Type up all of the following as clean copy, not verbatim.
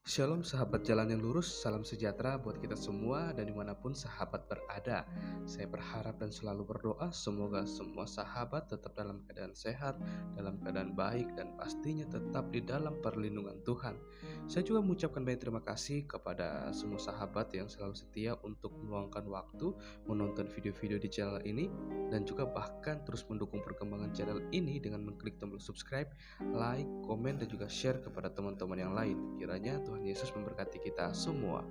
Shalom sahabat jalan yang lurus, salam sejahtera buat kita semua dan dimanapun sahabat berada. Saya berharap dan selalu berdoa semoga semua sahabat tetap dalam keadaan sehat, dalam keadaan baik dan pastinya tetap di dalam perlindungan Tuhan. Saya juga mengucapkan banyak terima kasih kepada semua sahabat yang selalu setia untuk meluangkan waktu menonton video-video di channel ini dan juga bahkan terus mendukung perkembangan channel ini dengan mengklik tombol subscribe, like, komen, dan juga share kepada teman-teman yang lain. Kiranya Tuhan Yesus memberkati kita semua.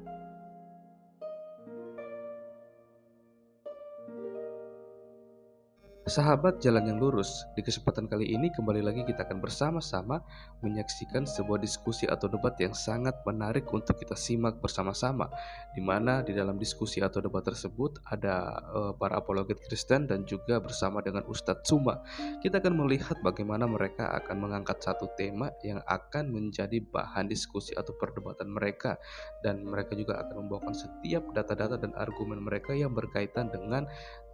Sahabat jalan yang lurus, di kesempatan kali ini kembali lagi kita akan bersama-sama menyaksikan sebuah diskusi atau debat yang sangat menarik untuk kita simak bersama-sama, di mana di dalam diskusi atau debat tersebut ada para apologet Kristen dan juga bersama dengan Ustadz Suma. Kita akan melihat bagaimana mereka akan mengangkat satu tema yang akan menjadi bahan diskusi atau perdebatan mereka, dan mereka juga akan membawakan setiap data-data dan argumen mereka yang berkaitan dengan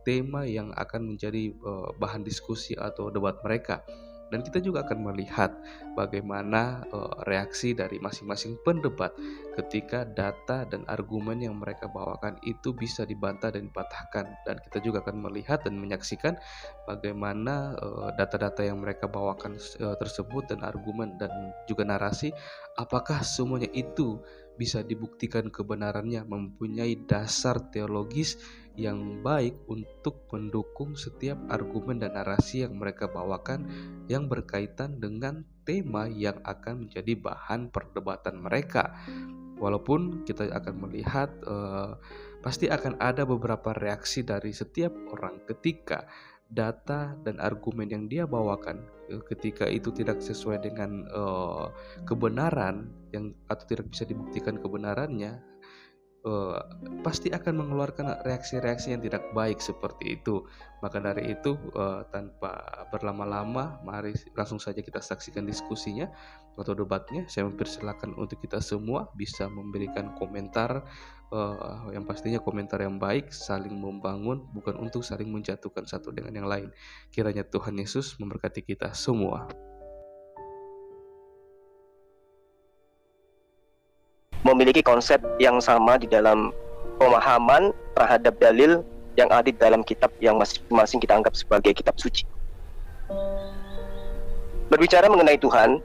tema yang akan menjadi bahan diskusi atau debat mereka. Dan kita juga akan melihat bagaimana reaksi dari masing-masing pendebat ketika data dan argumen yang mereka bawakan itu bisa dibantah dan dipatahkan. Dan kita juga akan melihat dan menyaksikan bagaimana data-data yang mereka bawakan tersebut dan argumen dan juga narasi, apakah semuanya itu bisa dibuktikan kebenarannya, mempunyai dasar teologis yang baik untuk mendukung setiap argumen dan narasi yang mereka bawakan yang berkaitan dengan tema yang akan menjadi bahan perdebatan mereka. Walaupun kita akan melihat pasti akan ada beberapa reaksi dari setiap orang ketika data dan argumen yang dia bawakan ketika itu tidak sesuai dengan kebenaran yang atau tidak bisa dibuktikan kebenarannya, pasti akan mengeluarkan reaksi-reaksi yang tidak baik seperti itu. Maka dari itu tanpa berlama-lama, mari langsung saja kita saksikan diskusinya atau debatnya. Saya mempersilakan untuk kita semua bisa memberikan komentar, yang pastinya komentar yang baik, saling membangun, bukan untuk saling menjatuhkan satu dengan yang lain. Kiranya Tuhan Yesus memberkati kita semua. Memiliki konsep yang sama di dalam pemahaman terhadap dalil yang ada di dalam kitab yang masing-masing kita anggap sebagai kitab suci. Berbicara mengenai Tuhan,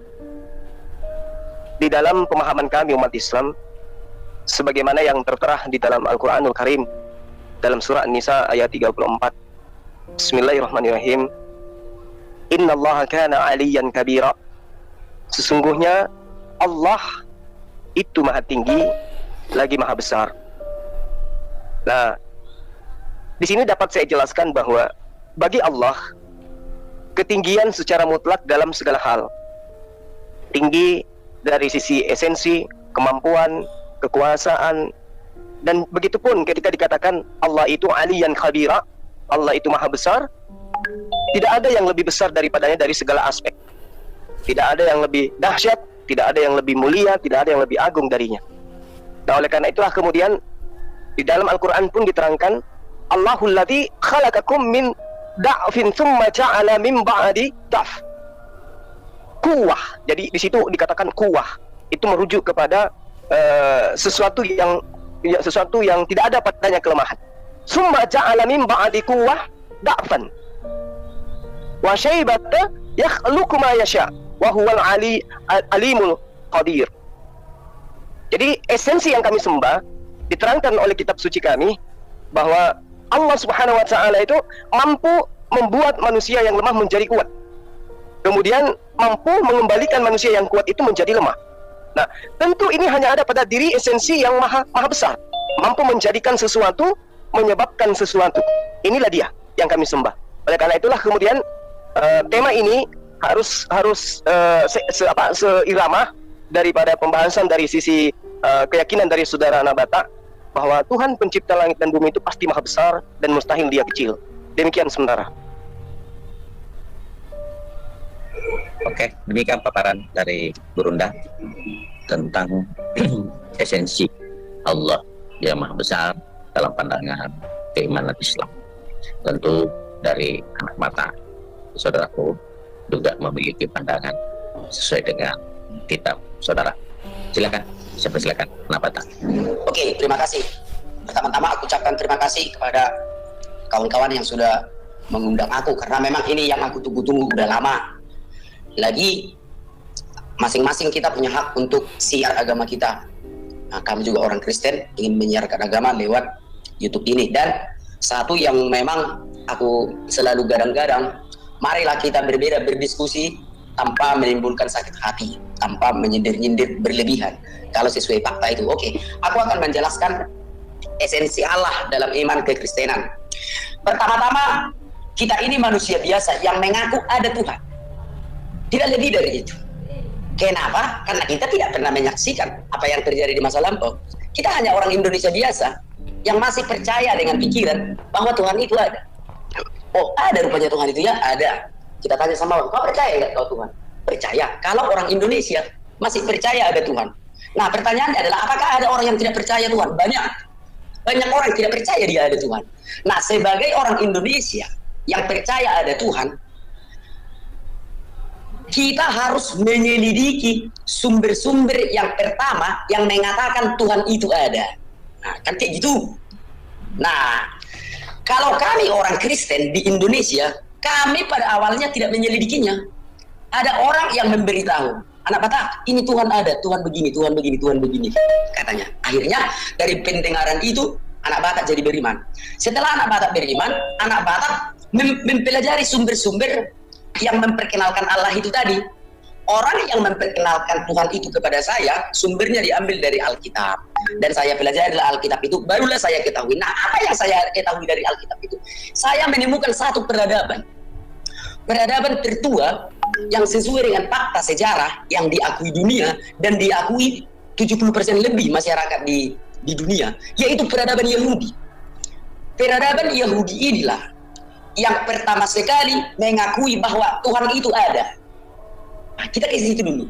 di dalam pemahaman kami umat Islam, sebagaimana yang tertera di dalam Al-Quranul Karim, dalam surah An-Nisa ayat 34, Bismillahirrahmanirrahim, Innallaha kana aliyan kabira. Sesungguhnya Allah itu maha tinggi lagi maha besar. Nah, di sini dapat saya jelaskan bahwa bagi Allah ketinggian secara mutlak dalam segala hal, tinggi dari sisi esensi, kemampuan, kekuasaan, dan begitupun ketika dikatakan Allah itu aliyan khabira, Allah itu maha besar, tidak ada yang lebih besar daripadanya dari segala aspek. Tidak ada yang lebih dahsyat, tidak ada yang lebih mulia, tidak ada yang lebih agung darinya. Nah, oleh karena itulah kemudian di dalam Al-Quran pun diterangkan, Allahul ladzi khalaqakum min da'fin tsumma ja'ala min ba'di da'f. Kuwah. Jadi di situ dikatakan kuwah. Itu merujuk kepada sesuatu yang tidak ada padanya kelemahan. Tsumma ja'ala min ba'di kuwah da'fan. Wa syaibata yakhluqu ma yasha. Wahuwal alimul qadir. Jadi esensi yang kami sembah diterangkan oleh kitab suci kami bahwa Allah Subhanahu wa taala itu mampu membuat manusia yang lemah menjadi kuat, kemudian mampu mengembalikan manusia yang kuat itu menjadi lemah. Nah, tentu ini hanya ada pada diri esensi yang maha besar, mampu menjadikan sesuatu, menyebabkan sesuatu. Inilah dia yang kami sembah. Oleh karena itulah kemudian tema ini harus seirama daripada pembahasan dari sisi keyakinan dari saudara Nabata bahwa Tuhan pencipta langit dan bumi itu pasti maha besar dan mustahil dia kecil. Demikian sementara. Oke, demikian paparan dari Burunda tentang esensi Allah yang maha besar dalam pandangan keimanan Islam. Tentu dari anak mata saudaraku juga memiliki pandangan sesuai dengan kitab saudara. Silakan. Saya persilakan. Kenapa tak? Oke, terima kasih. Pertama-tama aku ucapkan terima kasih kepada kawan-kawan yang sudah mengundang aku, karena memang ini yang aku tunggu-tunggu udah lama. Lagi masing-masing kita punya hak untuk siar agama kita. Nah, kami juga orang Kristen ingin menyiarkan agama lewat YouTube ini. Dan satu yang memang aku selalu gadang-gadang, marilah kita berbeda, berdiskusi tanpa menimbulkan sakit hati, tanpa menyindir-nyindir berlebihan. Kalau sesuai fakta itu, oke. Aku akan menjelaskan esensi Allah dalam iman kekristenan. Pertama-tama, kita ini manusia biasa yang mengaku ada Tuhan. Tidak lebih dari itu. Kenapa? Karena kita tidak pernah menyaksikan apa yang terjadi di masa lampau. Kita hanya orang Indonesia biasa yang masih percaya dengan pikiran bahwa Tuhan itu ada. Oh, ada rupanya Tuhan itu, ya? Ada. Kita tanya sama orang, kau percaya nggak kau Tuhan? Percaya. Kalau orang Indonesia masih percaya ada Tuhan. Nah, pertanyaannya adalah, apakah ada orang yang tidak percaya Tuhan? Banyak. Banyak orang yang tidak percaya dia ada Tuhan. Nah, sebagai orang Indonesia yang percaya ada Tuhan, kita harus menyelidiki sumber-sumber yang pertama yang mengatakan Tuhan itu ada. Nah, kan kayak gitu. Nah, kalau kami orang Kristen di Indonesia, kami pada awalnya tidak menyelidikinya. Ada orang yang memberitahu, anak Batak, ini Tuhan ada, Tuhan begini, Tuhan begini, Tuhan begini, katanya. Akhirnya dari pendengaran itu, anak Batak jadi beriman. Setelah anak Batak beriman, anak Batak mempelajari sumber-sumber yang memperkenalkan Allah itu tadi. Orang yang memperkenalkan Tuhan itu kepada saya, sumbernya diambil dari Alkitab. Dan saya pelajari adalah Alkitab itu, barulah saya ketahui. Nah, apa yang saya ketahui dari Alkitab itu? Saya menemukan satu peradaban. Peradaban tertua yang sesuai dengan fakta sejarah yang diakui dunia dan diakui 70% lebih masyarakat di dunia, yaitu peradaban Yahudi. Peradaban Yahudi inilah yang pertama sekali mengakui bahwa Tuhan itu ada. Nah, kita ke situ dulu.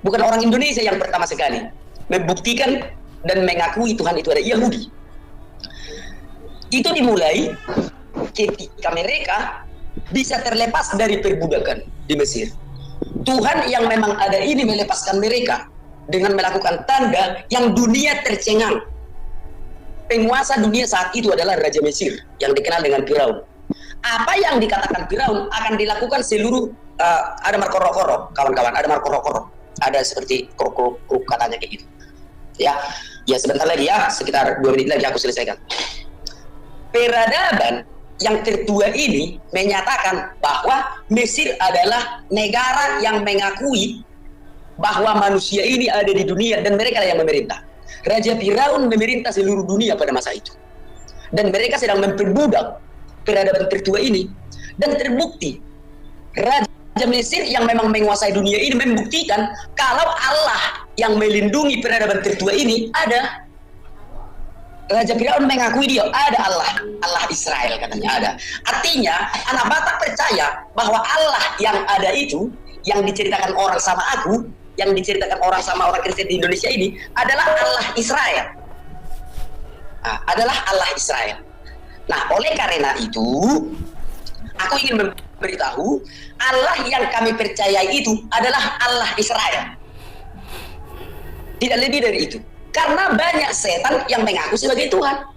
Bukan orang Indonesia yang pertama sekali membuktikan dan mengakui Tuhan itu ada, Yahudi. Itu dimulai ketika mereka bisa terlepas dari perbudakan di Mesir. Tuhan yang memang ada ini melepaskan mereka dengan melakukan tanda yang dunia tercengang. Penguasa dunia saat itu adalah Raja Mesir yang dikenal dengan Firaun. Apa yang dikatakan Firaun akan dilakukan seluruh ada markoro-koro, kawan-kawan, ada markoro-koro, ada seperti kruk katanya kayak gitu. Ya sebentar lagi ya, sekitar 2 menit lagi aku selesaikan. Peradaban yang tertua ini menyatakan bahwa Mesir adalah negara yang mengakui bahwa manusia ini ada di dunia dan mereka yang memerintah. Raja Firaun memerintah seluruh dunia pada masa itu. Dan mereka sedang memperbudak peradaban tertua ini. Dan terbukti Raja Mesir yang memang menguasai dunia ini membuktikan kalau Allah yang melindungi peradaban tertua ini ada. Raja Firaun mengakui dia ada Allah Israel katanya ada. Artinya anak Batak percaya bahwa Allah yang ada itu, yang diceritakan orang sama aku, yang diceritakan orang sama orang Kristen di Indonesia ini adalah Allah Israel. Nah, adalah Allah Israel. Nah, oleh karena itu aku ingin memberitahu Allah yang kami percayai itu adalah Allah Israel. Tidak lebih dari itu. Karena banyak setan yang mengaku sebagai Tuhan.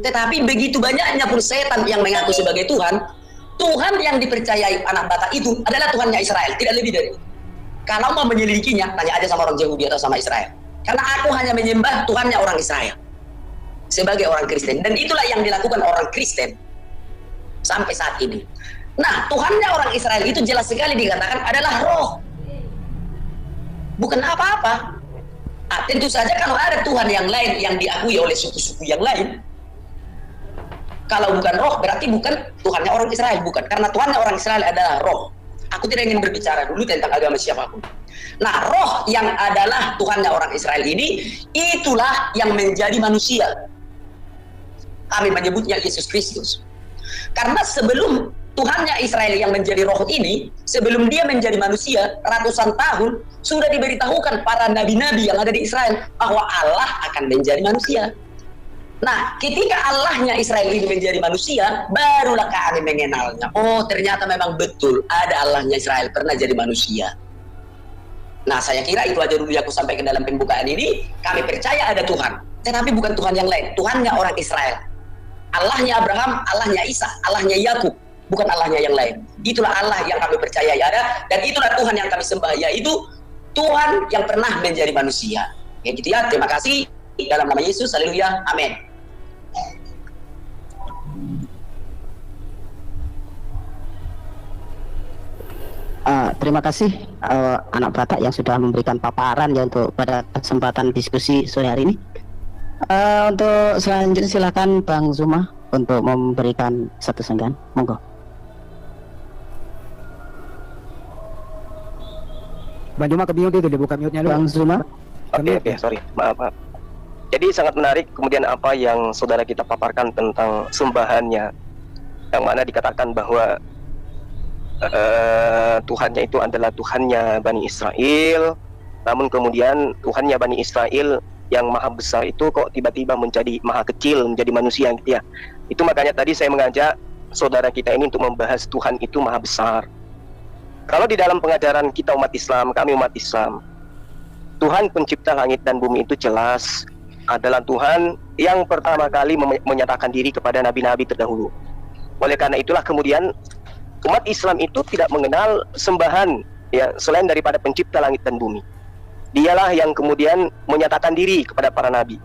Tetapi begitu banyaknya pun setan yang mengaku sebagai Tuhan, Tuhan yang dipercayai anak Batak itu adalah Tuhannya Israel, tidak lebih dari itu. Kalau mau menyelidikinya, tanya aja sama orang Yahudi atau sama Israel. Karena aku hanya menyembah Tuhannya orang Israel sebagai orang Kristen. Dan itulah yang dilakukan orang Kristen sampai saat ini. Nah, Tuhannya orang Israel itu jelas sekali dikatakan adalah roh. Bukan apa-apa. Nah, tentu saja kalau ada Tuhan yang lain yang diakui oleh suku-suku yang lain, kalau bukan roh berarti bukan Tuhannya orang Israel, bukan. Karena Tuhannya orang Israel adalah roh. Aku tidak ingin berbicara dulu tentang agama siapapun. Nah, roh yang adalah Tuhannya orang Israel ini, itulah yang menjadi manusia. Kami menyebutnya Yesus Kristus. Karena sebelum Tuhannya Israel yang menjadi roh ini, sebelum dia menjadi manusia, ratusan tahun sudah diberitahukan para nabi-nabi yang ada di Israel bahwa Allah akan menjadi manusia. Nah, ketika Allahnya Israel ini menjadi manusia, barulah kami mengenalnya. Oh, ternyata memang betul ada Allahnya Israel pernah jadi manusia. Nah, saya kira itu aja dulu yang aku sampaikan dalam pembukaan ini. Kami percaya ada Tuhan, tetapi bukan Tuhan yang lain. Tuhannya orang Israel. Allahnya Abraham, Allahnya Isa, Allahnya Yakub, bukan Allahnya yang lain. Itulah Allah yang kami percayai ada, dan itulah Tuhan yang kami sembah, yaitu Tuhan yang pernah menjadi manusia. Ya gitu ya, terima kasih. Dalam nama Yesus, haleluya, amin. Terima kasih anak Batak yang sudah memberikan paparan ya untuk pada kesempatan diskusi sore hari ini. Untuk selanjutnya silakan Bang Zuma untuk memberikan satu senggan, monggo. Bang Zuma ke-mute itu, dibuka mute-nya lu. Bang Zuma. Oke, sorry, maaf. Jadi sangat menarik kemudian apa yang saudara kita paparkan tentang sembahannya, yang mana dikatakan bahwa Tuhannya itu adalah Tuhannya Bani Israel, namun kemudian Tuhannya Bani Israel yang maha besar itu kok tiba-tiba menjadi maha kecil, menjadi manusia gitu ya. Itu makanya tadi saya mengajak saudara kita ini untuk membahas Tuhan itu maha besar. Kalau di dalam pengajaran kita umat Islam, kami umat Islam, Tuhan pencipta langit dan bumi itu jelas adalah Tuhan yang pertama kali menyatakan diri kepada nabi-nabi terdahulu. Oleh karena itulah kemudian umat Islam itu tidak mengenal sembahan ya selain daripada pencipta langit dan bumi. Dialah yang kemudian menyatakan diri kepada para nabi.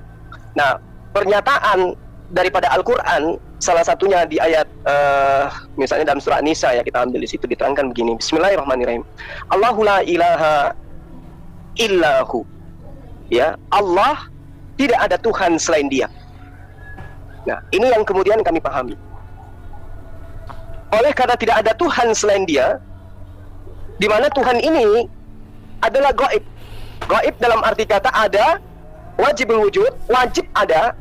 Nah, pernyataan daripada Al-Quran salah satunya di ayat misalnya dalam surah An-Nisa ya, kita ambil di situ diterangkan begini. Bismillahirrahmanirrahim. Allahu la ilaha illahu. Ya, Allah tidak ada Tuhan selain Dia. Nah, ini yang kemudian kami pahami. Oleh karena tidak ada Tuhan selain Dia, di mana Tuhan ini adalah gaib. Gaib dalam arti kata ada, wajibul wujud, wajib ada,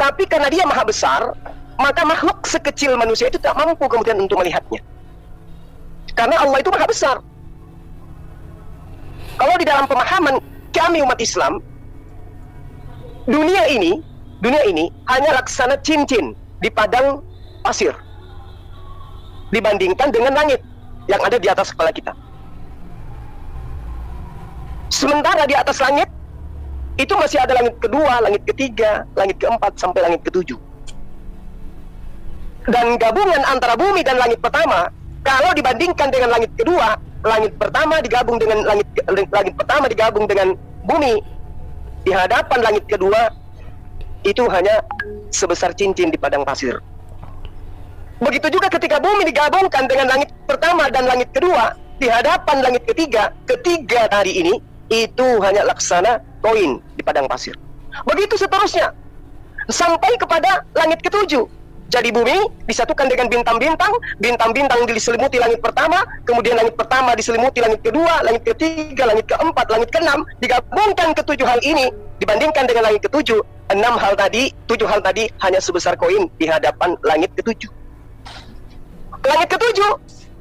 tapi karena Dia maha besar, maka makhluk sekecil manusia itu tak mampu kemudian untuk melihatnya. Karena Allah itu maha besar. Kalau di dalam pemahaman kami umat Islam, dunia ini hanya laksana cincin di padang pasir dibandingkan dengan langit yang ada di atas kepala kita. Sementara di atas langit itu masih ada langit kedua, langit ketiga, langit keempat sampai langit ketujuh. Dan gabungan antara bumi dan langit pertama, kalau dibandingkan dengan langit kedua, langit pertama digabung dengan langit pertama digabung dengan bumi, di hadapan langit kedua itu hanya sebesar cincin di padang pasir. Begitu juga ketika bumi digabungkan dengan langit pertama dan langit kedua, di hadapan langit ketiga tadi ini itu hanya laksana koin di padang pasir. Begitu seterusnya sampai kepada langit ketujuh. Jadi bumi disatukan dengan bintang-bintang, bintang-bintang diselimuti langit pertama, kemudian langit pertama diselimuti langit kedua, langit ketiga, langit keempat, langit keenam, digabungkan ketujuh hal ini dibandingkan dengan langit ketujuh, 7 hal tadi hanya sebesar koin di hadapan langit ketujuh. Langit ketujuh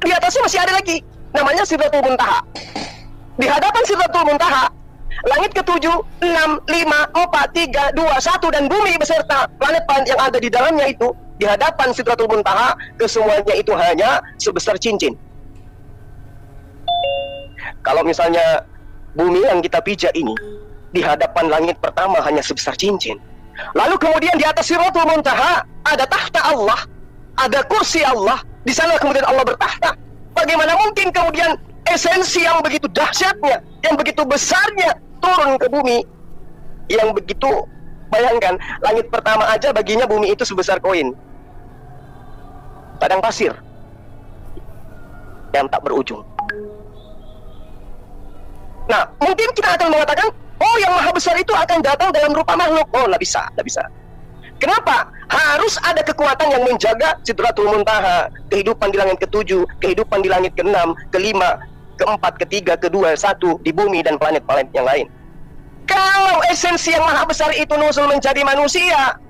di atasnya masih ada lagi, namanya Sidratul Muntaha. Di hadapan Sidratul Muntaha, langit ketujuh, 6, 5, 4, 3, 2, 1 dan bumi beserta planet-planet yang ada di dalamnya itu di hadapan Sidratul Muntaha, kesemuanya itu hanya sebesar cincin. Kalau misalnya bumi yang kita pijak ini di hadapan langit pertama hanya sebesar cincin, lalu kemudian di atas Sidratul Muntaha ada tahta Allah, ada kursi Allah, di sana kemudian Allah bertahta. Bagaimana mungkin kemudian esensi yang begitu dahsyatnya, yang begitu besarnya turun ke bumi, yang begitu, bayangkan langit pertama aja baginya bumi itu sebesar koin, padang pasir yang tak berujung. Nah, mungkin kita akan mengatakan, oh yang maha besar itu akan datang dalam rupa makhluk. Oh, nggak bisa. Kenapa? Harus ada kekuatan yang menjaga Sidratul Muntaha, kehidupan di langit ketujuh, kehidupan di langit keenam, kelima, keempat, ketiga, kedua, satu di bumi dan planet-planet yang lain. Kalau esensi yang maha besar itu nusul menjadi manusia,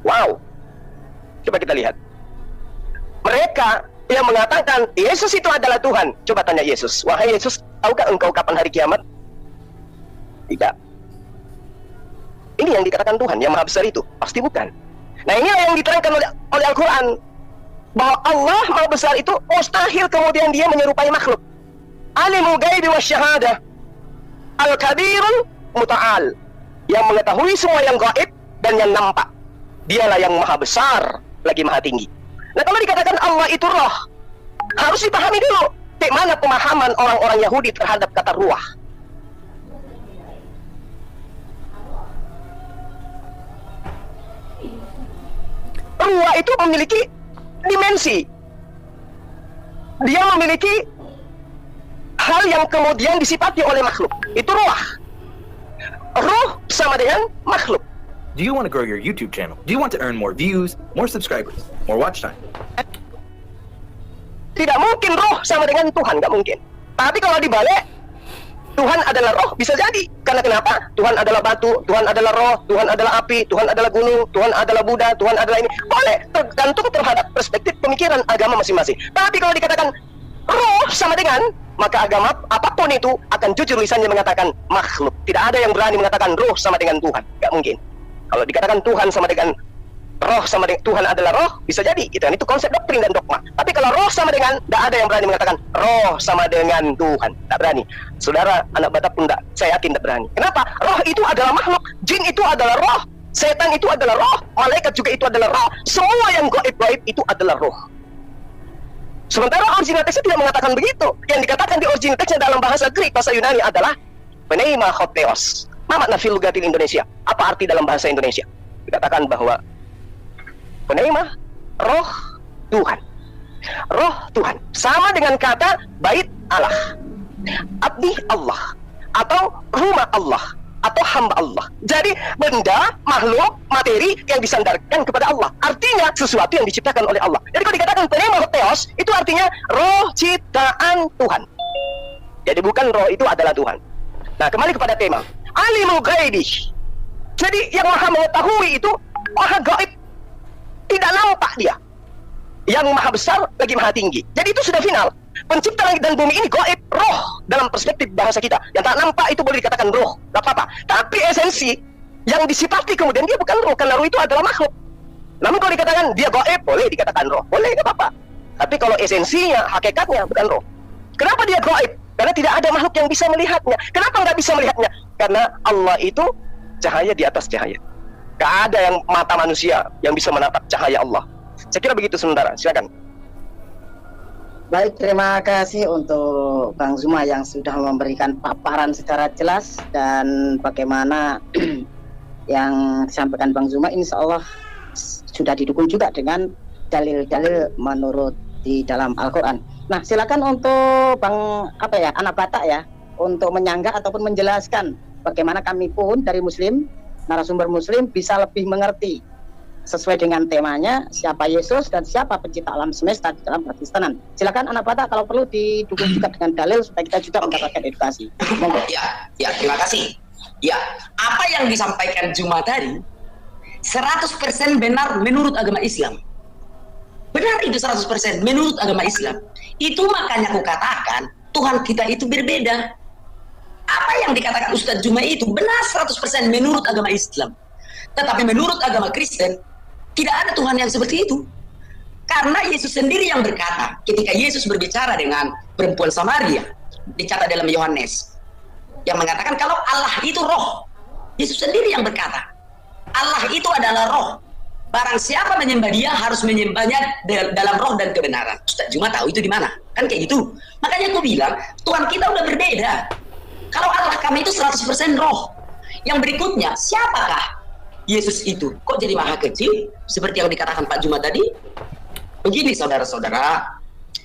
wow, coba kita lihat. Mereka yang mengatakan Yesus itu adalah Tuhan. Coba tanya Yesus, wahai Yesus, tahukah engkau kapan hari kiamat? Tidak. Ini yang dikatakan Tuhan yang maha besar itu? Pasti bukan. Nah, inilah yang diterangkan oleh Al-Quran, bahwa Allah maha besar itu mustahil kemudian dia menyerupai makhluk. Alimul ghaibi wasyahadah, Al-Kabirul Muta'al, yang mengetahui semua yang gaib dan yang nampak. Dialah yang maha besar lagi maha tinggi. Nah, kalau dikatakan Allah itu roh, harus dipahami dulu bagaimana pemahaman orang-orang Yahudi terhadap kata ruah. Ruah itu memiliki dimensi. Dia memiliki hal yang kemudian disifati oleh makhluk. Itu ruah. Ruh sama dengan makhluk. Do you want to grow your YouTube channel? Do you want to earn more views, more subscribers, more watch time? Tidak mungkin roh sama dengan Tuhan, nggak mungkin. Tapi kalau dibalik, Tuhan adalah roh, bisa jadi. Karena kenapa? Tuhan adalah batu, Tuhan adalah roh, Tuhan adalah api, Tuhan adalah gunung, Tuhan adalah Buddha, Tuhan adalah ini. Boleh, tergantung terhadap perspektif pemikiran agama masing-masing. Tapi kalau dikatakan roh sama dengan, maka agama apapun itu akan jujur lisannya mengatakan makhluk. Tidak ada yang berani mengatakan roh sama dengan Tuhan, nggak mungkin. Kalau dikatakan Tuhan sama dengan roh sama dengan Tuhan adalah roh, bisa jadi gitu kan, itu konsep doktrin dan dogma. Tapi kalau roh sama dengan, tidak ada yang berani mengatakan roh sama dengan Tuhan, tidak berani. Saudara anak Batak pun tidak, saya yakin tidak berani. Kenapa? Roh itu adalah makhluk, jin itu adalah roh, setan itu adalah roh, malaikat juga itu adalah roh. Semua yang gaib-gaib itu adalah roh. Sementara original teksnya tidak mengatakan begitu. Yang dikatakan di original teksnya dalam bahasa Greek, bahasa Yunani adalah pneuma hotheos. Ma makna fil lugatil Indonesia? Apa arti dalam bahasa Indonesia? Dikatakan bahwa pneuma, roh Tuhan. Roh Tuhan sama dengan kata bait Allah, abdi Allah, atau rumah Allah, atau hamba Allah. Jadi benda, makhluk, materi yang disandarkan kepada Allah. Artinya sesuatu yang diciptakan oleh Allah. Jadi kalau dikatakan pneuma hotheos, itu artinya roh ciptaan Tuhan. Jadi bukan roh itu adalah Tuhan. Nah, kembali kepada tema alimul ghaibi. Jadi yang maha mengetahui itu maha gaib, tidak nampak dia. Yang maha besar lagi maha tinggi. Jadi itu sudah final. Pencipta langit dan bumi ini gaib, roh dalam perspektif bahasa kita. Yang tak nampak itu boleh dikatakan roh, tak apa-apa. Tapi esensi yang disifati kemudian dia bukan roh, karena roh itu adalah makhluk. Namun kalau dikatakan dia gaib, boleh dikatakan roh, boleh, tak apa-apa. Tapi kalau esensinya, hakikatnya bukan roh. Kenapa dia gaib? Karena tidak ada makhluk yang bisa melihatnya. Kenapa nggak bisa melihatnya? Karena Allah itu cahaya di atas cahaya. Gak ada yang mata manusia yang bisa menatap cahaya Allah. Saya kira begitu sementara. Silakan. Baik, terima kasih untuk Bang Zuma yang sudah memberikan paparan secara jelas, dan bagaimana yang disampaikan Bang Zuma insya Allah sudah didukung juga dengan dalil-dalil menurut di dalam Al-Quran. Nah, silakan untuk anak Batak ya, untuk menyanggah ataupun menjelaskan bagaimana kami pun dari Muslim, narasumber Muslim bisa lebih mengerti sesuai dengan temanya siapa Yesus dan siapa pencipta alam semesta di dalam Kekristenan. Silakan anak Batak, kalau perlu didukung juga dengan dalil supaya kita juga mendapatkan edukasi. Monggo. Ya, terima kasih. Ya, apa yang disampaikan Zuma tadi 100% benar menurut agama Islam. Benar itu 100% menurut agama Islam. Itu makanya aku katakan Tuhan kita itu berbeda. Apa yang dikatakan Ustadz Zuma itu benar 100% menurut agama Islam. Tetapi menurut agama Kristen tidak ada Tuhan yang seperti itu. Karena Yesus sendiri yang berkata ketika Yesus berbicara dengan perempuan Samaria, dicatat dalam Yohanes, yang mengatakan kalau Allah itu roh. Yesus sendiri yang berkata Allah itu adalah roh. Barang siapa menyembah dia harus menyembahnya dalam roh dan kebenaran. Ustaz Zuma tahu itu di mana? Kan kayak gitu. Makanya aku bilang, Tuhan kita udah berbeda. Kalau Allah kami itu 100% roh. Yang berikutnya, siapakah Yesus itu? Kok jadi maha kecil? Seperti yang dikatakan Pak Zuma tadi. Begini saudara-saudara,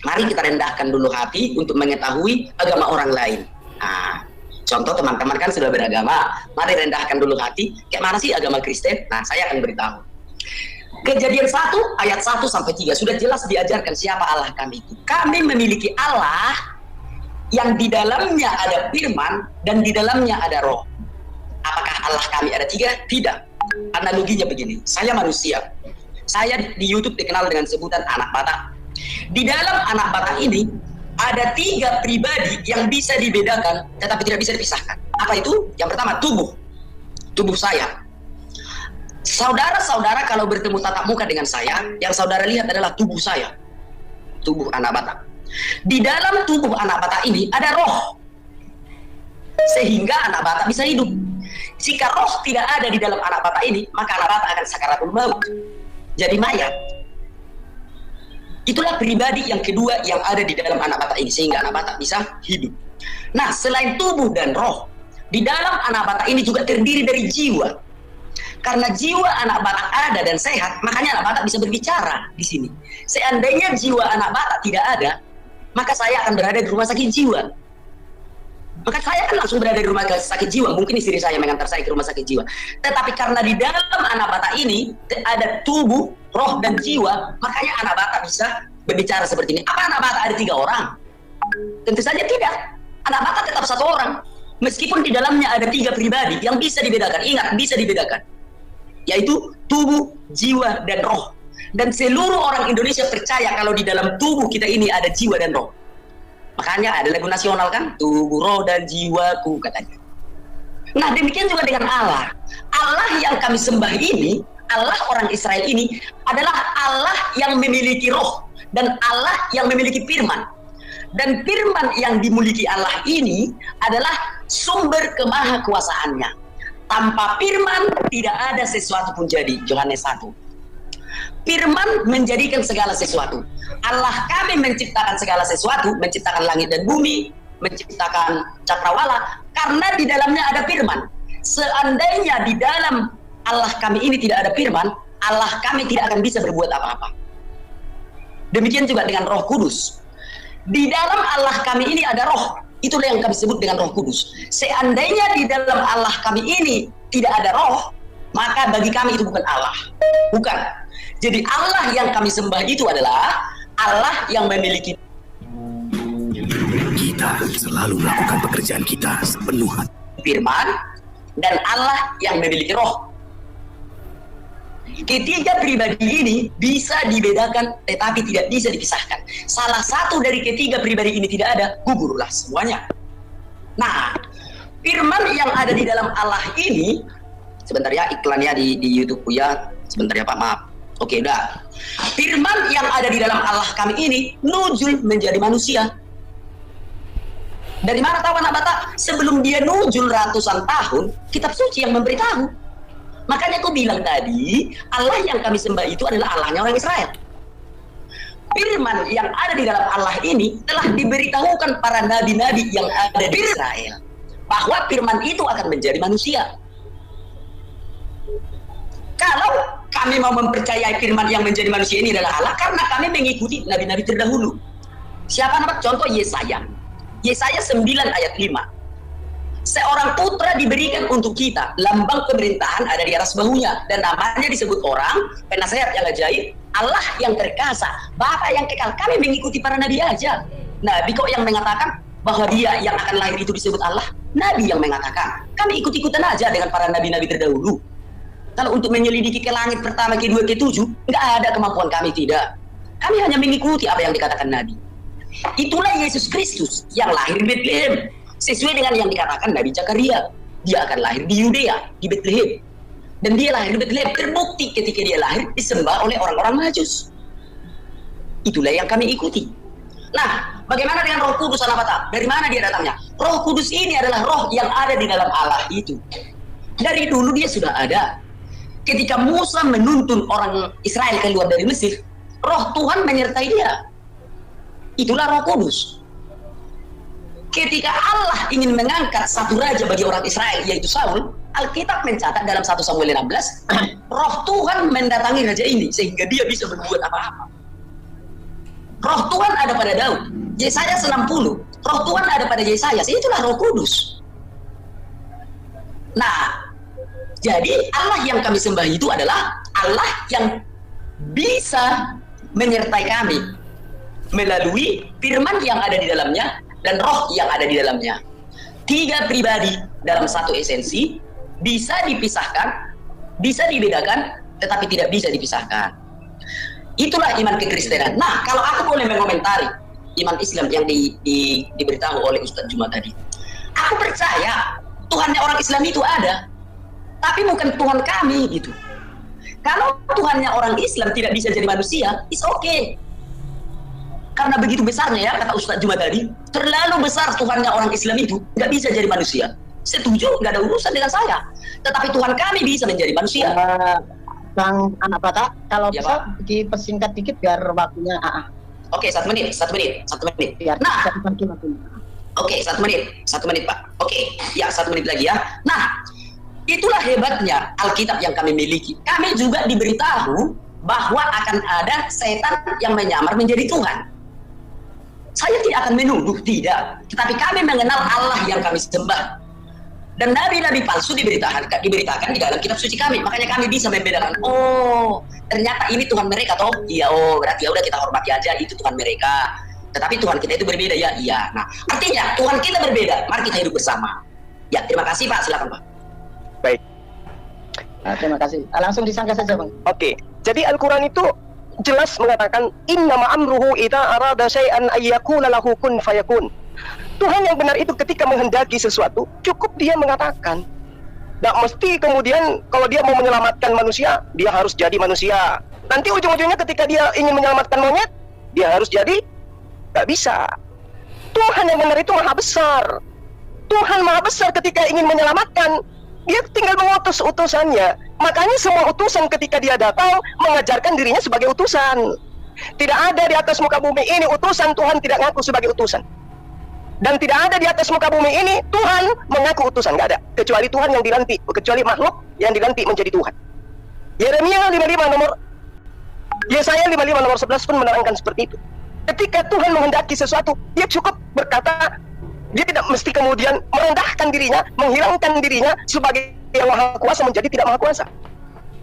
mari kita rendahkan dulu hati untuk mengetahui agama orang lain. Nah, contoh teman-teman kan sudah beragama, mari rendahkan dulu hati. Kayak mana sih agama Kristen? Nah, saya akan beritahu. Kejadian 1 ayat 1 sampai 3 sudah jelas diajarkan siapa Allah kami itu. Kami memiliki Allah yang di dalamnya ada firman dan di dalamnya ada roh. Apakah Allah kami ada 3? Tidak. Analoginya begini, saya manusia. Saya di YouTube dikenal dengan sebutan anak Batak. Di dalam anak Batak ini ada 3 pribadi yang bisa dibedakan tetapi tidak bisa dipisahkan. Apa itu? Yang pertama, tubuh saya. Saudara-saudara kalau bertemu tatap muka dengan saya, yang saudara lihat adalah tubuh saya, tubuh anak Batak. Di dalam tubuh anak Batak ini ada roh. sehingga anak bata bisa hidup. Jika roh tidak ada di dalam anak bata ini, maka anak bata akan sakaratul maut, jadi mayat. Itulah pribadi yang kedua yang ada di dalam anak bata ini, sehingga anak bata bisa hidup. Nah, selain tubuh dan roh, di dalam anak bata ini juga terdiri dari jiwa. Karena jiwa anak batak ada dan sehat, makanya anak batak bisa berbicara di sini. Seandainya jiwa anak batak tidak ada, maka saya akan berada di rumah sakit jiwa. Maka saya akan langsung berada di rumah sakit jiwa. Mungkin istri saya mengantar saya ke rumah sakit jiwa. Tetapi karena di dalam anak batak ini ada tubuh, roh, dan jiwa, makanya anak batak bisa berbicara seperti ini. Apa anak batak ada 3 orang? Tentu saja tidak. Anak batak tetap 1 orang. Meskipun di dalamnya ada 3 pribadi yang bisa dibedakan. Ingat, bisa dibedakan. Yaitu tubuh, jiwa, dan roh. Dan seluruh orang Indonesia percaya kalau di dalam tubuh kita ini ada jiwa dan roh. Makanya ada lagu nasional kan, tubuh, roh, dan jiwaku katanya. Nah, demikian juga dengan Allah. Allah yang kami sembah ini, Allah orang Israel ini adalah Allah yang memiliki roh dan Allah yang memiliki firman. Dan firman yang dimiliki Allah ini adalah sumber kemahakuasaannya. Tanpa firman tidak ada sesuatu pun jadi. Yohanes 1. Firman menjadikan segala sesuatu. Allah kami menciptakan segala sesuatu, menciptakan langit dan bumi, menciptakan cakrawala, karena di dalamnya ada firman. Seandainya di dalam Allah kami ini tidak ada firman, Allah kami tidak akan bisa berbuat apa-apa. Demikian juga dengan Roh Kudus. Di dalam Allah kami ini ada roh. Itulah yang kami sebut dengan Roh Kudus. Seandainya di dalam Allah kami ini tidak ada roh, maka bagi kami itu bukan Allah. Bukan. Jadi Allah yang kami sembah itu adalah Allah yang memiliki. Kita selalu melakukan pekerjaan kita sepenuh hati. Firman dan Allah yang memiliki roh. Ketiga pribadi ini bisa dibedakan tetapi tidak bisa dipisahkan. Salah satu dari ketiga pribadi ini tidak ada, gugurlah semuanya. Nah, firman yang ada di dalam Allah ini, sebentar ya iklannya di YouTube ya, sebentar ya Pak, maaf. Oke, udah. Firman yang ada di dalam Allah kami ini nuzul menjadi manusia. Dari mana tahu anak Batak? Sebelum dia nuzul ratusan tahun, kitab suci yang memberitahu. Makanya aku bilang tadi, Allah yang kami sembah itu adalah Allahnya orang Israel. Firman yang ada di dalam Allah ini telah diberitahukan para nabi-nabi yang ada di Israel, bahwa firman itu akan menjadi manusia. Kalau kami mau mempercayai firman yang menjadi manusia ini adalah Allah, karena kami mengikuti nabi-nabi terdahulu. Siapa nama? Contoh Yesaya. Yesaya 9 ayat 5. Seorang putra diberikan untuk kita, lambang pemerintahan ada di atas bahunya, dan namanya disebut orang, penasehat yang ajaib, Allah yang terkasa, Bapa yang kekal. Kami mengikuti para nabi aja. Nabi kok yang mengatakan bahwa dia yang akan lahir itu disebut Allah? Nabi yang mengatakan. Kami ikut-ikutan aja dengan para nabi-nabi terdahulu. Kalau untuk menyelidiki ke langit pertama, kedua, ketujuh, nggak ada kemampuan kami, tidak. Kami hanya mengikuti apa yang dikatakan Nabi. Itulah Yesus Kristus yang lahir di Bethlehem. Sesuai dengan yang dikatakan Nabi Zakaria. Dia akan lahir di Yudea, di Bethlehem. Dan dia lahir di Bethlehem. Terbukti ketika dia lahir, disembah oleh orang-orang Majus. Itulah yang kami ikuti. Nah, bagaimana dengan Roh Kudus anak Batak? Dari mana dia datangnya? Roh Kudus ini adalah roh yang ada di dalam Allah itu. Dari dulu dia sudah ada. Ketika Musa menuntun orang Israel keluar dari Mesir, roh Tuhan menyertai dia. Itulah Roh Kudus. Ketika Allah ingin mengangkat satu raja bagi orang Israel, yaitu Saul, Alkitab mencatat dalam 1 Samuel 16, roh Tuhan mendatangi raja ini sehingga dia bisa berbuat apa-apa. Roh Tuhan ada pada Daud. Yesaya 60, roh Tuhan ada pada Yesaya. Itulah Roh Kudus. Nah, jadi Allah yang kami sembah itu adalah Allah yang bisa menyertai kami melalui firman yang ada di dalamnya dan roh yang ada di dalamnya. 3 pribadi dalam satu esensi, bisa dipisahkan, bisa dibedakan, tetapi tidak bisa dipisahkan. Itulah iman kekristenan. Nah, kalau aku boleh mengomentari iman Islam yang diberitahu oleh Ustadz Juma tadi, aku percaya Tuhannya orang Islam itu ada, tapi bukan Tuhan kami gitu. Kalau Tuhannya orang Islam tidak bisa jadi manusia, it's okay. Karena begitu besarnya ya, kata Ustadz Juma tadi, terlalu besar Tuhannya orang Islam itu, nggak bisa jadi manusia. Setuju, nggak ada urusan dengan saya. Tetapi Tuhan kami bisa menjadi manusia. Bang Anak Batak, kalau Ya, bisa Pak. dipersingkat dikit biar waktunya Oke, 1 menit. biar Nah, bisa dibagi waktunya. Oke, 1 menit Pak. Oke, ya 1 menit lagi ya. Nah, itulah hebatnya Alkitab yang kami miliki. Kami juga diberitahu bahwa akan ada setan yang menyamar menjadi Tuhan. Saya tidak akan menuduh, tidak. Tetapi kami mengenal Allah yang kami sembah. Dan nabi-nabi palsu diberitakan di dalam kitab suci kami. Makanya kami bisa membedakan, oh ternyata ini Tuhan mereka toh. Iya, oh berarti ya udah kita hormati aja, itu Tuhan mereka. Tetapi Tuhan kita itu berbeda ya, iya. Nah, artinya Tuhan kita berbeda, mari kita hidup bersama. Ya, terima kasih Pak, silakan Pak. Baik. Nah, terima kasih. Langsung disangka saja, Bang. Oke. Jadi Al-Quran itu jelas mengatakan innama amruhu idza arada syai'an ayyakula lahu kun fayakun. Tuhan yang benar itu ketika menghendaki sesuatu, cukup dia mengatakan. Nggak mesti kemudian kalau dia mau menyelamatkan manusia, dia harus jadi manusia. Nanti ujung-ujungnya ketika dia ingin menyelamatkan monyet, dia harus jadi. Nggak bisa. Tuhan yang benar itu maha besar. Tuhan maha besar ketika ingin menyelamatkan. Dia tinggal mengutus utusannya. Makanya semua utusan ketika dia datang mengajarkan dirinya sebagai utusan. Tidak ada di atas muka bumi ini utusan Tuhan tidak ngaku sebagai utusan. Dan tidak ada di atas muka bumi ini Tuhan mengaku utusan, nggak ada. Kecuali Tuhan yang dilantik, kecuali makhluk yang dilantik menjadi Tuhan. Yeremia 55 nomor Yesaya 55 nomor 11 pun menerangkan seperti itu. Ketika Tuhan menghendaki sesuatu, dia cukup berkata. Dia tidak mesti kemudian merendahkan dirinya, menghilangkan dirinya sebagai yang maha kuasa menjadi tidak maha kuasa.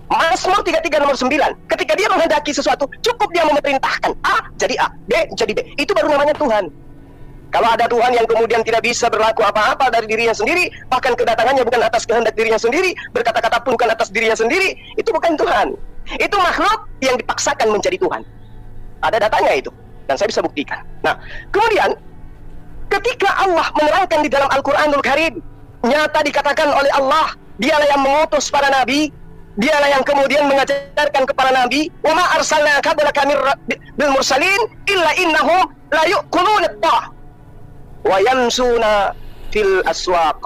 Mazmur 33 nomor 9, ketika dia menghendaki sesuatu, cukup dia memerintahkan A jadi A, B jadi B. Itu baru namanya Tuhan. Kalau ada Tuhan yang kemudian tidak bisa berlaku apa-apa dari dirinya sendiri, bahkan kedatangannya bukan atas kehendak dirinya sendiri, berkata-kata pun bukan atas dirinya sendiri, itu bukan Tuhan. Itu makhluk yang dipaksakan menjadi Tuhan. Ada datanya itu, dan saya bisa buktikan. Nah, kemudian ketika Allah menerangkan di dalam Al-Quranul Karim, nyata dikatakan oleh Allah, dialah yang mengutus para nabi, dialah yang kemudian mengajarkan kepada nabi, wa ma arsalna qablaka bil mursalin illa innahum la yu'kuluna at-ta'am wa yamsuna fil aswaq.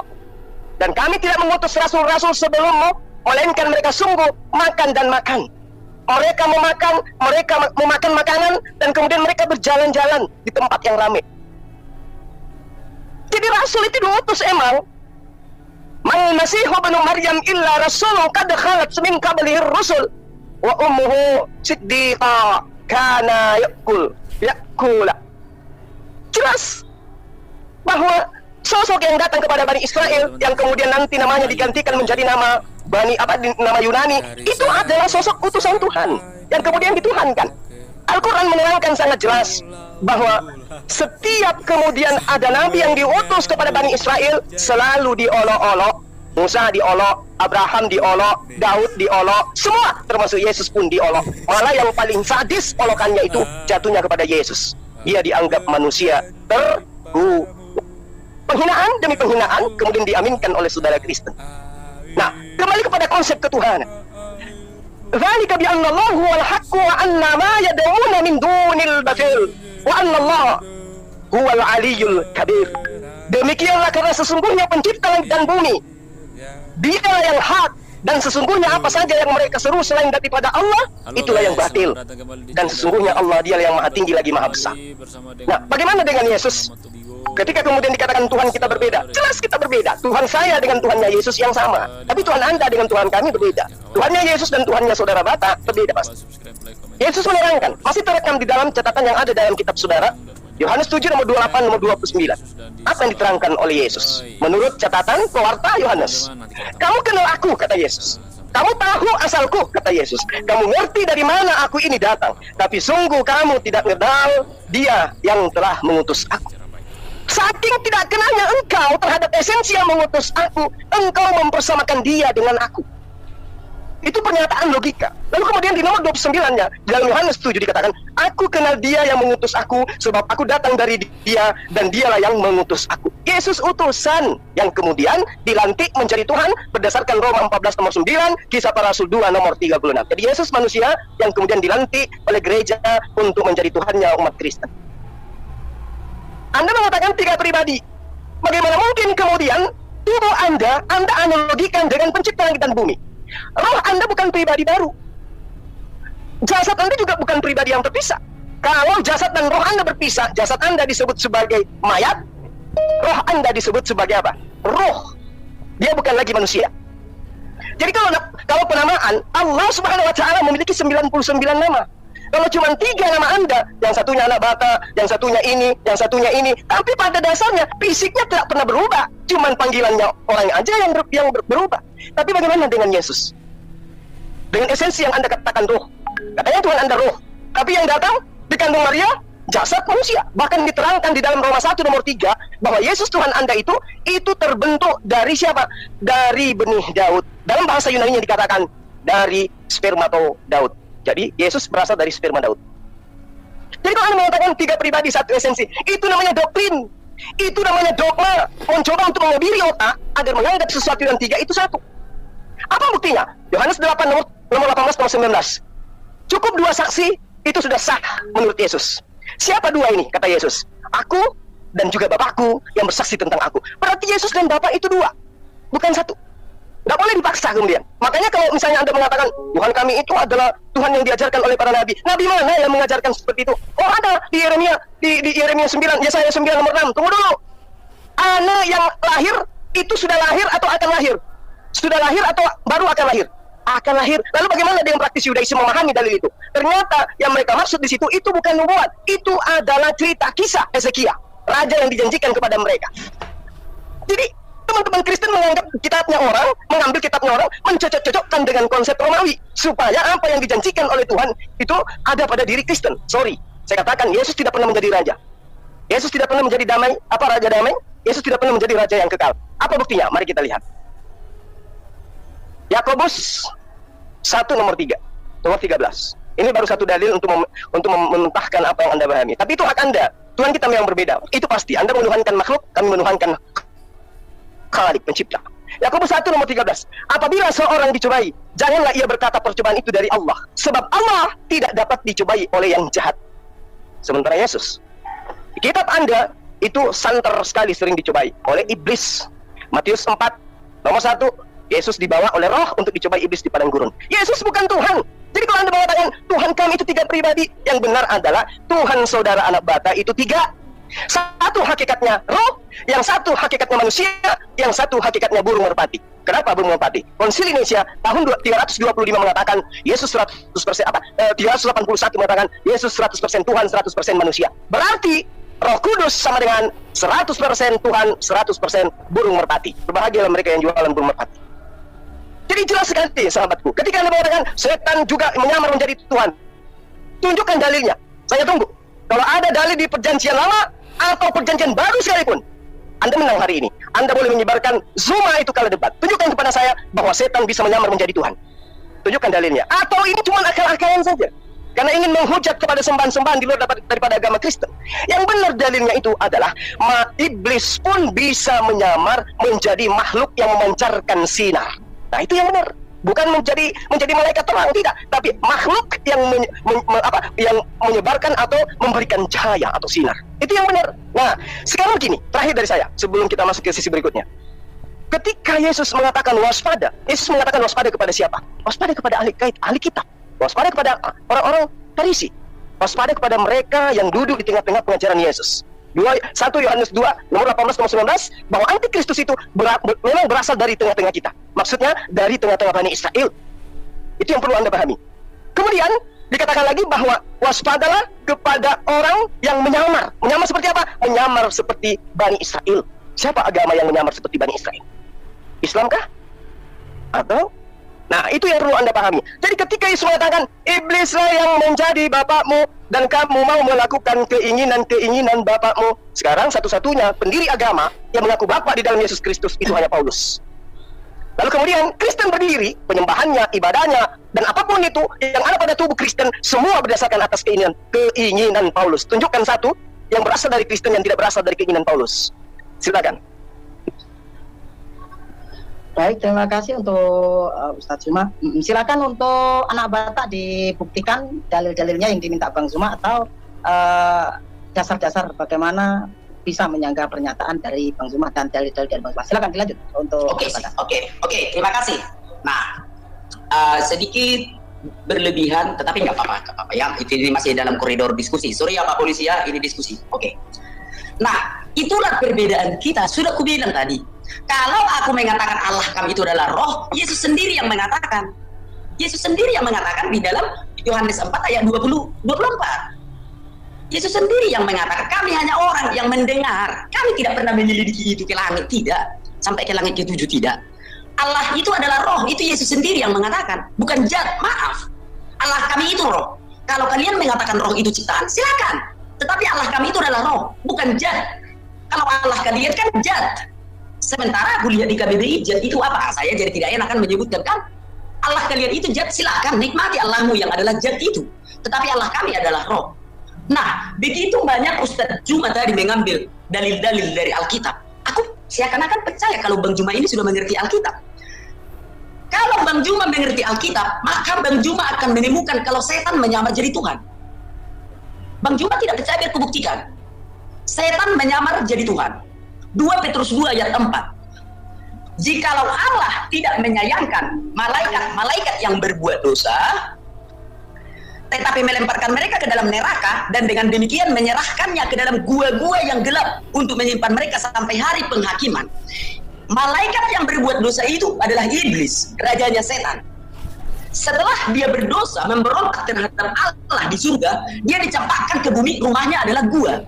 Dan kami tidak mengutus rasul-rasul sebelummu, melainkan mereka sungguh makan dan makan. Mereka memakan makanan dan kemudian mereka berjalan-jalan di tempat yang ramai. Jadi rasul itu diutus emang. Man Masihu ibnu Maryam illa rasulun qad khalat min qablihi ar-rusul wa ummuhu siddiqa kana yakula. Jelas bahwa sosok yang datang kepada Bani Israel yang kemudian nanti namanya digantikan menjadi nama nama Yunani, itu adalah sosok utusan Tuhan yang kemudian dituhankan. Al-Quran menerangkan sangat jelas bahwa setiap kemudian ada nabi yang diutus kepada Bani Israel selalu diolok-olok. Musa diolok, Abraham diolok, Daud diolok, semua termasuk Yesus pun diolok. Malah yang paling sadis olokannya itu jatuhnya kepada Yesus. Dia dianggap manusia terburuk. Penghinaan demi penghinaan kemudian diaminkan oleh saudara Kristen. Nah, kembali kepada konsep ketuhanan. Dzalika bi anna Allah huwal haqq wa anna ma yad'una min dunil batil wa anna Allah huwal aliyyul kabir. Demikianlah karena sesungguhnya pencipta langit dan bumi, Dia yang hak, dan sesungguhnya apa saja yang mereka seru selain daripada Allah, itulah yang batil. Dan sesungguhnya Allah Dialah yang maha tinggi lagi maha besar. Nah, bagaimana dengan Yesus? Ketika kemudian dikatakan Tuhan kita berbeda, jelas kita berbeda. Tuhan saya dengan Tuhannya Yesus yang sama, tapi Tuhan Anda dengan Tuhan kami berbeda. Tuhannya Yesus dan Tuhannya saudara Bata berbeda pasti. Yesus menerangkan, masih terekam di dalam catatan yang ada dalam kitab saudara, Yohanes 7 nomor 28 nomor 29. Apa yang diterangkan oleh Yesus? Menurut catatan pewarta Yohanes, kamu kenal aku, kata Yesus. Kamu tahu asalku, kata Yesus. Kamu ngerti dari mana aku ini datang. Tapi sungguh kamu tidak kenal Dia yang telah mengutus aku. Saking tidak kenalnya engkau terhadap esensi yang mengutus aku, engkau mempersamakan Dia dengan aku. Itu pernyataan logika. Lalu kemudian di nomor 29-nya, dalam Yohanes 7 dikatakan, aku kenal Dia yang mengutus aku, sebab aku datang dari Dia, dan Dialah yang mengutus aku. Yesus utusan yang kemudian dilantik menjadi Tuhan berdasarkan Roma 14 nomor 9, Kisah Para Rasul 2 nomor 36. Jadi Yesus manusia yang kemudian dilantik oleh gereja untuk menjadi Tuhannya umat Kristen. Anda mengatakan 3 pribadi. Bagaimana mungkin kemudian tubuh Anda analogikan dengan pencipta langit dan bumi? Roh Anda bukan pribadi baru. Jasad Anda juga bukan pribadi yang terpisah. Kalau jasad dan roh Anda berpisah, jasad Anda disebut sebagai mayat, roh Anda disebut sebagai apa? Roh. Dia bukan lagi manusia. Jadi kalau penamaan, Allah Subhanahu wa Ta'ala memiliki 99 nama. Kalau cuma 3 nama Anda, yang satunya anak bata, yang satunya ini, tapi pada dasarnya fisiknya tidak pernah berubah. Cuman panggilannya orang aja yang berubah. Tapi bagaimana dengan Yesus? Dengan esensi yang Anda katakan roh. Katanya Tuhan Anda roh. Tapi yang datang di kandung Maria, jasad manusia. Bahkan diterangkan di dalam Roma 1 nomor 3 bahwa Yesus Tuhan Anda itu terbentuk dari siapa? Dari benih Daud. Dalam bahasa Yunani dikatakan dari spermato Daud. Jadi Yesus berasal dari sperma Daud. Jadi kalau Anda mengatakan 3 pribadi satu esensi, itu namanya doktrin. Itu namanya dogma. Mencoba untuk mengebiri otak agar menganggap sesuatu yang 3 itu satu. Apa buktinya? Yohanes 8 nomor 18 nomor 19. Cukup 2 saksi itu sudah sah menurut Yesus. Siapa 2 ini? Kata Yesus. Aku dan juga Bapakku yang bersaksi tentang aku. Berarti Yesus dan Bapak itu 2, bukan 1. Nggak boleh dipaksa kemudian. Makanya kalau misalnya Anda mengatakan Tuhan kami itu adalah Tuhan yang diajarkan oleh para nabi. Nabi mana yang mengajarkan seperti itu? Oh ada di Yeremia 9, Yesaya 9 nomor 6. Tunggu dulu. Anak yang lahir itu sudah lahir atau akan lahir? Sudah lahir atau baru akan lahir? Akan lahir. Lalu bagaimana dengan praktis Yudaisme memahami dalil itu? Ternyata yang mereka maksud di situ itu bukan nubuat. Itu adalah cerita kisah Hezekia, raja yang dijanjikan kepada mereka. Jadi teman-teman Kristen menganggap kitabnya orang, mengambil kitabnya orang, mencocok-cocokkan dengan konsep Romawi, supaya apa yang dijanjikan oleh Tuhan itu ada pada diri Kristen. Sorry, saya katakan Yesus tidak pernah menjadi raja. Yesus tidak pernah menjadi raja damai. Yesus tidak pernah menjadi raja yang kekal. Apa buktinya? Mari kita lihat. Yakobus 1 nomor 3, nomor 13. Ini baru satu dalil untuk mementahkan apa yang Anda pahami. Tapi itu hak Anda. Tuhan kita memang berbeda. Itu pasti. Anda menuhankan makhluk, kami menuhankan Khalik, pencipta. Yakobus 1 nomor 13. Apabila seorang dicobai, janganlah ia berkata percobaan itu dari Allah, sebab Allah tidak dapat dicobai oleh yang jahat. Sementara Yesus, di kitab Anda itu santer sekali sering dicobai oleh iblis. Matius 4 nomor 1, Yesus dibawa oleh roh untuk dicobai iblis di padang gurun. Yesus bukan Tuhan. Jadi kalau Anda mengatakan Tuhan kami itu 3 pribadi, yang benar adalah Tuhan saudara anak bata itu 3. Satu hakikatnya roh, yang satu hakikatnya manusia, yang satu hakikatnya burung merpati. Kenapa burung merpati? Konsili Nicea tahun 325 mengatakan Yesus 100% 381 mengatakan Yesus 100% Tuhan, 100% manusia. Berarti Roh Kudus sama dengan 100% Tuhan, 100% burung merpati. Berbahagialah mereka yang jualan burung merpati. Jadi jelas sekali sahabatku, ketika Anda mengatakan setan juga menyamar menjadi Tuhan, tunjukkan dalilnya. Saya tunggu. Kalau ada dalil di perjanjian lama atau perjanjian baru sekalipun, Anda menang hari ini. Anda boleh menyebarkan Zuma itu kala debat. Tunjukkan kepada saya bahwa setan bisa menyamar menjadi Tuhan. Tunjukkan dalilnya. Atau ini cuma akal-akalan saja, karena ingin menghujat kepada sembahan-sembahan di luar daripada agama Kristen. Yang benar dalilnya itu adalah iblis pun bisa menyamar menjadi makhluk yang memancarkan sinar. Nah itu yang benar. Bukan menjadi malaikat terang, tidak, tapi makhluk yang yang menyebarkan atau memberikan cahaya atau sinar. Itu yang benar. Nah, sekarang begini, terakhir dari saya sebelum kita masuk ke sisi berikutnya. Ketika Yesus mengatakan waspada, Yesus mengatakan waspada kepada siapa? Waspada kepada ahli kitab. Waspada kepada orang-orang Farisi. Waspada kepada mereka yang duduk di tengah-tengah pengajaran Yesus. 1 Yohanes 2 nomor 18 nomor 19 bahwa antikristus itu memang berasal dari tengah-tengah kita. Maksudnya dari tengah-tengah Bani Israel. Itu yang perlu Anda pahami. Kemudian dikatakan lagi bahwa waspadalah kepada orang yang menyamar. Menyamar seperti apa? Menyamar seperti Bani Israel. Siapa agama yang menyamar seperti Bani Israel? Islamkah? Atau? Nah, itu yang perlu Anda pahami. Jadi ketika Yesus mengatakan, iblislah yang menjadi bapakmu dan kamu mau melakukan keinginan-keinginan bapakmu. Sekarang satu-satunya pendiri agama yang mengaku bapak di dalam Yesus Kristus itu hanya Paulus. Lalu kemudian Kristen berdiri, penyembahannya, ibadahnya, dan apapun itu yang ada pada tubuh Kristen, semua berdasarkan atas keinginan Paulus. Tunjukkan satu yang berasal dari Kristen yang tidak berasal dari keinginan Paulus. Silakan. Baik, terima kasih untuk Ustadz Zuma. Silakan untuk anak Batak dibuktikan dalil-dalilnya yang diminta Bang Zuma atau dasar-dasar bagaimana bisa menyangka pernyataan dari Bang Zuma dan dari Bang Zuma. Silakan dilanjut untuk Oke, terima kasih. Nah, sedikit berlebihan, tetapi nggak apa-apa ya. Ini masih dalam koridor diskusi. Sorry ya Pak Polisi ya, ini diskusi. Oke. Nah, itulah perbedaan kita. Sudah aku bilang tadi. Kalau aku mengatakan Allah kami itu adalah roh, Yesus sendiri yang mengatakan. Yesus sendiri yang mengatakan di dalam Yohanes 4 ayat 24. Yesus sendiri yang mengatakan, kami hanya orang yang mendengar. Kami tidak pernah menyelidiki itu ke langit, tidak. Sampai ke langit ke-7, tidak. Allah itu adalah roh, itu Yesus sendiri yang mengatakan. Bukan zat, maaf. Allah kami itu roh. Kalau kalian mengatakan roh itu ciptaan, silakan. Tetapi Allah kami itu adalah roh, bukan zat. Kalau Allah kalian kan zat. Sementara aku lihat di KBBI, zat itu apa? Saya jadi tidak enak kan menyebutkan, kan? Allah kalian itu zat, silakan. Nikmati Allahmu yang adalah zat itu. Tetapi Allah kami adalah roh. Nah, begitu banyak Ustadz Juma tadi mengambil dalil-dalil dari Alkitab. Aku seakan-akan percaya kalau Bang Juma ini sudah mengerti Alkitab. Kalau Bang Juma mengerti Alkitab, maka Bang Juma akan menemukan kalau setan menyamar jadi Tuhan. Bang Juma tidak percaya, biar kubuktikan. Setan menyamar jadi Tuhan. 2 Petrus 2 ayat 4. Jikalau Allah tidak menyayangkan malaikat yang berbuat dosa, tetapi melemparkan mereka ke dalam neraka, dan dengan demikian menyerahkannya ke dalam gua-gua yang gelap untuk menyimpan mereka sampai hari penghakiman. Malaikat yang berbuat dosa itu adalah iblis, rajanya setan. Setelah dia berdosa, memberontak terhadap Allah di surga, dia dicampakkan ke bumi, rumahnya adalah gua.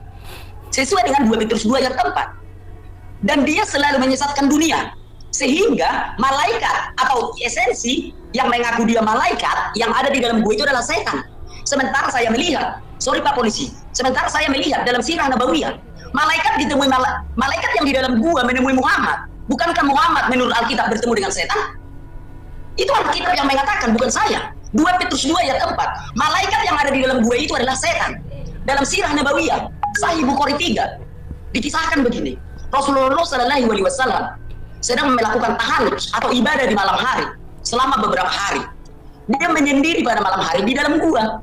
Sesuai dengan 2 Petrus 2 ayat 4. Dan dia selalu menyesatkan dunia. Sehingga malaikat atau esensi yang mengaku dia malaikat yang ada di dalam gua itu adalah setan. Sementara saya melihat, sorry Pak Polisi, sementara saya melihat dalam sirah Nabawiyah, malaikat ditemui malaikat yang di dalam gua menemui Muhammad. Bukankah Muhammad menurut Alkitab bertemu dengan setan? Itu Alkitab yang mengatakan, bukan saya. 2 Petrus 2 ayat 4. Malaikat yang ada di dalam gua itu adalah setan. Dalam sirah Nabawiyah, Sahih Bukhari 3, dikisahkan begini. Rasulullah SAW sedang melakukan tahalluj atau ibadah di malam hari selama beberapa hari. Dia menyendiri pada malam hari di dalam gua.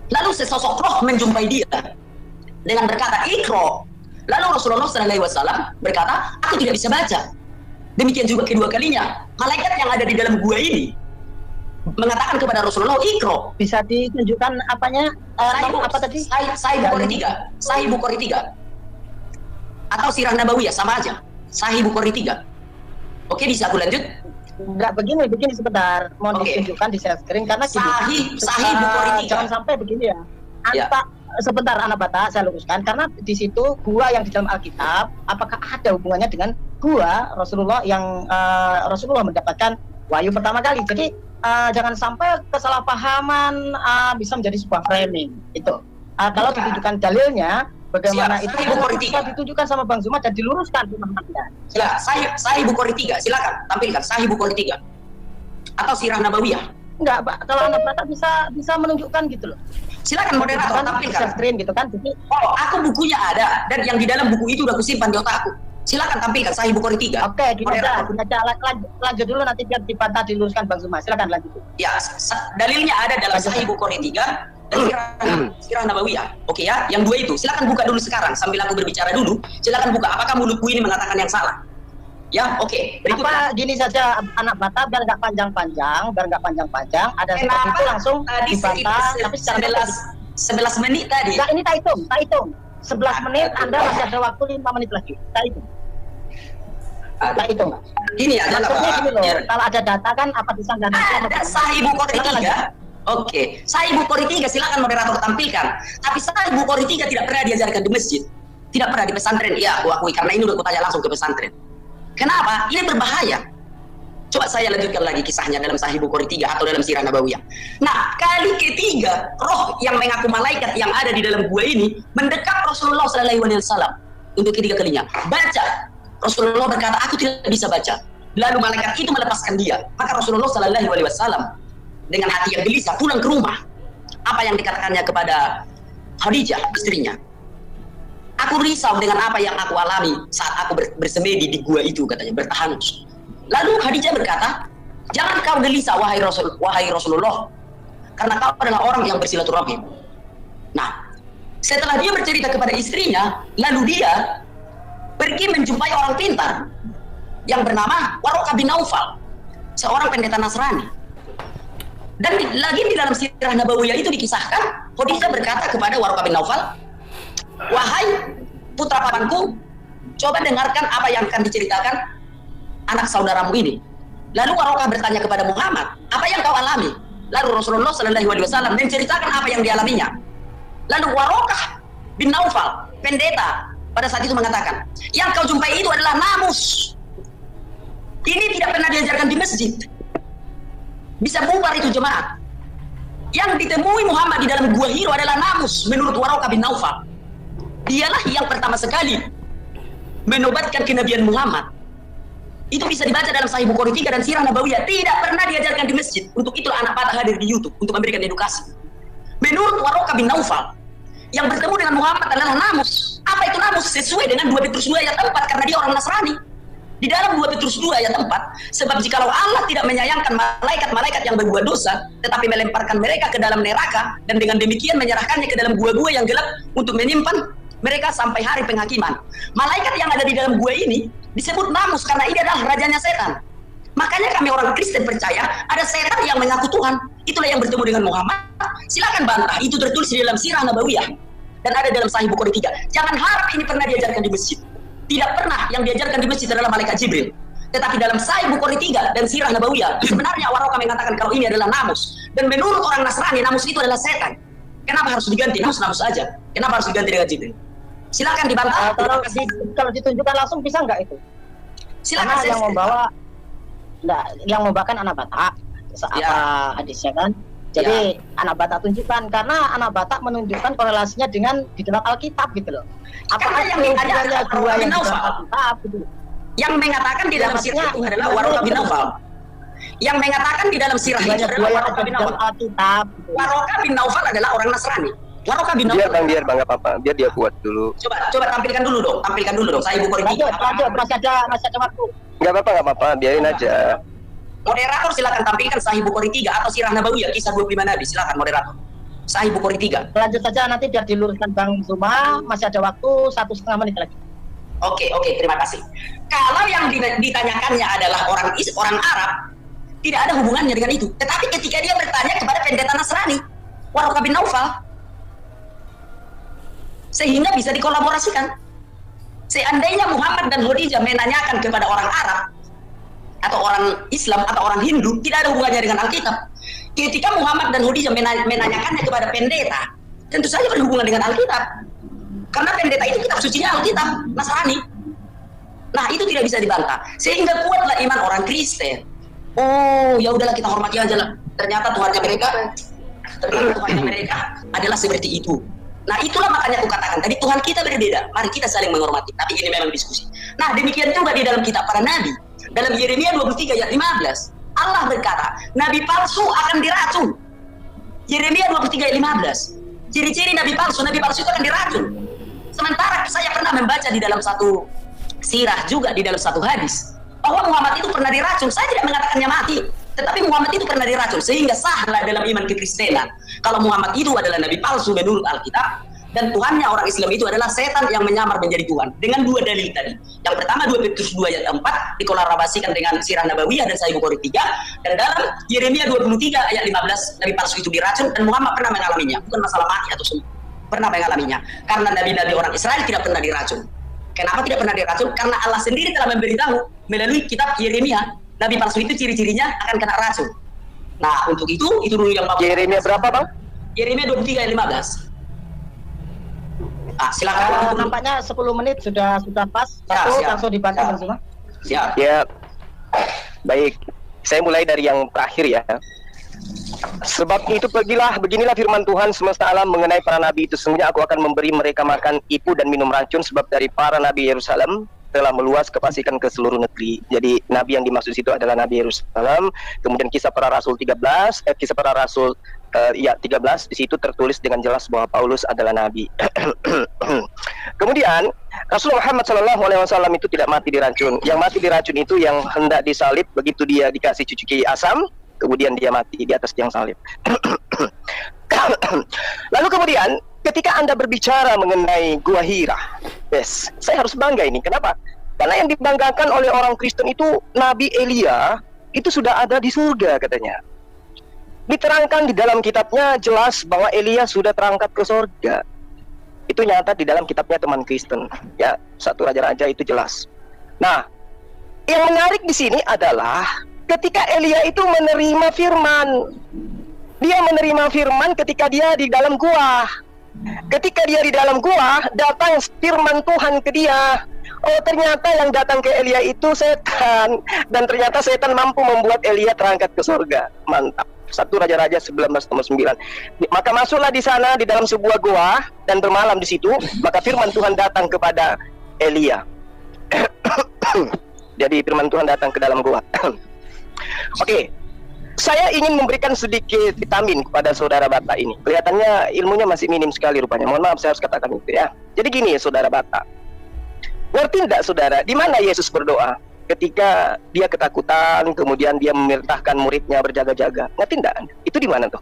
Lalu sesosok roh menjumpai dia dengan berkata, "Iqra." Lalu Rasulullah SAW berkata, "Aku tidak bisa baca." Demikian juga kedua kalinya, malaikat yang ada di dalam gua ini mengatakan kepada Rasulullah, "Iqra." Bisa ditunjukkan apanya? Apa tadi? Sahih Bukhari 3. Sahih Bukhari 3. Atau Sirah Nabawiyah, sama aja. Sahih Bukhari 3. Oke, bisa aku lanjut? Enggak, begini sebentar. Mohon ditunjukkan di share screen karena Sahih Bukhari 3. Jangan sampai begini ya. Sebentar anak Bata, saya luruskan karena di situ gua yang di dalam Alkitab, apakah ada hubungannya dengan gua Rasulullah yang Rasulullah mendapatkan wahyu pertama kali. Jadi jangan sampai kesalahpahaman bisa menjadi sebuah framing itu. Kalau ditunjukkan dalilnya, bagaimana itu bisa ditunjukkan sama Bang Zuma dan diluruskan di mana-mana. Ya, Sahih Bukhari 3, silakan tampilkan Sahih Bukhari 3 atau Sirah Nabawiyah. Enggak, Pak. Kalau anak Bata bisa menunjukkan gitu loh. Silakan moderator tampilkan. Screen gitu kan. Jadi, aku bukunya ada dan yang di dalam buku itu udah kusimpan di otakku. Silakan tampilkan Sahih Bukhari 3. Oke, lanjut dulu nanti biar dibantah diluruskan Bang Zuma. Silakan lanjut. Ya, dalilnya ada dalam Sahih Bukhari 3 dan Sirah Nabawiyah. Oke ya, yang dua itu. Silakan buka dulu sekarang sambil aku berbicara dulu. Silakan buka. Apakah mulutku ini mengatakan yang salah? Ya, oke. Apa gini saja anak Bata biar nggak panjang-panjang, ada seperti itu langsung dibantah. Tapi secara 11 menit tadi. Nah, ini tak hitung. 11 menit, Anda masih ada waktu 5 menit lagi. Tak hitung. Ini adalah gini loh. Kalau ada data kan apa disangka ada Sahih Bukhari 3. Oke, Sahih Bukhari 3 silakan moderator tampilkan. Tapi Sahih Bukhari 3 tidak pernah diajarkan di masjid. Tidak pernah di pesantren. Iya, aku akui karena ini udah aku tanya langsung ke pesantren. Kenapa? Ini berbahaya. Coba saya lanjutkan lagi kisahnya dalam Sahih Bukhari 3 atau dalam Sirah Nabawiyah. Nah, kali ketiga, roh yang mengaku malaikat yang ada di dalam gua ini mendekat Rasulullah SAW untuk ketiga kalinya. Baca. Rasulullah berkata, "Aku tidak bisa baca." Lalu malaikat itu melepaskan dia. Maka Rasulullah SAW dengan hati yang gelisah pulang ke rumah. Apa yang dikatakannya kepada Khadijah, istrinya? "Aku risau dengan apa yang aku alami saat aku bersemedi di gua itu," katanya, bertahan. Lalu Khadijah berkata, "Jangan kau gelisah wahai Rasulullah, karena kau adalah orang yang bersilaturahim." Nah, Setelah dia bercerita kepada istrinya, lalu dia pergi menjumpai orang pintar yang bernama Warokah bin Naufal, seorang pendeta Nasrani. Dan lagi di dalam sirah Nabawiyah itu dikisahkan, Khadijah berkata kepada Warokah bin Naufal, "Wahai putra pamanku, coba dengarkan apa yang akan diceritakan anak saudaramu ini." Lalu Warokah bertanya kepada Muhammad, "Apa yang kau alami?" Lalu Rasulullah SAW menceritakan apa yang dialaminya. Lalu Warokah bin Naufal, pendeta, pada saat itu mengatakan, "Yang kau jumpai itu adalah namus. Ini tidak pernah diajarkan di masjid. Bisa bubar itu jemaat. Yang ditemui Muhammad di dalam gua Hiro adalah namus." Menurut Warokah bin Naufal, dialah yang pertama sekali menobatkan kenabian Muhammad. Itu bisa dibaca dalam Sahih Bukhari 3 dan Sirah Nabawiyah. Tidak pernah diajarkan di masjid. Untuk itulah anak patah hadir di YouTube untuk memberikan edukasi. Menurut Warokah bin Naufal, yang bertemu dengan Muhammad adalah namus. Apa itu namus? Sesuai dengan 2 Petrus 2 ayat 4, karena dia orang Nasrani. Di dalam 2 Petrus 2 ayat 4, sebab jikalau Allah tidak menyayangkan malaikat-malaikat yang berbuat dosa, tetapi melemparkan mereka ke dalam neraka, dan dengan demikian menyerahkannya ke dalam gua-gua yang gelap untuk menyimpan mereka sampai hari penghakiman. Malaikat yang ada di dalam gua ini disebut namus karena ini adalah rajanya setan. Makanya kami orang Kristen percaya ada setan yang mengaku Tuhan. Itulah yang bertemu dengan Muhammad. Silakan bantah, itu tertulis di dalam Sirah Nabawiyah dan ada dalam Sahih Bukhari 3. Jangan harap ini pernah diajarkan di masjid. Tidak pernah. Yang diajarkan di masjid adalah malaikat Jibril. Tetapi dalam Sahih Bukhari 3 dan Sirah Nabawiyah, sebenarnya Warokah mengatakan kalau ini adalah namus. Dan menurut orang Nasrani, namus itu adalah setan. Kenapa harus diganti? Namus aja. Kenapa harus diganti dengan Jibril? Silakan dibantah. Kalau ditunjukkan langsung bisa nggak itu? Silakan. Yang membawakan anak Batak, hadisnya kan. Jadi anak Batak tunjukkan, karena anak Batak menunjukkan korelasinya dengan di dalam Alkitab gitu loh. Apakah yang ditanya dua yang di dalam Alkitab gitu? Yang mengatakan di dalam sirah itu adalah Warokah bin Naufal. Yang mengatakan di dalam sirah itu adalah Warokah bin Naufal. Warokah bin Naufal adalah orang Nasrani. Warokah bin Naufal. Biar bang, nggak apa-apa. Biar dia kuat dulu. Coba tampilkan dulu dong. Saya Bukhari 3. Masih ada waktu. Nggak apa-apa. Biarin aja. Moderator silakan tampilkan Sahih Bukhari 3 atau Sirah Nabawiyah, kisah 25 Nabi. Silakan moderator. Sahih Bukhari 3. Lanjut saja nanti biar diluruskan Bang Zuma. Masih ada waktu 1,5 menit lagi. Oke, terima kasih. Kalau yang ditanyakannya adalah orang Arab, tidak ada hubungannya dengan itu. Tetapi ketika dia bertanya kepada pendeta Nasrani, Warokah bin Naufal, sehingga bisa dikolaborasikan. Seandainya Muhammad dan Khadijah menanyakan kepada orang Arab atau orang Islam atau orang Hindu, tidak ada hubungannya dengan Alkitab. Ketika Muhammad dan Khadijah menanyakannya kepada pendeta, tentu saja berhubungan dengan Alkitab. Karena pendeta itu kitab sucinya Alkitab Nasrani. Nah, itu tidak bisa dibantah. Sehingga kuatlah iman orang Kristen. Oh, ya udahlah kita hormati aja lah. Ternyata Tuhannya mereka adalah seperti itu. Nah, itulah makanya aku katakan tadi Tuhan kita berbeda. Mari kita saling menghormati. Tapi ini memang diskusi. Nah, demikian juga di dalam kitab para nabi. Dalam Yeremia 23 ayat 15, Allah berkata, nabi palsu akan diracun. Yeremia 23 ayat 15. Ciri-ciri nabi palsu itu akan diracun. Sementara saya pernah membaca di dalam satu sirah juga, di dalam satu hadis, bahwa Muhammad itu pernah diracun. Saya tidak mengatakannya mati, tetapi Muhammad itu pernah diracun, sehingga sahlah dalam iman kekristenan kalau Muhammad itu adalah nabi palsu menurut Alkitab, dan Tuhannya orang Islam itu adalah setan yang menyamar menjadi Tuhan. Dengan 2 dalil tadi. Yang pertama 2 Petrus 2 ayat 4 dikolaborasikan dengan Sirah Nabawiyah dan Sahih Bukhari 3, dan dalam Yeremia 23 ayat 15 nabi palsu itu diracun dan Muhammad pernah mengalaminya. Bukan masalah mati atau sembuh, pernah mengalaminya. Karena nabi-nabi orang Israel tidak pernah diracun. Kenapa tidak pernah diracun? Karena Allah sendiri telah memberitahu melalui kitab Yeremia, nabi palsu itu ciri-cirinya akan kena racun. Nah, untuk itu dulu yang Yeremia berapa, Bang? Yeremia 23 ayat 15. Silakan. Nampaknya 10 menit sudah pas. Langsung dibantah semua. Siap. Ya. Baik. Saya mulai dari yang terakhir ya. Sebab itu beginilah firman Tuhan semesta alam mengenai para nabi itu. Sesungguhnya aku akan memberi mereka makan ipu dan minum racun, sebab dari para nabi Yerusalem telah meluas kefasikan ke seluruh negeri. Jadi nabi yang dimaksud itu adalah nabi Yerusalem. Kemudian kisah para rasul 13, kisah para rasul 13, di situ tertulis dengan jelas bahwa Paulus adalah nabi. Kemudian Rasul Muhammad SAW itu tidak mati diracun. Yang mati diracun itu yang hendak disalib, begitu dia dikasih cuci asam, kemudian dia mati di atas tiang salib. Lalu kemudian ketika Anda berbicara mengenai Gua Hira, yes, saya harus bangga ini. Kenapa? Karena yang dibanggakan oleh orang Kristen itu Nabi Elia itu sudah ada di surga katanya. Diterangkan di dalam kitabnya jelas bahwa Elia sudah terangkat ke surga. Itu nyata di dalam kitabnya teman Kristen. Ya, 1 Raja-Raja itu jelas. Nah, yang menarik di sini adalah ketika Elia itu menerima firman. Dia menerima firman ketika dia di dalam gua. Ketika dia di dalam gua, datang firman Tuhan ke dia. Oh, ternyata yang datang ke Elia itu setan. Dan ternyata setan mampu membuat Elia terangkat ke surga. Mantap. 1 Raja-Raja 19:9. Maka masuklah di sana di dalam sebuah gua dan bermalam di situ. Maka firman Tuhan datang kepada Elia. Jadi firman Tuhan datang ke dalam gua. Oke. Saya ingin memberikan sedikit vitamin kepada saudara Bata ini. Kelihatannya ilmunya masih minim sekali rupanya. Mohon maaf saya harus katakan itu ya. Jadi gini saudara Bata. Ngerti enggak saudara, di mana Yesus berdoa? Ketika dia ketakutan, kemudian dia memerintahkan muridnya berjaga-jaga. Ngerti enggak? Itu di mana tuh?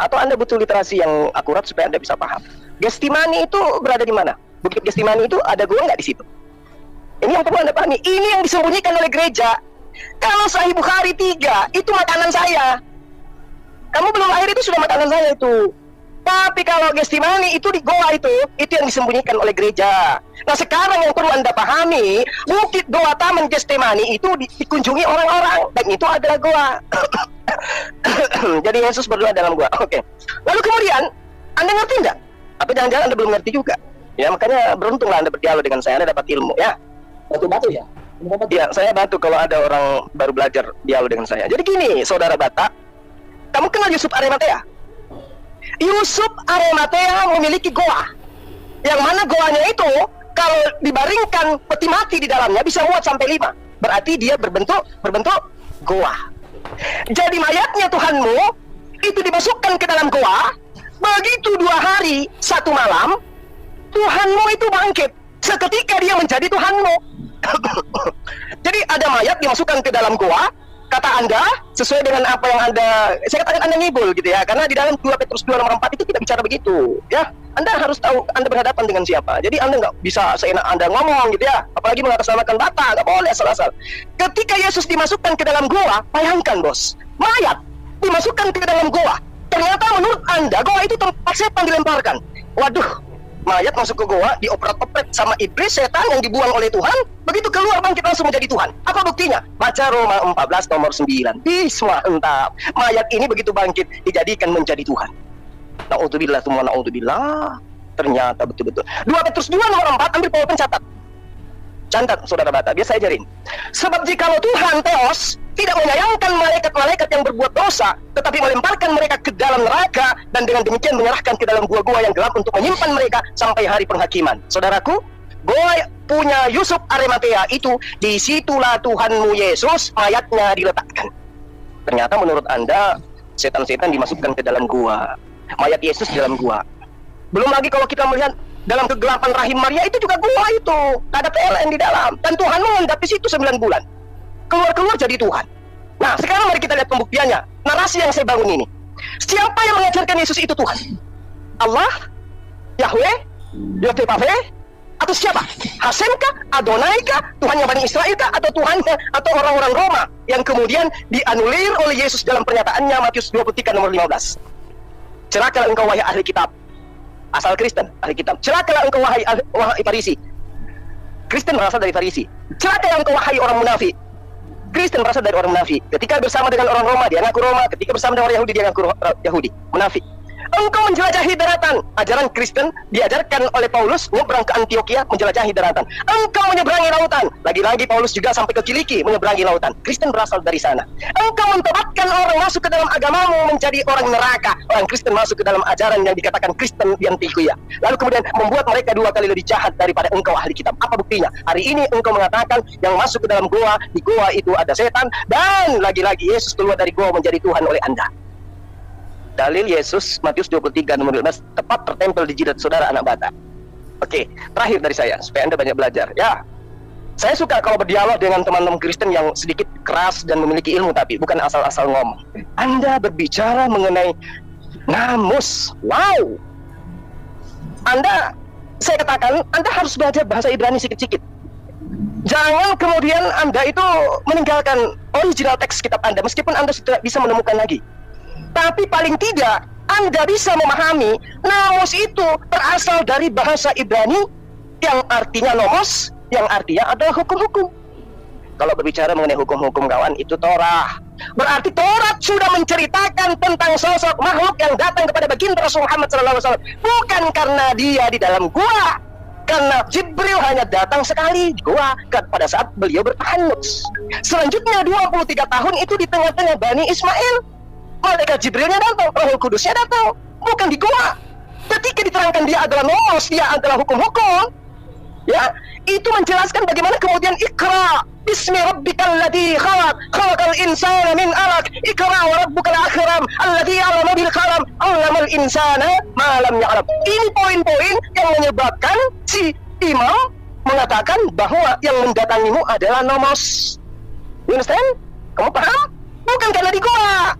Atau Anda butuh literasi yang akurat supaya Anda bisa paham. Getsemani itu berada di mana? Bukit Getsemani itu ada gua nggak di situ? Ini yang perlu Anda pahami. Ini yang disembunyikan oleh gereja. Kalau Sahih Bukhari 3 itu makanan saya. Kamu belum lahir itu sudah makanan saya itu. Tapi kalau Getsemani itu di goa itu yang disembunyikan oleh gereja. Nah sekarang yang perlu Anda pahami, bukit goa Taman Getsemani itu dikunjungi orang-orang dan itu adalah goa. Jadi Yesus berdoa dalam goa. Oke. Lalu kemudian Anda ngerti enggak? Apa jangan-jangan Anda belum ngerti juga? Ya makanya beruntunglah Anda berdialog dengan saya, Anda dapat ilmu ya. Batu-batu ya. Ya, saya bantu kalau ada orang baru belajar dialog dengan saya. Jadi gini, saudara Bata, kamu kenal Yusuf Arimatea? Yusuf Arimatea memiliki goa, yang mana goanya itu kalau dibaringkan peti mati di dalamnya bisa muat sampai 5. Berarti dia berbentuk goa. Jadi mayatnya Tuhanmu itu dimasukkan ke dalam goa. Begitu 2 hari 1 malam, Tuhanmu itu bangkit. Seketika dia menjadi Tuhanmu. Jadi ada mayat dimasukkan ke dalam goa. Kata Anda sesuai dengan apa yang saya katakan Anda ngibul gitu ya. Karena di dalam 2 Petrus 2 nomor 4 itu tidak bicara begitu ya. Anda harus tahu Anda berhadapan dengan siapa. Jadi Anda nggak bisa seenak Anda ngomong gitu ya. Apalagi mengatasnamakan Bata, nggak boleh asal-asal. Ketika Yesus dimasukkan ke dalam goa, bayangkan bos, mayat dimasukkan ke dalam goa. Ternyata menurut Anda goa itu tempat setan dilemparkan. Waduh, mayat masuk ke goa, diopret-opret sama iblis setan yang dibuang oleh Tuhan. Begitu keluar bangkit langsung menjadi Tuhan. Apa buktinya? Baca Roma 14 nomor 9. Bismillah, entah. Mayat ini begitu bangkit dijadikan menjadi Tuhan. Na'udzubillah, semua na'udzubillah. Ternyata betul-betul. 2 Petrus 2 nomor 4, ambil power pencatat. Catat saudara Bata, biar saya ajarin. Sebab jikalau Tuhan Theos tidak menyayangkan malaikat-malaikat yang berbuat dosa, tetapi melemparkan mereka ke dalam neraka, dan dengan demikian menyerahkan ke dalam gua-gua yang gelap untuk menyimpan mereka sampai hari penghakiman. Saudaraku, goa punya Yusuf Arimatea itu, disitulah Tuhanmu Yesus mayatnya diletakkan. Ternyata menurut Anda setan-setan dimasukkan ke dalam gua, mayat Yesus di dalam gua. Belum lagi kalau kita melihat dalam kegelapan rahim Maria itu juga gua itu, ada PLN di dalam, dan Tuhan mengendap di situ 9 bulan. Keluar-keluar jadi Tuhan. Nah, sekarang mari kita lihat pembuktiannya. Narasi yang saya bangun ini. Siapa yang mengajarkan Yesus itu Tuhan? Allah? Yahweh? Yotepave? Atau siapa? Hasemkah? Adonaikah? Tuhannya Bani Israelkah? Atau Tuhannya atau orang-orang Roma yang kemudian dianulir oleh Yesus dalam pernyataannya Matius 23 nomor 15. Celakalah engkau wahai ahli kitab. Asal Kristen, ahli kitab. Celakalah engkau wahai Farisi. Kristen berasal dari Farisi. Celakalah engkau wahai orang munafik. Kristen berasal dari orang munafik. Ketika bersama dengan orang Roma, dia ngaku Roma. Ketika bersama dengan orang Yahudi, dia ngaku Yahudi. Munafik. Engkau menjelajahi daratan. Ajaran Kristen diajarkan oleh Paulus menyeberang ke Antioquia, menjelajahi daratan. Engkau menyeberangi lautan. Lagi-lagi Paulus juga sampai ke Kiliki, menyeberangi lautan. Kristen berasal dari sana. Engkau mentobatkan orang masuk ke dalam agamamu menjadi orang neraka. Orang Kristen masuk ke dalam ajaran yang dikatakan Kristen di Antioquia. Lalu kemudian membuat mereka 2 kali lebih jahat daripada engkau ahli kitab. Apa buktinya? Hari ini engkau mengatakan yang masuk ke dalam goa, di goa itu ada setan, dan lagi-lagi Yesus keluar dari goa menjadi Tuhan oleh Anda. Dalil Yesus Matius 23 nomor 15 tepat tertempel di jidat saudara anak Bata. Oke, terakhir dari saya supaya Anda banyak belajar ya. Saya suka kalau berdialog dengan teman-teman Kristen yang sedikit keras dan memiliki ilmu, tapi bukan asal-asal ngomong. Anda berbicara mengenai namus. Wow. saya katakan, Anda harus belajar bahasa Ibrani sedikit-sedikit. Jangan kemudian Anda itu meninggalkan original teks kitab Anda, meskipun Anda sudah bisa menemukan lagi. Tapi paling tidak, Anda bisa memahami namus itu berasal dari bahasa Ibrani yang artinya nomos, yang artinya adalah hukum-hukum. Kalau berbicara mengenai hukum-hukum kawan, itu Torah. Berarti Taurat sudah menceritakan tentang sosok makhluk yang datang kepada baginda Rasul Muhammad SAW. Bukan karena dia di dalam gua, karena Jibril hanya datang sekali di gua pada saat beliau bertahanut. Selanjutnya 23 tahun itu di tengah-tengah Bani Ismail. Malaikat Jibrilnya datang, Rohul Kudusnya datang, bukan di gua. Ketika diterangkan dia adalah nomos, dia adalah hukum-hukum, ya, itu menjelaskan bagaimana kemudian Iqra bismi rabbikal ladzi khalaq khalaqal insana min 'alaq Iqra wa rabbukal akram alladzi 'allama bil qalam 'allamal insana ma lam ya'lam. Ini poin-poin yang menyebabkan si imam mengatakan bahwa yang mendatangimu adalah nomos. You understand? Kamu paham? Bukan karena di gua.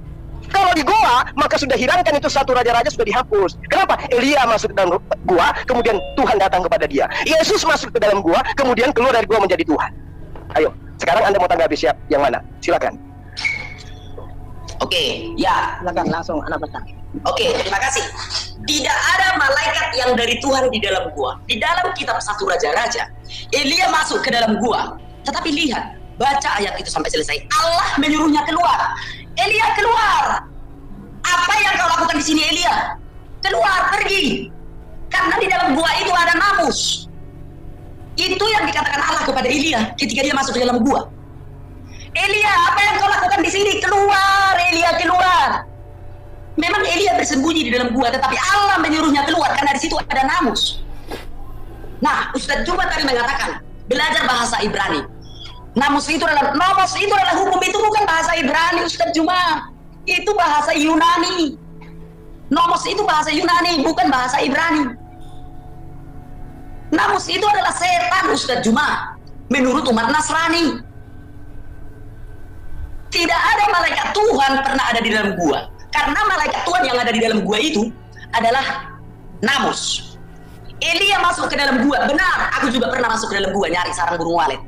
Kalau di gua, maka sudah hilangkan itu satu raja-raja, sudah dihapus. Kenapa? Elia masuk ke dalam gua, kemudian Tuhan datang kepada dia. Yesus masuk ke dalam gua, kemudian keluar dari gua menjadi Tuhan. Ayo, sekarang Anda mau tanggapi siap yang mana? Silakan. Oke, ya. Silakan langsung anak Batak. Oke, terima kasih. Tidak ada malaikat yang dari Tuhan di dalam gua. Di dalam kitab 1 Raja-Raja, Elia masuk ke dalam gua. Tetapi lihat, baca ayat itu sampai selesai. Allah menyuruhnya keluar. Elia keluar. Apa yang kau lakukan di sini, Elia? Keluar, pergi. Karena di dalam gua itu ada namus. Itu yang dikatakan Allah kepada Elia ketika dia masuk ke dalam gua. Elia, apa yang kau lakukan di sini? Keluar, Elia, keluar. Memang Elia bersembunyi di dalam gua, tetapi Allah menyuruhnya keluar karena di situ ada namus. Nah, Ustaz Juma tadi mengatakan belajar bahasa Ibrani. Nomos itu adalah hukum, itu bukan bahasa Ibrani, Ustaz Juma. Itu bahasa Yunani. Nomos itu bahasa Yunani, bukan bahasa Ibrani. Namus itu adalah setan, Ustaz Juma, menurut umat Nasrani. Tidak ada malaikat Tuhan pernah ada di dalam gua. Karena malaikat Tuhan yang ada di dalam gua itu adalah namus. Elia masuk ke dalam gua, benar, aku juga pernah masuk ke dalam gua nyari sarang burung walet.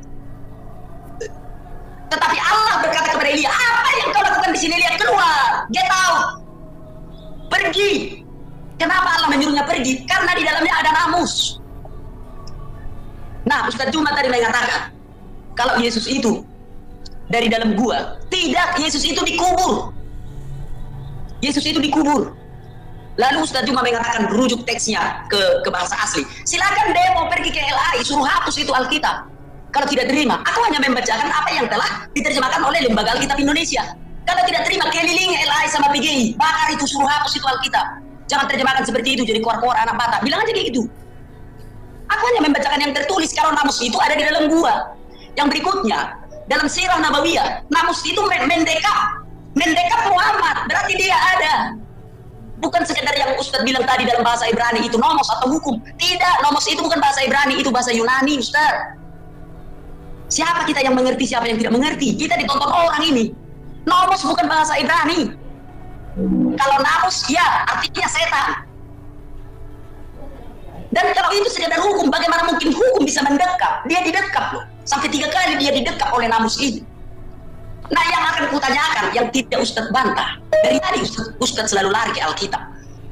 Tetapi Allah berkata kepada Elia, apa yang kau lakukan di sini, Elia? Keluar, get out, pergi. Kenapa Allah menyuruhnya pergi? Karena di dalamnya ada namus. Nah, Ustaz Juma tadi mengatakan, kalau Yesus itu dari dalam gua, tidak, Yesus itu dikubur. Yesus itu dikubur. Lalu Ustaz Juma mengatakan rujuk teksnya ke bahasa asli. Silakan demo pergi ke LAI, suruh hapus itu Alkitab. Kalau tidak terima, aku hanya membacakan apa yang telah diterjemahkan oleh Lembaga Alkitab Indonesia. Kalau tidak terima, keliling LAI sama PGI, bakar itu, suruh hapus itu Alkitab. Jangan terjemahkan seperti itu, jadi keluar-keluar anak Batak. Bilang aja kayak gitu. Aku hanya membacakan yang tertulis. Kalau namus itu ada di dalam gua. Yang berikutnya, dalam Sirah Nabawiyah, namus itu mendekap Muhammad, berarti dia ada. Bukan sekedar yang Ustaz bilang tadi dalam bahasa Ibrani itu nomos atau hukum. Tidak, nomos itu bukan bahasa Ibrani, itu bahasa Yunani, Ustaz. Siapa kita yang mengerti, siapa yang tidak mengerti? Kita ditonton orang ini. Nomos bukan bahasa Ibrani. Kalau namus, ya artinya setan. Dan kalau itu sekedar hukum, bagaimana mungkin hukum bisa mendekap? Dia didekap loh. Sampai 3 kali dia didekap oleh namus ini. Nah, yang akan kutanyakan, yang tidak Ustaz bantah. Dari tadi Ustaz selalu lari ke Alkitab.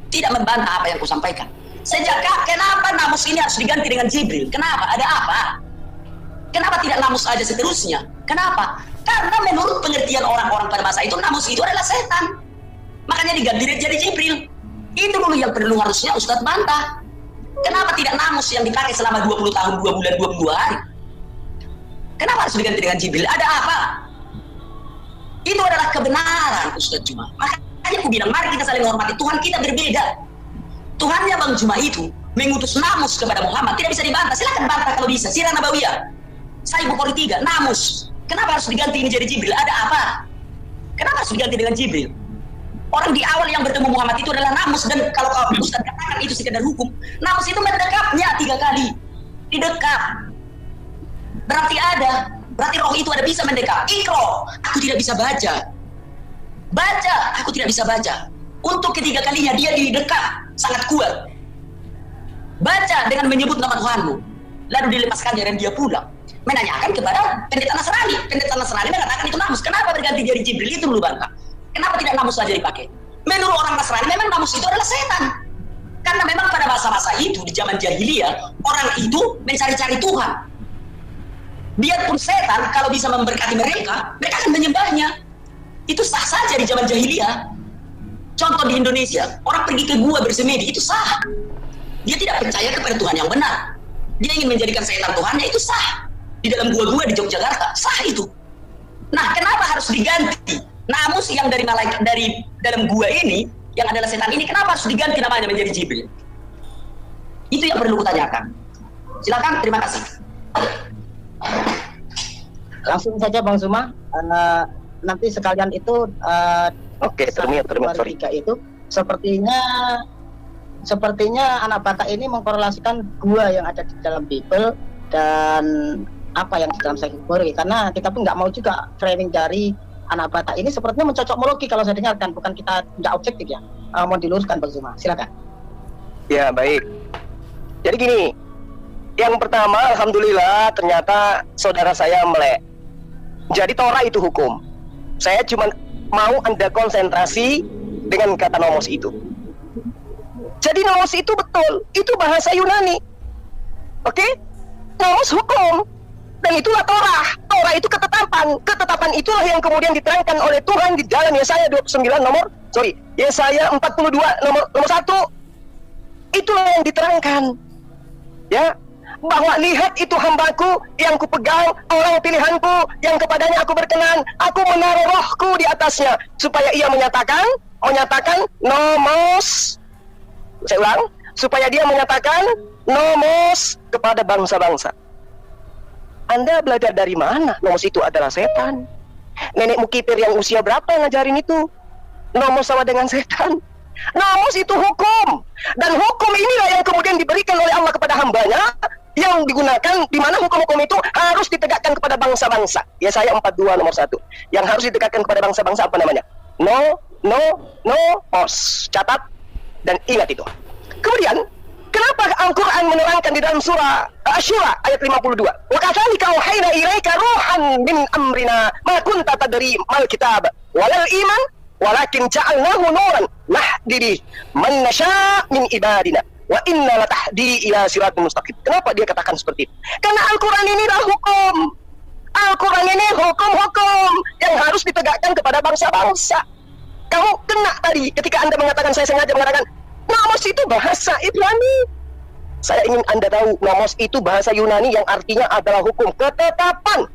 Tidak membantah apa yang kusampaikan. Sejak kenapa namus ini harus diganti dengan Jibril? Kenapa? Ada apa? Kenapa tidak namus aja seterusnya? Kenapa? Karena menurut pengertian orang-orang pada masa itu, namus itu adalah setan. Makanya diganti jadi Jibril. Itu dulu yang perlu harusnya Ustaz bantah. Kenapa tidak namus yang dipakai selama 20 tahun, 2 bulan, 22 hari? Kenapa harus diganti dengan Jibril? Ada apa? Itu adalah kebenaran, Ustaz Juma. Makanya aku bilang, mari kita saling menghormati. Tuhan kita berbeda. Tuhannya Bang Juma itu mengutus namus kepada Muhammad. Tidak bisa dibantah. Silakan bantah kalau bisa. Sirah Nabawiyah, Sahih Bukhari 3, namus. Kenapa harus diganti ini jadi Jibril? Ada apa? Kenapa harus diganti dengan Jibril? Orang di awal yang bertemu Muhammad itu adalah namus. Dan kalau Ustaz katakan itu sekedar hukum, namus itu mendekapnya 3 kali. Didekap. Berarti ada. Berarti roh itu ada bisa mendekap. Ikro, aku tidak bisa baca. Baca, aku tidak bisa baca. Untuk ketiga kalinya dia didekap, sangat kuat. baca dengan menyebut nama Tuhanmu, lalu dilepaskannya dan dia pulang. Menanyakan kepada pendeta Nasrani. Pendeta Nasrani mengatakan itu namus. Kenapa berganti dari Jibril itu dulu bangga? Kenapa tidak namus saja dipakai? Menurut orang Nasrani memang namus itu adalah setan. Karena memang pada masa-masa itu di zaman jahiliyah orang itu mencari-cari Tuhan. Biarpun setan kalau bisa memberkati mereka, mereka akan menyembahnya. Itu sah saja di zaman jahiliyah. Contoh di Indonesia, orang pergi ke gua bersemedi itu sah. Dia tidak percaya kepada Tuhan yang benar. Dia ingin menjadikan setan Tuhannya, itu sah. Di dalam gua-gua di Yogyakarta, sah itu. Nah, kenapa harus diganti? Namus yang dari dalam gua ini, yang adalah setan ini, kenapa harus diganti namanya menjadi Jibril? Itu yang perlu kutanyakan. Silakan, terima kasih. Langsung saja Bang Zuma, nanti sekalian itu Oke, terima sorry. Itu sepertinya anak Batak ini mengkorelasikan gua yang ada di dalam Bible dan apa yang di dalam Sahih Bukhari, karena kita pun nggak mau juga framing dari anak Batak ini sepertinya mencocokmologi kalau saya dengarkan, bukan kita nggak objektif ya. Mau diluruskan Bang Zuma, silakan. Ya, baik. Jadi gini, yang pertama, alhamdulillah ternyata saudara saya melek. Jadi Torah itu hukum. Saya cuma mau Anda konsentrasi dengan kata nomos itu. Jadi nomos itu betul, itu bahasa Yunani. Oke? Nomos hukum. Dan itulah Torah. Torah itu ketetapan. Ketetapan itulah yang kemudian diterangkan oleh Tuhan di dalam Yesaya 29 Yesaya 42 nomor 1. Itulah yang diterangkan. Ya, bahwa lihat itu hambaku yang kupegang, orang pilihanku yang kepadanya aku berkenan, aku menaruh rohku di atasnya supaya ia menyatakan nomos. Saya ulang, supaya dia menyatakan nomos kepada bangsa-bangsa. Anda belajar dari mana? Nomos itu adalah setan. Nenek Mukipir yang usia berapa yang ngajarin itu? Nomos sama dengan setan. Nomos itu hukum. Dan hukum inilah yang kemudian diberikan oleh Allah kepada hambanya, yang digunakan di mana hukum-hukum itu harus ditegakkan kepada bangsa-bangsa. Yesaya 42 nomor 1. Yang harus ditegakkan kepada bangsa-bangsa apa namanya? Nomos. Catat dan ingat itu. Kemudian, kenapa Al-Quran menerangkan di dalam surah Asy-Syura ayat 52? Wa kadzalika auhayna ilaika ruhan min amrina ma kunta tadri mal kitab walal iman walakin ja'alnahu nuran nahdi man nasya' min ibadina wa inna latahdi ila siratal mustaqim. Kenapa dia katakan seperti itu? Karena Al-Quran ini adalah hukum. Al-Quran ini hukum-hukum yang harus ditegakkan kepada bangsa-bangsa. Kamu kena tadi ketika Anda mengatakan, saya sengaja mengatakan nomos itu bahasa Ibrani. Saya ingin Anda tahu, nomos itu bahasa Yunani yang artinya adalah hukum, ketetapan.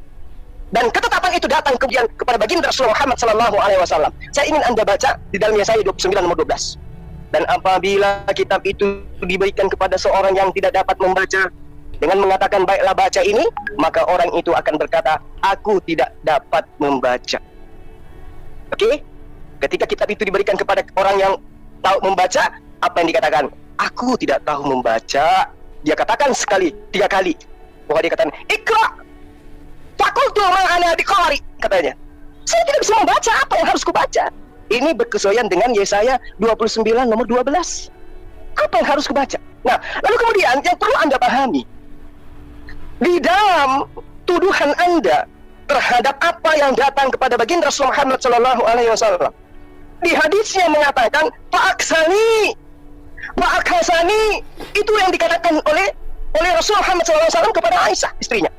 Dan ketetapan itu datang kemudian kepada baginda Rasulullah Muhammad SAW. Saya ingin Anda baca di dalam Yesaya 29 nomor 12. Dan apabila kitab itu diberikan kepada seorang yang tidak dapat membaca, dengan mengatakan baiklah baca ini, maka orang itu akan berkata, aku tidak dapat membaca. Oke? Ketika kitab itu diberikan kepada orang yang tahu membaca, apa yang dikatakan? Aku tidak tahu membaca. Dia katakan 3 kali. Bahwa dia katakan, Iqra, fakultu ma'ana biqari, katanya. Saya tidak bisa membaca, apa yang harus kubaca? Ini berkesesuaian dengan Yesaya 29 nomor 12. Apa yang harus kubaca? Nah, lalu kemudian yang perlu Anda pahami, di dalam tuduhan Anda terhadap apa yang datang kepada baginda Rasulullah Muhammad SAW, di hadisnya mengatakan Fa'akhasani, itu yang dikatakan oleh Rasulullah Muhammad SAW kepada Aisyah, istrinya,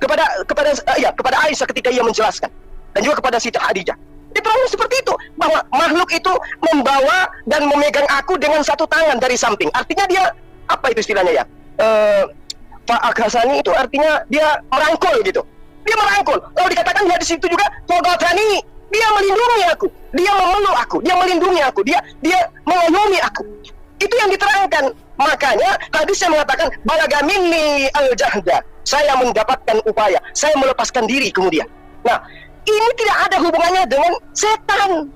kepada Aisyah ketika ia menjelaskan, dan juga kepada Siti Khadijah. Diterangkan seperti itu, bahwa makhluk itu membawa dan memegang aku dengan satu tangan dari samping. Artinya dia, apa itu istilahnya ya? Fa'akhasani itu artinya dia merangkul gitu. Dia merangkul. Lalu dikatakan di hadis itu juga Fogatani, dia melindungi aku, dia memeluk aku, dia melindungi aku, dia mengayomi aku. Itu yang diterangkan. Makanya hadisnya mengatakan balagaminni al-jahda, saya mendapatkan upaya, saya melepaskan diri kemudian. Nah, ini tidak ada hubungannya dengan setan.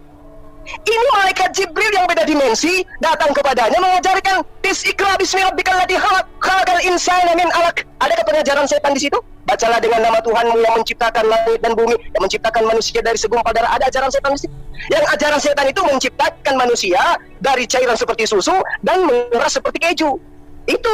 Ini malaikat Jibril yang beda dimensi datang kepadanya mengajarkan Iqra bismi rabbikal ladzi khalaqal insana min 'alaq. Adakah pengajaran setan di situ? Bacalah dengan nama Tuhanmu yang menciptakan langit dan bumi, yang menciptakan manusia dari segumpal darah. Ada ajaran setan di situ? Yang ajaran setan itu menciptakan manusia dari cairan seperti susu dan mengeras seperti keju. itu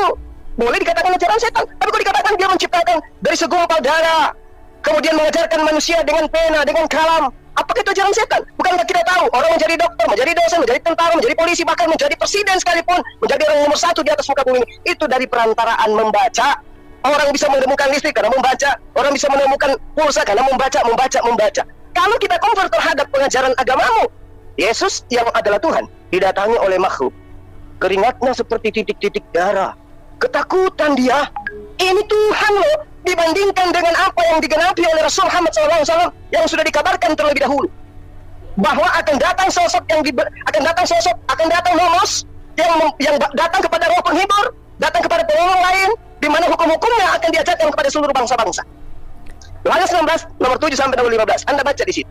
boleh dikatakan ajaran setan. Tapi kalau dikatakan dia menciptakan dari segumpal darah, kemudian mengajarkan manusia dengan pena, dengan kalam, apakah itu ajaran setan? Bukankah kita tahu orang menjadi dokter, menjadi dosen, menjadi tentara, menjadi polisi, bahkan menjadi presiden sekalipun, menjadi orang nomor 1 di atas muka bumi ini, itu dari perantaraan membaca. Orang bisa menemukan listrik karena membaca, orang bisa menemukan pulsa karena membaca. Kalau kita convert terhadap pengajaran agamamu, Yesus yang adalah Tuhan didatangi oleh makhluk, keringatnya seperti titik-titik darah, ketakutan dia. Ini Tuhan loh, dibandingkan dengan apa yang digenapi oleh Rasul Muhammad SAW yang sudah dikabarkan terlebih dahulu, bahwa akan datang nomos yang datang kepada roh penghibur, datang kepada penolong lain, di mana hukum-hukumnya akan diajarkan kepada seluruh bangsa-bangsa. Yohanes 16 nomor 7 sampai nomor 15. Anda baca di situ.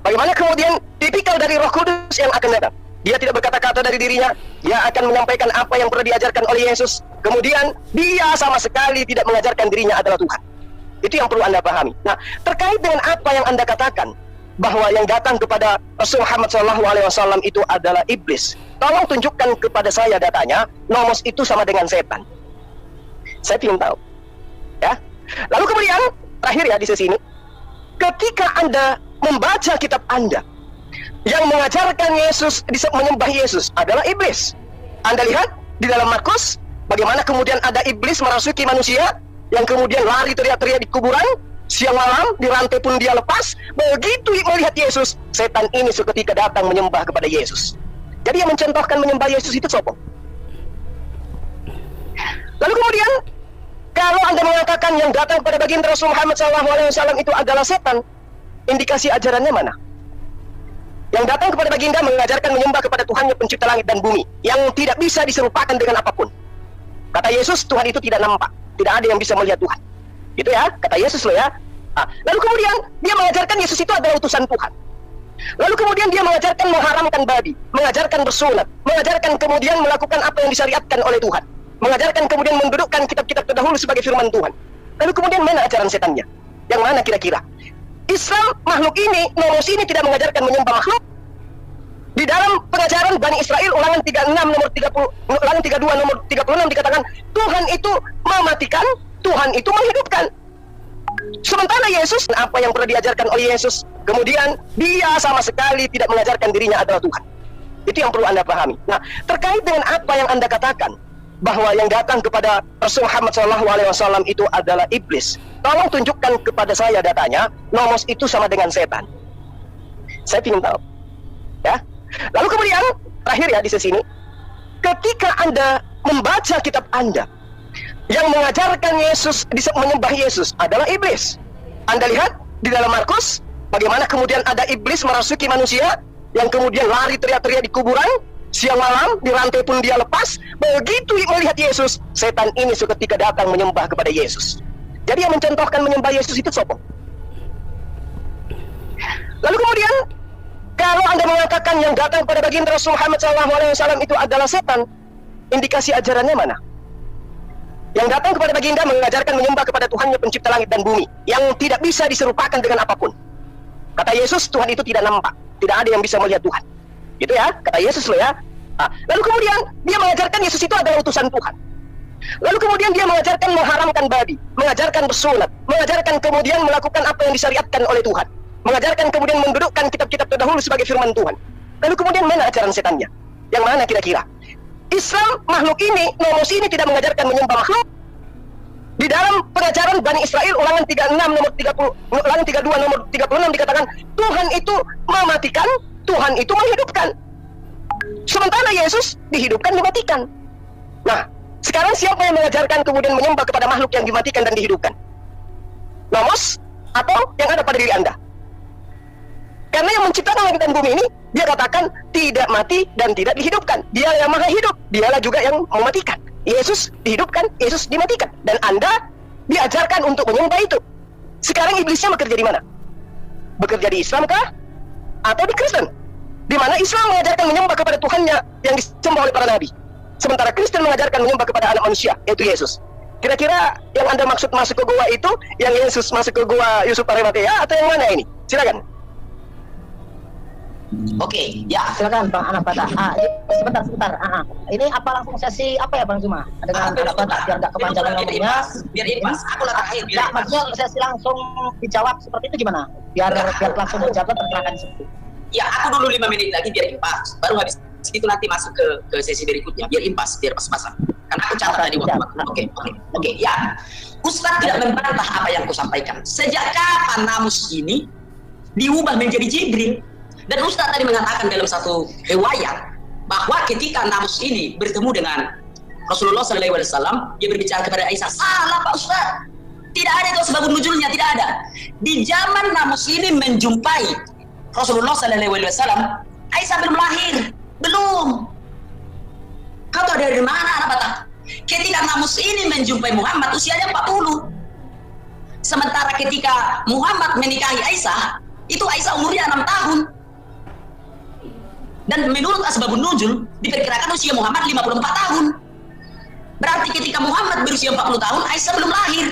Bagaimana kemudian tipikal dari Roh Kudus yang akan datang. Dia tidak berkata-kata dari dirinya, dia akan menyampaikan apa yang pernah diajarkan oleh Yesus. Kemudian dia sama sekali tidak mengajarkan dirinya adalah Tuhan. Itu yang perlu Anda pahami. Nah, terkait dengan apa yang Anda katakan, bahwa yang datang kepada Rasul Muhammad SAW itu adalah iblis. Tolong tunjukkan kepada saya datanya, nomos itu sama dengan setan. Saya ingin tahu, ya. Lalu kemudian terakhir ya di sesi ini, ketika Anda membaca kitab Anda yang mengajarkan Yesus, menyembah Yesus adalah iblis. Anda lihat di dalam Markus, bagaimana kemudian ada iblis merasuki manusia, yang kemudian lari teriak-teriak di kuburan, siang malam di rantai pun dia lepas. Begitu melihat Yesus, setan ini seketika datang menyembah kepada Yesus. Jadi yang mencontohkan menyembah Yesus itu sopo. Lalu kemudian, kalau Anda mengatakan yang datang kepada baginda Rasul Muhammad SAW itu adalah setan, indikasi ajarannya mana? Yang datang kepada baginda mengajarkan menyembah kepada Tuhan yang pencipta langit dan bumi, yang tidak bisa diserupakan dengan apapun. Kata Yesus, Tuhan itu tidak nampak, tidak ada yang bisa melihat Tuhan. Gitu ya, kata Yesus loh ya. Lalu kemudian dia mengajarkan Yesus itu adalah utusan Tuhan. Lalu kemudian dia mengajarkan mengharamkan babi, mengajarkan bersunat, mengajarkan kemudian melakukan apa yang disyariatkan oleh Tuhan, mengajarkan kemudian mendudukkan kitab-kitab terdahulu sebagai firman Tuhan. Lalu kemudian mana ajaran setannya? Yang mana kira-kira? Islam, makhluk ini, nomos ini tidak mengajarkan menyembah makhluk. Di dalam pengajaran Bani Israel, ulangan 36 nomor 30, ulangan 32 nomor 36 dikatakan Tuhan itu mematikan, Tuhan itu menghidupkan. Sementara Yesus, apa yang pernah diajarkan oleh Yesus, kemudian dia sama sekali tidak mengajarkan dirinya adalah Tuhan. Itu yang perlu Anda pahami. Nah, terkait dengan apa yang Anda katakan, bahwa yang datang kepada Rasul Muhammad SAW itu adalah iblis, tolong tunjukkan kepada saya datanya, nomos itu sama dengan setan. Saya ingin tahu, ya. Lalu kemudian terakhir ya di sesi ini, ketika Anda membaca kitab Anda yang mengajarkan Yesus, menyembah Yesus adalah iblis. Anda lihat di dalam Markus, bagaimana kemudian ada iblis merasuki manusia, yang kemudian lari teriak-teriak di kuburan, siang malam di rantai pun dia lepas. Begitu melihat Yesus, setan ini seketika datang menyembah kepada Yesus. Jadi yang mencontohkan menyembah Yesus itu sopo. Lalu kemudian, kalau Anda mengatakan yang datang pada baginda Rasul Muhammad SAW itu adalah setan, indikasi ajarannya mana? Yang datang kepada baginda mengajarkan menyembah kepada Tuhan yang pencipta langit dan bumi, yang tidak bisa diserupakan dengan apapun. Kata Yesus, Tuhan itu tidak nampak, tidak ada yang bisa melihat Tuhan. Gitu ya, kata Yesus loh ya. Lalu kemudian dia mengajarkan Yesus itu adalah utusan Tuhan. Lalu kemudian dia mengajarkan mengharamkan babi, mengajarkan bersunat, mengajarkan kemudian melakukan apa yang disyariatkan oleh Tuhan, mengajarkan kemudian mendudukkan kitab-kitab terdahulu sebagai firman Tuhan. Lalu kemudian mana ajaran setannya? Yang mana kira-kira? Islam, makhluk ini, nomos ini tidak mengajarkan menyembah makhluk. Di dalam pengajaran Bani Israel, ulangan 36 nomor 30, ulangan 32 nomor 36 dikatakan Tuhan itu mematikan, Tuhan itu menghidupkan. Sementara Yesus dihidupkan, dimatikan. Nah, sekarang siapa yang mengajarkan kemudian menyembah kepada makhluk yang dimatikan dan dihidupkan? Nomos atau yang ada pada diri Anda? Karena yang menciptakan langit dan bumi ini, dia katakan tidak mati dan tidak dihidupkan. Dia yang maha hidup, dialah juga yang mematikan. Yesus dihidupkan, Yesus dimatikan. Dan Anda diajarkan untuk menyembah itu. Sekarang iblisnya bekerja di mana? Bekerja di Islam kah? Atau di Kristen? Di mana Islam mengajarkan menyembah kepada Tuhannya yang disembah oleh para nabi. Sementara Kristen mengajarkan menyembah kepada anak manusia, yaitu Yesus. Kira-kira yang Anda maksud masuk ke gua itu, yang Yesus masuk ke gua Yusuf Arimatea, atau yang mana ini? Silakan. Oke, ya. Silakan Bang Anak Batak. Sebentar. Ini apa langsung sesi apa ya Bang Zuma? Dengan Anak Batak biar nggak kepanjangan ngomongnya. Biar impas. Aku lah terakhir. Ya, maksudnya sesi langsung dijawab seperti itu gimana? Biar langsung dijawab terkerahkan di situ. Ya, aku dulu 5 menit lagi biar impas. Baru habis itu nanti masuk ke sesi berikutnya. Biar impas, biar pas-pasan. Karena aku catat tadi waktu. Oke. Ya. Ustadz tidak membantah apa yang aku sampaikan. Sejak kapan namus ini diubah menjadi Jibril? Dan Ustadz tadi mengatakan dalam satu riwayat bahwa ketika namus ini bertemu dengan Rasulullah SAW, dia berbicara kepada Aisyah. Salah Pak Ustadz, tidak ada itu sebab nuzulnya, tidak ada. Di zaman namus ini menjumpai Rasulullah SAW, Aisyah belum lahir, belum. Kau tahu dari mana anak Batak? Ketika namus ini menjumpai Muhammad usianya 40. Sementara ketika Muhammad menikahi Aisyah, itu Aisyah umurnya 6 tahun. Dan menurut asbabun nuzul diperkirakan usia Muhammad 54 tahun. Berarti ketika Muhammad berusia 40 tahun, Aisyah belum lahir.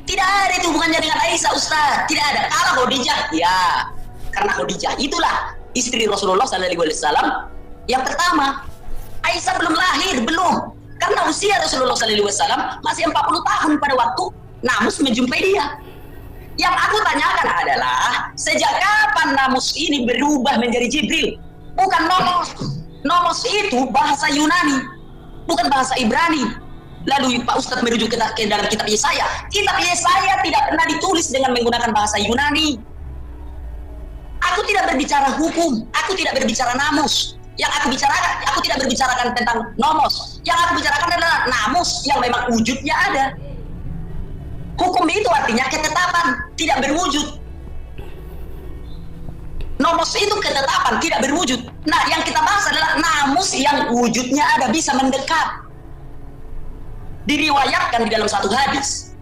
Tidak ada itu hubungannya dengan Aisyah, Ustaz. Tidak ada. Kalau Khadijah, ya. Karena Khadijah itulah istri Rasulullah SAW yang pertama. Aisyah belum lahir, belum. Karena usia Rasulullah SAW masih 40 tahun pada waktu namus menjumpai dia. Yang aku tanyakan adalah, sejak kapan namus ini berubah menjadi Jibril? Bukan nomos. Nomos itu bahasa Yunani, bukan bahasa Ibrani. Lalu Pak Ustadz merujuk ke dalam kitab Yesaya. Kitab Yesaya tidak pernah ditulis dengan menggunakan bahasa Yunani. Aku tidak berbicara hukum, aku tidak berbicara namus. Yang aku bicarakan, aku tidak berbicarakan tentang nomos. Yang aku bicarakan adalah namus yang memang wujudnya ada. Hukum itu artinya ketetapan, tidak berwujud. Nomos itu ketetapan, tidak berwujud. Nah, yang kita bahas adalah namus yang wujudnya ada, bisa mendekat. Diriwayatkan di dalam satu hadis,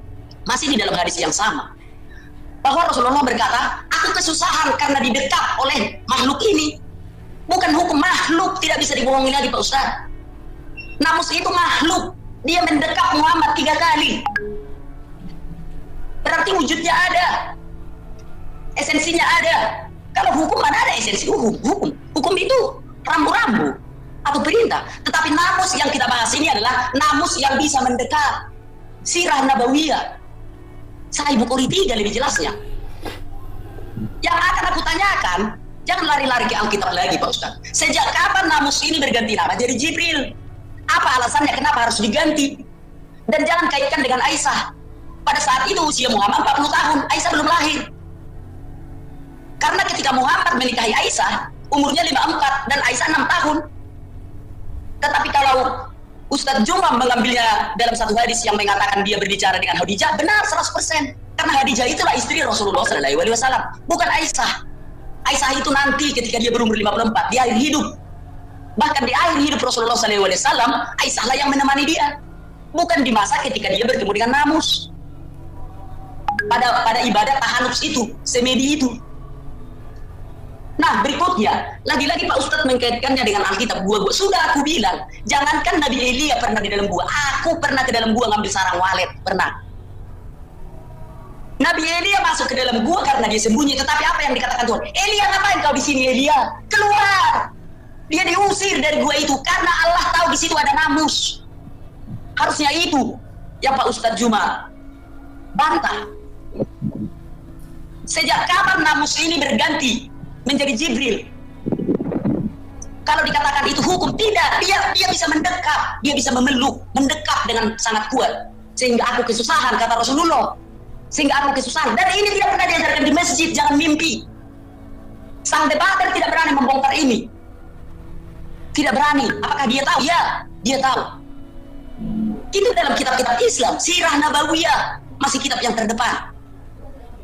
masih di dalam hadis yang sama, bahwa Rasulullah berkata, aku kesusahan karena didekat oleh makhluk ini. Bukan hukum makhluk, tidak bisa dibohongi lagi Pak Ustaz. Namus itu makhluk, dia mendekat Muhammad 3 kali. Berarti wujudnya ada, esensinya ada. Kalau hukum mana ada esensi hukum? Hukum itu rambu-rambu atau perintah. Tetapi namus yang kita bahas ini adalah namus yang bisa mendekat. Sirah Nabawiyah. Sahih Bukhari 3 lebih jelasnya. Yang akan aku tanyakan, jangan lari-lari ke Alkitab lagi Pak Ustaz. Sejak kapan namus ini berganti nama jadi Jibril? Apa alasannya kenapa harus diganti? Dan jangan kaitkan dengan Aisyah. Pada saat itu usia Muhammad 40 tahun, Aisyah belum lahir. Karena ketika Muhammad menikahi Aisyah, umurnya 54 dan Aisyah 6 tahun. Tetapi kalau Ustadz Jumam mengambilnya dalam satu hadis yang mengatakan dia berbicara dengan Khadijah, benar 100%. Karena Khadijah itulah istri Rasulullah SAW, bukan Aisyah. Aisyah itu nanti ketika dia berumur 54, di akhir hidup. Bahkan di akhir hidup Rasulullah SAW, Aisyah lah yang menemani dia. Bukan di masa ketika dia bertemu dengan namus. Pada ibadat tahanus itu, semedi itu. Nah, berikutnya, lagi-lagi Pak Ustadz mengkaitkannya dengan Alkitab gua. Sudah aku bilang, jangankan Nabi Elia pernah di dalam gua, aku pernah ke dalam gua ngambil sarang walet, pernah. Nabi Elia masuk ke dalam gua karena dia sembunyi, tetapi apa yang dikatakan Tuhan? Elia, ngapain kau di sini Elia? Keluar! Dia diusir dari gua itu karena Allah tahu di situ ada namus. Harusnya itu yang Pak Ustadz Juma bantah. Sejak kapan namus ini berganti menjadi Jibril? Kalau dikatakan itu hukum, tidak. Dia bisa mendekat, dia bisa memeluk, mendekat dengan sangat kuat. Sehingga aku kesusahan, kata Rasulullah. Sehingga aku kesusahan. Dan ini tidak pernah diajarkan di masjid, jangan mimpi. Sang debater tidak berani membongkar ini. Tidak berani. Apakah dia tahu? Ya, dia tahu. Itu dalam kitab-kitab Islam, Sirah Nabawiyah, masih kitab yang terdepan.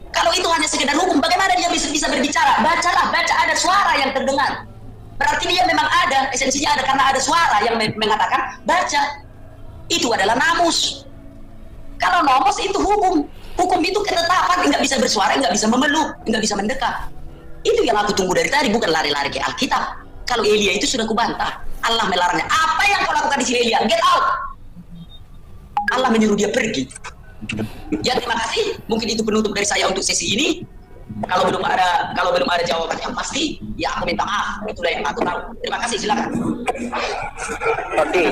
Kalau itu hanya sekedar hukum, bagaimana dia bisa berbicara? Bacalah, baca, ada suara yang terdengar. Berarti dia memang ada, esensinya ada karena ada suara yang mengatakan baca. Itu adalah namus. Kalau namus itu hukum. Hukum itu ketetapan, nggak bisa bersuara, nggak bisa memeluk, nggak bisa mendekat. Itu yang aku tunggu dari tadi, bukan lari-lari ke Alkitab. Kalau Elia itu sudah kubantah. Allah melarangnya. Apa yang kau lakukan di sini Elia? Get out! Allah menyuruh dia pergi. Ya, terima kasih. Mungkin itu penutup dari saya untuk sesi ini. Kalau belum ada jawaban yang pasti, ya aku minta maaf. Itulah yang aku tahu. Terima kasih, silakan. Oke,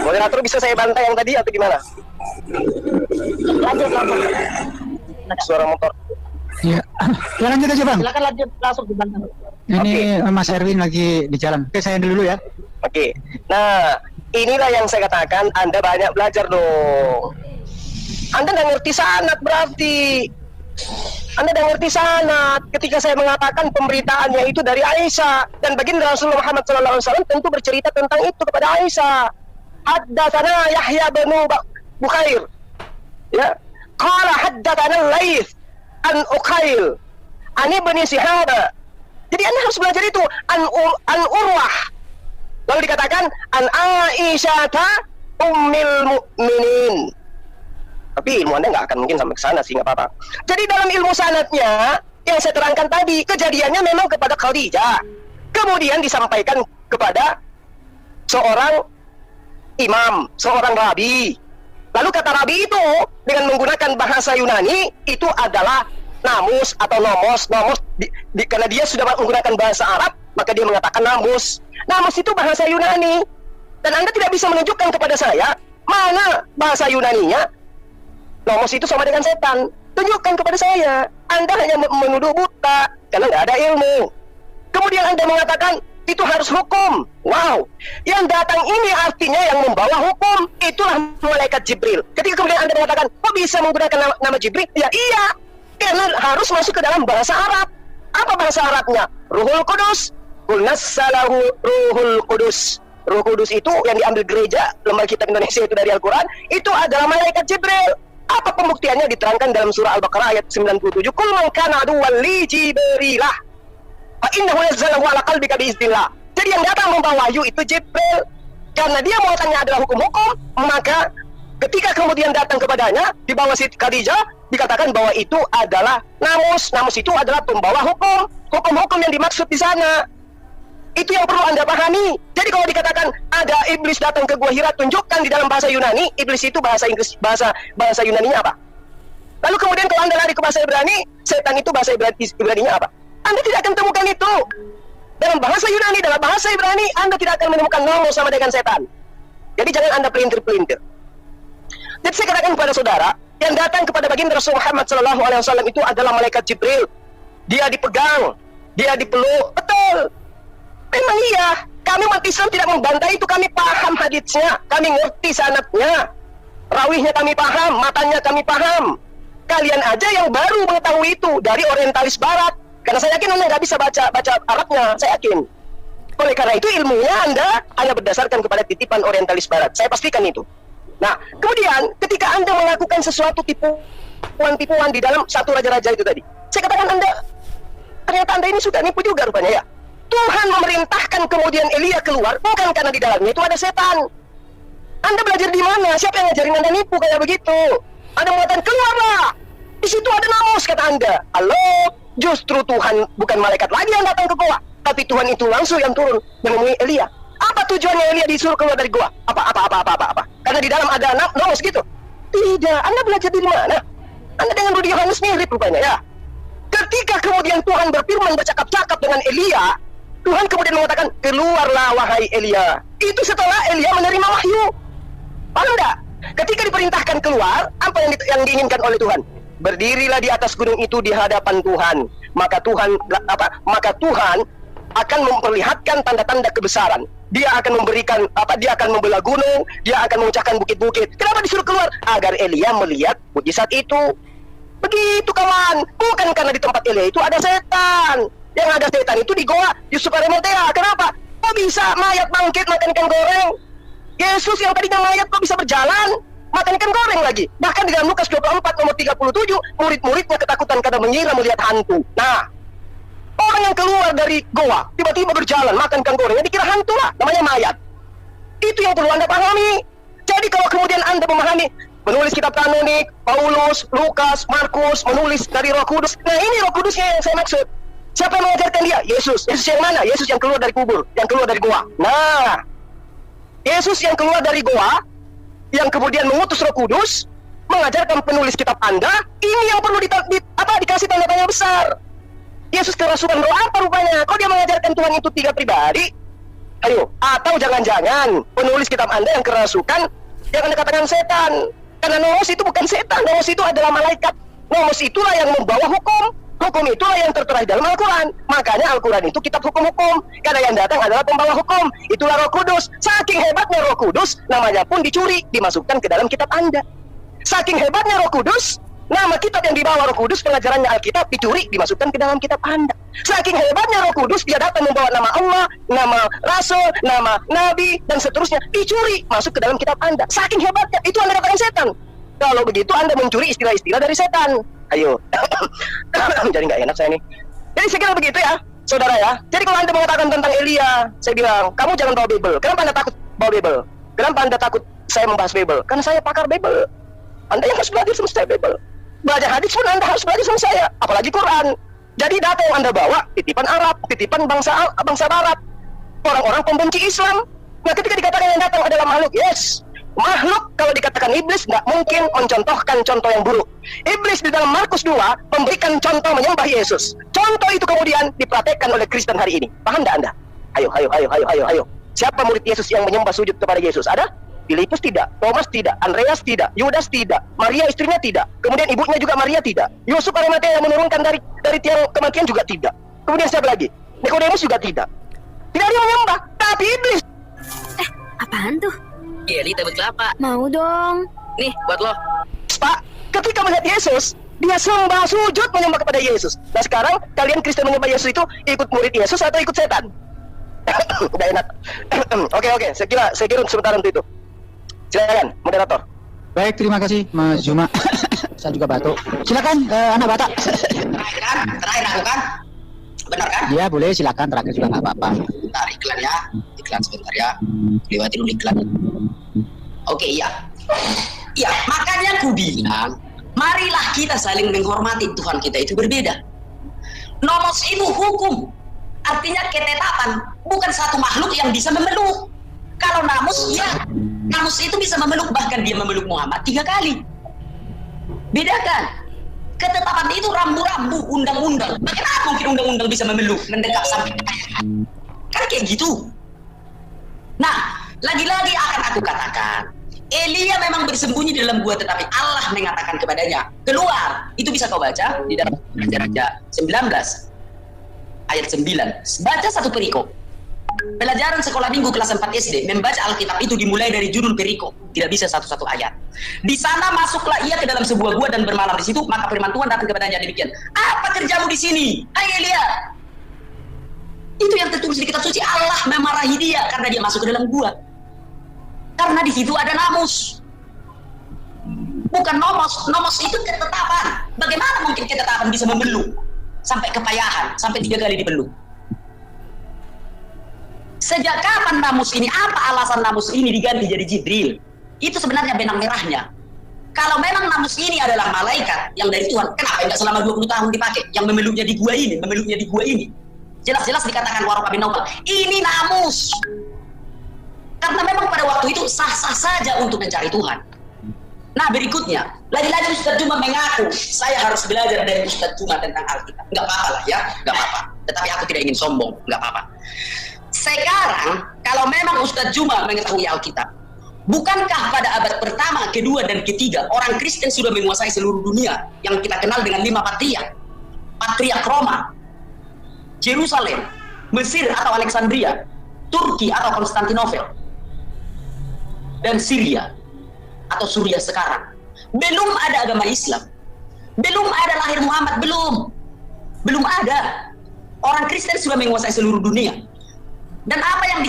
moderator bisa saya bantai yang tadi atau gimana? Lanjut. Suara motor. Ya, ya lanjut aja bang. Silakan lanjut langsung dibantah. Ini Mas Erwin lagi di jalan. Oke, saya dulu ya. Oke, nah inilah yang saya katakan, Anda banyak belajar dong. Anda nggak ngerti sanad berarti. Anda nggak ngerti sanad ketika saya mengatakan pemberitaannya itu dari Aisyah, dan baginda Rasulullah Muhammad SAW tentu bercerita tentang itu kepada Aisyah. Haddatsana Yahya bin Bukhair, ya, qala haddatsana Laits an Uqail an Ibnu Shihab. Jadi Anda harus belajar itu an Urwah. Lalu dikatakan an Aisyah ummil mukminin. Tapi ilmu Anda nggak akan mungkin sampai ke sana sih, nggak apa-apa. Jadi dalam ilmu sanadnya yang saya terangkan tadi, kejadiannya memang kepada Khadijah, kemudian disampaikan kepada seorang imam, seorang rabi. Lalu kata rabi itu dengan menggunakan bahasa Yunani itu adalah namus atau nomos. Karena dia sudah menggunakan bahasa Arab, maka dia mengatakan namus. Namus itu bahasa Yunani, dan Anda tidak bisa menunjukkan kepada saya mana bahasa Yunaninya. Nomos itu sama dengan setan. Tunjukkan kepada saya. Anda hanya menuduh buta karena nggak ada ilmu. Kemudian Anda mengatakan itu harus hukum. Wow, yang datang ini artinya yang membawa hukum. Itulah malaikat Jibril. Ketika kemudian Anda mengatakan, kok bisa menggunakan nama Jibril? Ya iya, karena harus masuk ke dalam bahasa Arab. Apa bahasa Arabnya? Ruhul Qudus. Qul nassalahu Ruhul Qudus. Ruh Kudus itu yang diambil gereja, lembaga kitab Indonesia itu dari Al-Quran, itu adalah malaikat Jibril. Apa pembuktiannya? Diterangkan dalam surah Al-Baqarah ayat 97. Qul man kana aduwwan li Jibrilah fa innahu nazzalahu ala qalbika biiznillah. Jadi yang datang membawa wahyu itu Jibril. Karena dia muatannya adalah hukum-hukum, maka ketika kemudian datang kepadanya di bawah Siti Khadijah, dikatakan bahwa itu adalah namus. Namus itu adalah pembawa hukum. Hukum-hukum yang dimaksud di sana. Itu yang perlu Anda pahami. Jadi kalau dikatakan ada iblis datang ke Gua Hira, tunjukkan di dalam bahasa Yunani, iblis itu bahasa Inggris, bahasa Yunaninya apa? Lalu kemudian kalau Anda lari ke bahasa Ibrani, setan itu bahasa Ibraninya apa? Anda tidak akan temukan itu. Dalam bahasa Yunani, dalam bahasa Ibrani, Anda tidak akan menemukan nomos sama dengan setan. Jadi jangan Anda pelintir-pelintir. Jadi saya katakan kepada saudara, yang datang kepada baginda Rasul Muhammad SAW itu adalah malaikat Jibril. Dia dipegang, dia dipeluk, betul. Memang iya, kami umat Islam tidak membantah itu, kami paham haditsnya, kami ngerti sanadnya, rawihnya kami paham, matanya kami paham. Kalian aja yang baru mengetahui itu dari orientalis barat, karena saya yakin Anda nggak bisa baca Arabnya, saya yakin. Oleh karena itu ilmunya Anda hanya berdasarkan kepada titipan orientalis barat, saya pastikan itu. Nah, kemudian ketika Anda melakukan sesuatu tipuan di dalam satu raja-raja itu tadi, saya katakan ternyata Anda ini sudah nipu juga rupanya ya. Tuhan memerintahkan kemudian Elia keluar, bukan karena di dalamnya itu ada setan. Anda belajar di mana? Siapa yang ngajarin Anda nipu kayak begitu? Anda mengatakan keluarlah, di situ ada namus, kata Anda. Halo, justru Tuhan bukan malaikat lagi yang datang ke gua, tapi Tuhan itu langsung yang turun menemui Elia. Apa tujuannya Elia disuruh keluar dari gua? Apa? Karena di dalam ada namus gitu? Tidak. Anda belajar di mana? Anda dengan Rudi Yohanes mirip rupanya ya. Ketika kemudian Tuhan berfirman bercakap-cakap dengan Elia, Tuhan kemudian mengatakan, keluarlah wahai Elia. Itu setelah Elia menerima wahyu. Paham enggak? Ketika diperintahkan keluar, apa yang diinginkan oleh Tuhan? Berdirilah di atas gunung itu di hadapan Tuhan. Maka Tuhan akan memperlihatkan tanda-tanda kebesaran. Dia akan memberikan dia akan membelah gunung, dia akan memecahkan bukit-bukit. Kenapa disuruh keluar? Agar Elia melihat mukjizat itu. Begitu kawan. Bukan karena di tempat Elia itu ada setan. Yang ada setan itu di goa Yusuf Arimatea. Kenapa? Kok bisa mayat bangkit makan ikan goreng? Yesus yang tadinya mayat kok bisa berjalan makan ikan goreng lagi? Bahkan di dalam Lukas 24 nomor 37, murid-muridnya ketakutan karena mengira melihat hantu. Nah, orang yang keluar dari goa tiba-tiba berjalan makan ikan goreng, dikira hantu lah, namanya mayat. Itu yang perlu Anda pahami. Jadi kalau kemudian Anda memahami menulis kitab kanonik, Paulus, Lukas, Markus, menulis dari Roh Kudus. Nah, ini Roh Kudusnya yang saya maksud. Siapa yang mengajarkan dia? Yesus. Yesus yang mana? Yesus yang keluar dari kubur, yang keluar dari goa. Nah, Yesus yang keluar dari goa, yang kemudian mengutus Roh Kudus, mengajarkan penulis kitab Anda, ini yang perlu dikasih tanda tanya besar. Yesus kerasukan roh apa rupanya? Kok dia mengajarkan Tuhan itu 3 pribadi? Ayo, atau jangan-jangan penulis kitab Anda yang kerasukan, jangan dikatakan setan. Karena Nomos itu bukan setan, Nomos itu adalah malaikat. Nomos itulah yang membawa hukum. Hukum itulah yang tertera di dalam Al-Quran. Makanya Al-Quran itu kitab hukum-hukum. Karena yang datang adalah pembawa hukum. Itulah Roh Kudus. Saking hebatnya Roh Kudus, namanya pun dicuri, dimasukkan ke dalam kitab Anda. Saking hebatnya Roh Kudus, nama kitab yang dibawa Roh Kudus, pengajarannya Alkitab, dicuri, dimasukkan ke dalam kitab Anda. Saking hebatnya Roh Kudus, dia datang membawa nama Allah, nama Rasul, nama Nabi, dan seterusnya, dicuri, masuk ke dalam kitab Anda. Saking hebatnya, itu Anda katakan setan. Kalau begitu Anda mencuri istilah-istilah dari setan. Ayo. Jadi nggak enak saya nih. Jadi saya kira begitu ya, saudara ya. Jadi kalau Anda mengatakan tentang Elia, saya bilang, kamu jangan bawa Bible. Kenapa Anda takut bawa Bible? Kenapa Anda takut saya membahas Bible? Karena saya pakar Bible. Anda yang harus belajar sama saya Bible. Belajar hadis pun Anda harus belajar sama saya, apalagi Quran. Jadi data yang Anda bawa, titipan Arab, titipan bangsa Barat, orang-orang pembenci Islam. Nah, ketika dikatakan yang datang adalah makhluk, yes, makhluk kalau dikatakan iblis nggak mungkin mencontohkan contoh yang buruk. Iblis di dalam Markus 2 memberikan contoh menyembah Yesus. Contoh itu kemudian dipraktekkan oleh Kristen hari ini. Paham nggak Anda? Ayo. Siapa murid Yesus yang menyembah sujud kepada Yesus? Ada? Filipus tidak, Thomas tidak, Andreas tidak, Yudas tidak, Maria istrinya tidak, kemudian ibunya juga Maria tidak, Yusuf Arimatea yang menurunkan dari tiang kematian juga tidak, kemudian siapa lagi? Nikodemus juga tidak. Tidak ada yang menyembah, tapi iblis. Apaan tuh? Jelly tabut kelapa. Mau dong. Nih, buat lo. Pak, ketika melihat Yesus, dia sembah sujud menyembah kepada Yesus. Nah sekarang kalian Kristen menyembah Yesus itu ikut murid Yesus atau ikut setan? Udah enak. Oke, saya kira sebentar untuk itu. Silakan, moderator. Baik, terima kasih Mas Zuma. Saya juga batuk. Silakan anak Batak. Terakhir aku kan? Benar kan? Iya, boleh silakan, terakhir juga nggak apa-apa. Bentar, iklan ya. Iklan sebentar ya. Lewati dulu iklan. Oke, iya. Iya, makanya aku bilang, marilah kita saling menghormati. Tuhan kita itu berbeda. Nomos itu hukum. Artinya ketetapan, bukan satu makhluk yang bisa memeluk. Kalau namus, ya, namus itu bisa memeluk, bahkan dia memeluk Muhammad 3 kali. Bedakan. Ketetapan itu rambu-rambu, undang-undang. Bagaimana mungkin undang-undang bisa memeluk, mendekat sampai kan kayak gitu. Nah, lagi-lagi akan aku katakan, Elia memang bersembunyi di dalam gua, tetapi Allah mengatakan kepadanya, keluar. Itu bisa kau baca di dalam Raja-Raja 19 ayat 9. Baca satu perikop. Pelajaran sekolah minggu kelas 4 SD, membaca Alkitab itu dimulai dari judul perikop, tidak bisa satu-satu ayat. Di sana masuklah ia ke dalam sebuah gua dan bermalam di situ, maka firman Tuhan datang kepadanya demikian, apa kerjamu di sini, hai Elia? Itu yang tertulis di kitab suci. Allah memarahi dia karena dia masuk ke dalam gua, karena di situ ada namus, bukan nomos. Nomos itu ketetapan. Bagaimana mungkin ketetapan bisa membeluk sampai kepayahan, sampai 3 kali dibeluk? Sejak kapan namus ini? Apa alasan namus ini diganti jadi Jibril? Itu sebenarnya benang merahnya. Kalau memang namus ini adalah malaikat yang dari Tuhan, kenapa tidak selama 20 tahun dipakai? Yang memeluknya di gua ini, memeluknya di gua ini. Jelas-jelas dikatakan Warqa bin Nawfal, ini namus. Karena memang pada waktu itu sah-sah saja untuk mencari Tuhan. Nah berikutnya, lagi-lagi Ustaz Juma mengaku, saya harus belajar dari Ustaz Juma tentang Alkitab. Nggak apa-apa lah ya, nggak apa-apa. Tetapi aku tidak ingin sombong, nggak apa-apa. Sekarang, kalau memang Ustadz Juma mengetahui Alkitab, bukankah pada abad pertama, kedua, dan ketiga, orang Kristen sudah menguasai seluruh dunia yang kita kenal dengan 5 patriark? Patriark Roma, Yerusalem, Mesir atau Alexandria, Turki atau Konstantinopel, dan Syria atau Suriah sekarang. Belum ada agama Islam, belum ada lahir Muhammad, belum ada. Orang Kristen sudah menguasai seluruh dunia. Dan apa yang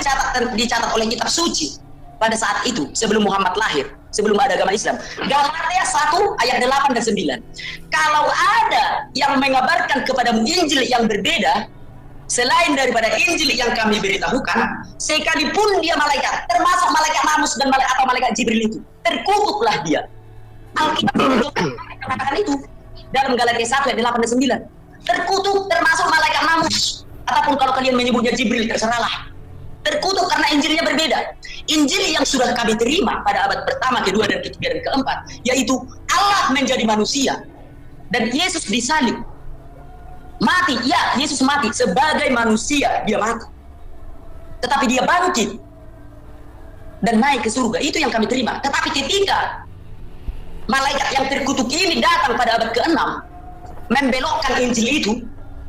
dicatat oleh kitab suci pada saat itu, sebelum Muhammad lahir, sebelum ada agama Islam, Galatia 1 ayat 8 dan 9. Kalau ada yang mengabarkan kepadamu Injil yang berbeda selain daripada Injil yang kami beritahukan, sekalipun dia malaikat, termasuk malaikat namus dan atau malaikat Jibril itu, terkutuklah dia. Alkitab mengatakan itu dalam Galatia 1 ayat 8 dan 9. Terkutuk termasuk malaikat namus. Ataupun kalau kalian menyebutnya Jibril, terserahlah. Terkutuk karena Injilnya berbeda. Injil yang sudah kami terima pada abad pertama, kedua, dan ketiga, dan keempat, yaitu Allah menjadi manusia dan Yesus disalib. Mati, ya, Yesus mati sebagai manusia, dia mati. Tetapi dia bangkit dan naik ke surga. Itu yang kami terima. Tetapi ketika malaikat yang terkutuk ini datang pada abad ke-6 membelokkan Injil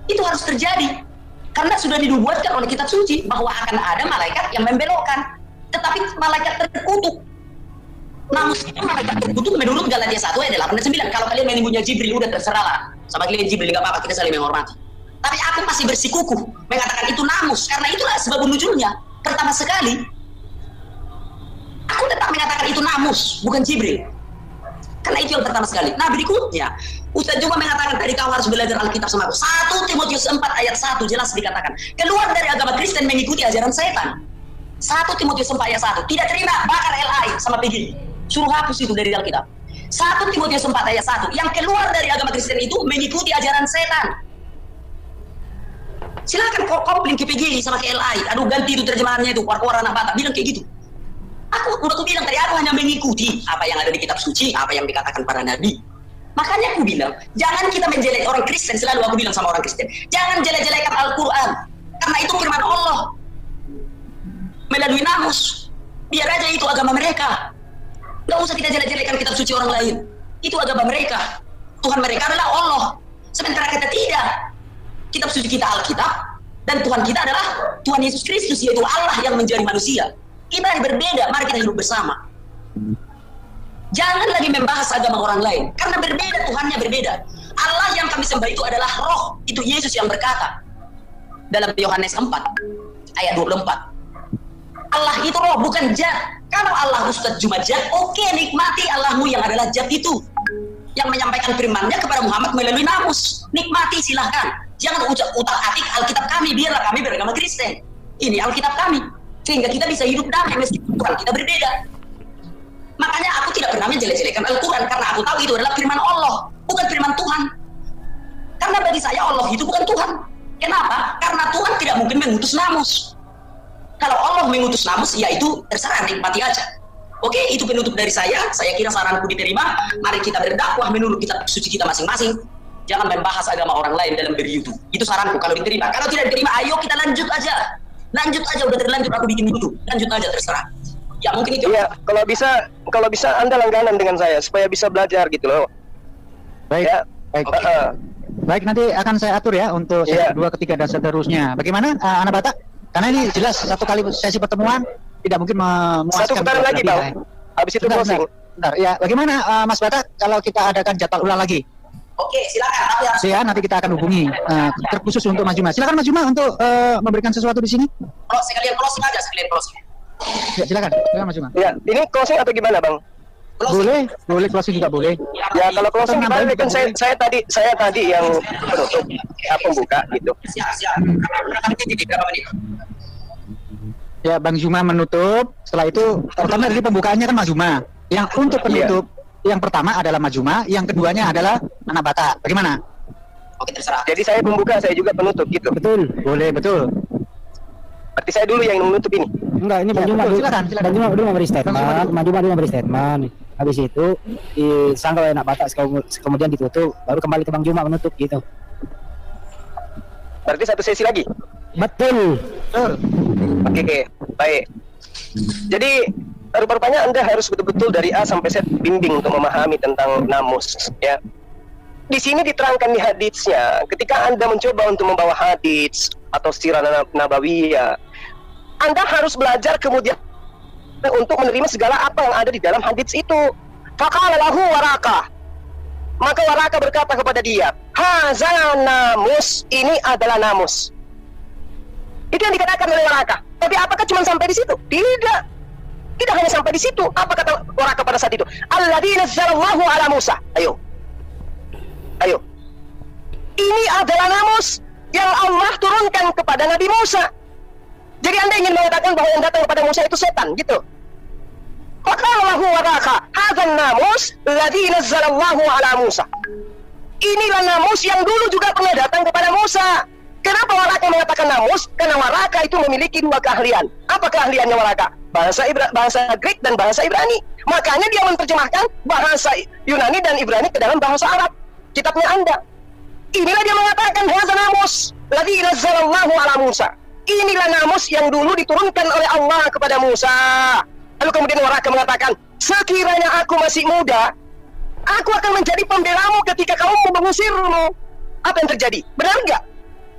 itu harus terjadi. Karena sudah dinubuatkan oleh kitab suci bahwa akan ada malaikat yang membelokkan. Tetapi malaikat terkutuk. Namun malaikat terkutuk menurut Galatia 1 ayat 8 dan 9. Kalau kalian menyebutnya Jibril, udah terserahlah. Sama kalian Jibril, nggak apa-apa, kita saling menghormati. Tapi aku masih bersikukuh mengatakan itu namus, karena itulah sebab nuzulnya. Pertama sekali, aku tetap mengatakan itu namus, bukan Jibril. Karena itu yang pertama sekali. Nah berikutnya, Ustaz juga mengatakan tadi kau harus belajar Alkitab sama aku. 1 Timotius 4 ayat 1 jelas dikatakan, keluar dari agama Kristen mengikuti ajaran setan. 1 Timotius 4 ayat 1, tidak terima bakar LAI sama PGI. Suruh hapus itu dari Alkitab. 1 Timotius 4 ayat 1, yang keluar dari agama Kristen itu mengikuti ajaran setan. Silakan kopling ke PGI sama ke LAI. Aduh ganti itu terjemahannya itu, war-war anak Batak, bilang kayak gitu. Aku bilang tadi, aku hanya mengikuti apa yang ada di kitab suci, apa yang dikatakan para nabi. Makanya aku bilang, jangan kita menjelek orang Kristen, selalu aku bilang sama orang Kristen, jangan jelek-jelekan Al-Quran, karena itu firman Allah melalui namus. Biar aja itu agama mereka. Nggak usah kita jelek-jelekan kitab suci orang lain. Itu agama mereka. Tuhan mereka adalah Allah. Sementara kita tidak. Kitab suci kita Alkitab, dan Tuhan kita adalah Tuhan Yesus Kristus, yaitu Allah yang menjadi manusia. Kita berbeda, mari kita hidup bersama. Jangan lagi membahas agama orang lain, karena berbeda, Tuhannya berbeda. Allah yang kami sembah itu adalah roh. Itu Yesus yang berkata dalam Yohanes 4 ayat 24. Allah itu roh, bukan zat. Kalau Allah Ustadz cuma zat, oke, nikmati Allahmu yang adalah zat itu, yang menyampaikan firman-Nya kepada Muhammad melalui namus. Nikmati, silahkan. Jangan utak-atik Alkitab kami, biarlah kami beragama Kristen. Ini Alkitab kami, sehingga kita bisa hidup damai meskipun Tuhan kita berbeda. Makanya aku tidak pernah menjelek-jelekan Al-Quran, karena aku tahu itu adalah firman Allah, bukan firman Tuhan. Karena bagi saya Allah itu bukan Tuhan. Kenapa? Karena Tuhan tidak mungkin mengutus namus. Kalau Allah mengutus namus, ya itu terserah, nikmati aja. Oke, itu penutup dari saya. Saya kira saranku diterima. Mari kita berdakwah menurut kitab suci kita masing-masing. Jangan membahas agama orang lain dalam berYouTube. Itu saranku kalau diterima. Kalau tidak diterima, ayo kita lanjut aja. Lanjut aja, udah terlanjut aku bikin YouTube. Lanjut aja, terserah. Ya mungkin itu. Iya, kalau bisa Anda langganan dengan saya supaya bisa belajar gitu loh. Baik, ya. baik. Baik, nanti akan saya atur ya untuk sesi kedua, ketiga, dan seterusnya. Bagaimana anak Batak? Karena ini jelas satu kali sesi pertemuan tidak mungkin memuaskan. Satu putaran lagi, Bang. Habis itu closing. Bentar. Ya, bagaimana Mas Batak kalau kita adakan jadwal ulang lagi? Oke, silakan. Ya, nanti kita akan hubungi terkhusus untuk Mas Juma. Silakan Mas Juma untuk memberikan sesuatu di sini. Oh, sekalian closing aja, sekalian closing. Ya, silakan Mas Juma. Ya, ini closing atau gimana, Bang? Boleh closing juga boleh. Ya, kalau closing gimana kan saya tadi yang penutup, pembuka gitu. Siap. Berapa menit? Ya, Bang Juma menutup. Setelah itu, pertama dari pembukaannya kan Mas Juma. Yang untuk penutup, yang pertama adalah Mas Juma, yang keduanya adalah anak Batak. Bagaimana? Oke, terserah. Jadi saya pembuka, saya juga penutup gitu. Betul, boleh, betul. Berarti saya dulu yang menutup ini. Enggak, ini Bang Juma dulu. Silakan. Bang Juma dulu memberi statement. Bang Juma dulu memberi statement. Habis itu disangka oleh anak Batak, kemudian ditutup, baru kembali ke Bang Juma menutup gitu. Berarti satu sesi lagi? Betul. Oke, baik. Jadi rupanya Anda harus betul-betul dari A sampai Z bimbing untuk memahami tentang namus, ya. Di sini diterangkan di haditsnya, ketika Anda mencoba untuk membawa hadits atau sirah nabawiyah, Anda harus belajar kemudian untuk menerima segala apa yang ada di dalam hadits itu. Faqala lahu Waraqah, maka Waraqah berkata kepada dia, hazal namus, ini adalah namus. Itu yang dikatakan oleh Waraqah. Tapi apakah cuma sampai di situ? Tidak hanya sampai di situ. Apa kata Waraqah pada saat itu? Alladzi nazzalallahu ala Musa. Ayo. Ini adalah namus yang Allah turunkan kepada Nabi Musa. Jadi Anda ingin mengatakan bahwa yang datang kepada Musa itu setan, gitu. Faqala lahu Waraqah, hadzal namus alladzi nazzalallahu ala Musa. Inilah namus yang dulu juga pernah datang kepada Musa. Kenapa Waraqah mengatakan namus? Karena Waraqah itu memiliki dua keahlian. Apa keahliannya Waraqah? Bahasa Greek dan bahasa Ibrani. Makanya dia menerjemahkan bahasa Yunani dan Ibrani ke dalam bahasa Arab. Kitabnya Anda. Inilah dia mengatakan hadza namus ladzi nazzalallahu ala Musa. Inilah namus yang dulu diturunkan oleh Allah kepada Musa. Lalu kemudian Waraka mengatakan, sekiranya aku masih muda, aku akan menjadi pembelamu ketika kamu mengusirmu. Apa yang terjadi? Benar nggak?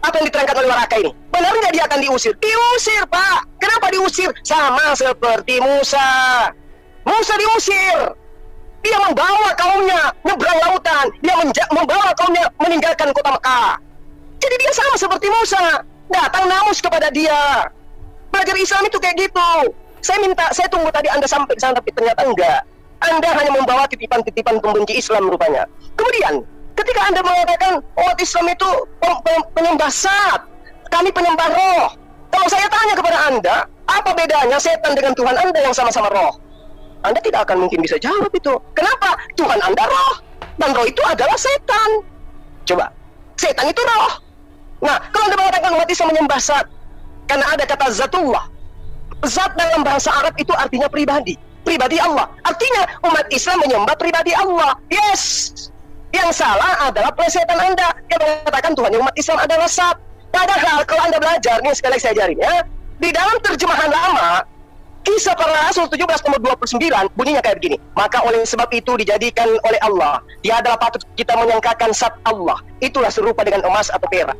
Apa yang diterangkan oleh Waraka ini? Benar nggak dia akan diusir? Diusir, Pak. Kenapa diusir? Sama seperti Musa. Musa diusir. Dia membawa kaumnya nyebrang lautan. Dia membawa kaumnya meninggalkan kota Mekah. Jadi dia sama seperti Musa. Datang namus kepada dia. Belajar Islam itu kayak gitu. Saya tunggu tadi Anda sampai di sana, tapi ternyata enggak. Anda hanya membawa titipan-titipan pembenci Islam rupanya. Kemudian, ketika Anda mengatakan umat Islam itu penyembah Sat, kami penyembah roh. Kalau saya tanya kepada Anda, apa bedanya setan dengan Tuhan Anda yang sama-sama roh? Anda tidak akan mungkin bisa jawab itu. Kenapa? Tuhan Anda roh, dan roh itu adalah setan. Coba, setan itu roh. Nah, kalau Anda mengatakan umat Islam menyembah Zat, karena ada kata Zatullah. Zat dalam bahasa Arab itu artinya pribadi, pribadi Allah. Artinya umat Islam menyembah pribadi Allah. Yes. Yang salah adalah plesetan Anda yang mengatakan Tuhan umat Islam adalah Zat. Padahal kalau Anda belajar, ini sekali lagi saya ajarin ya, di dalam terjemahan lama, Kisah Para Rasul 17 nomor 29 bunyinya kayak begini. Maka oleh sebab itu dijadikan oleh Allah, dia adalah patut kita menyangkakan Zat Allah. Itulah serupa dengan emas atau perak.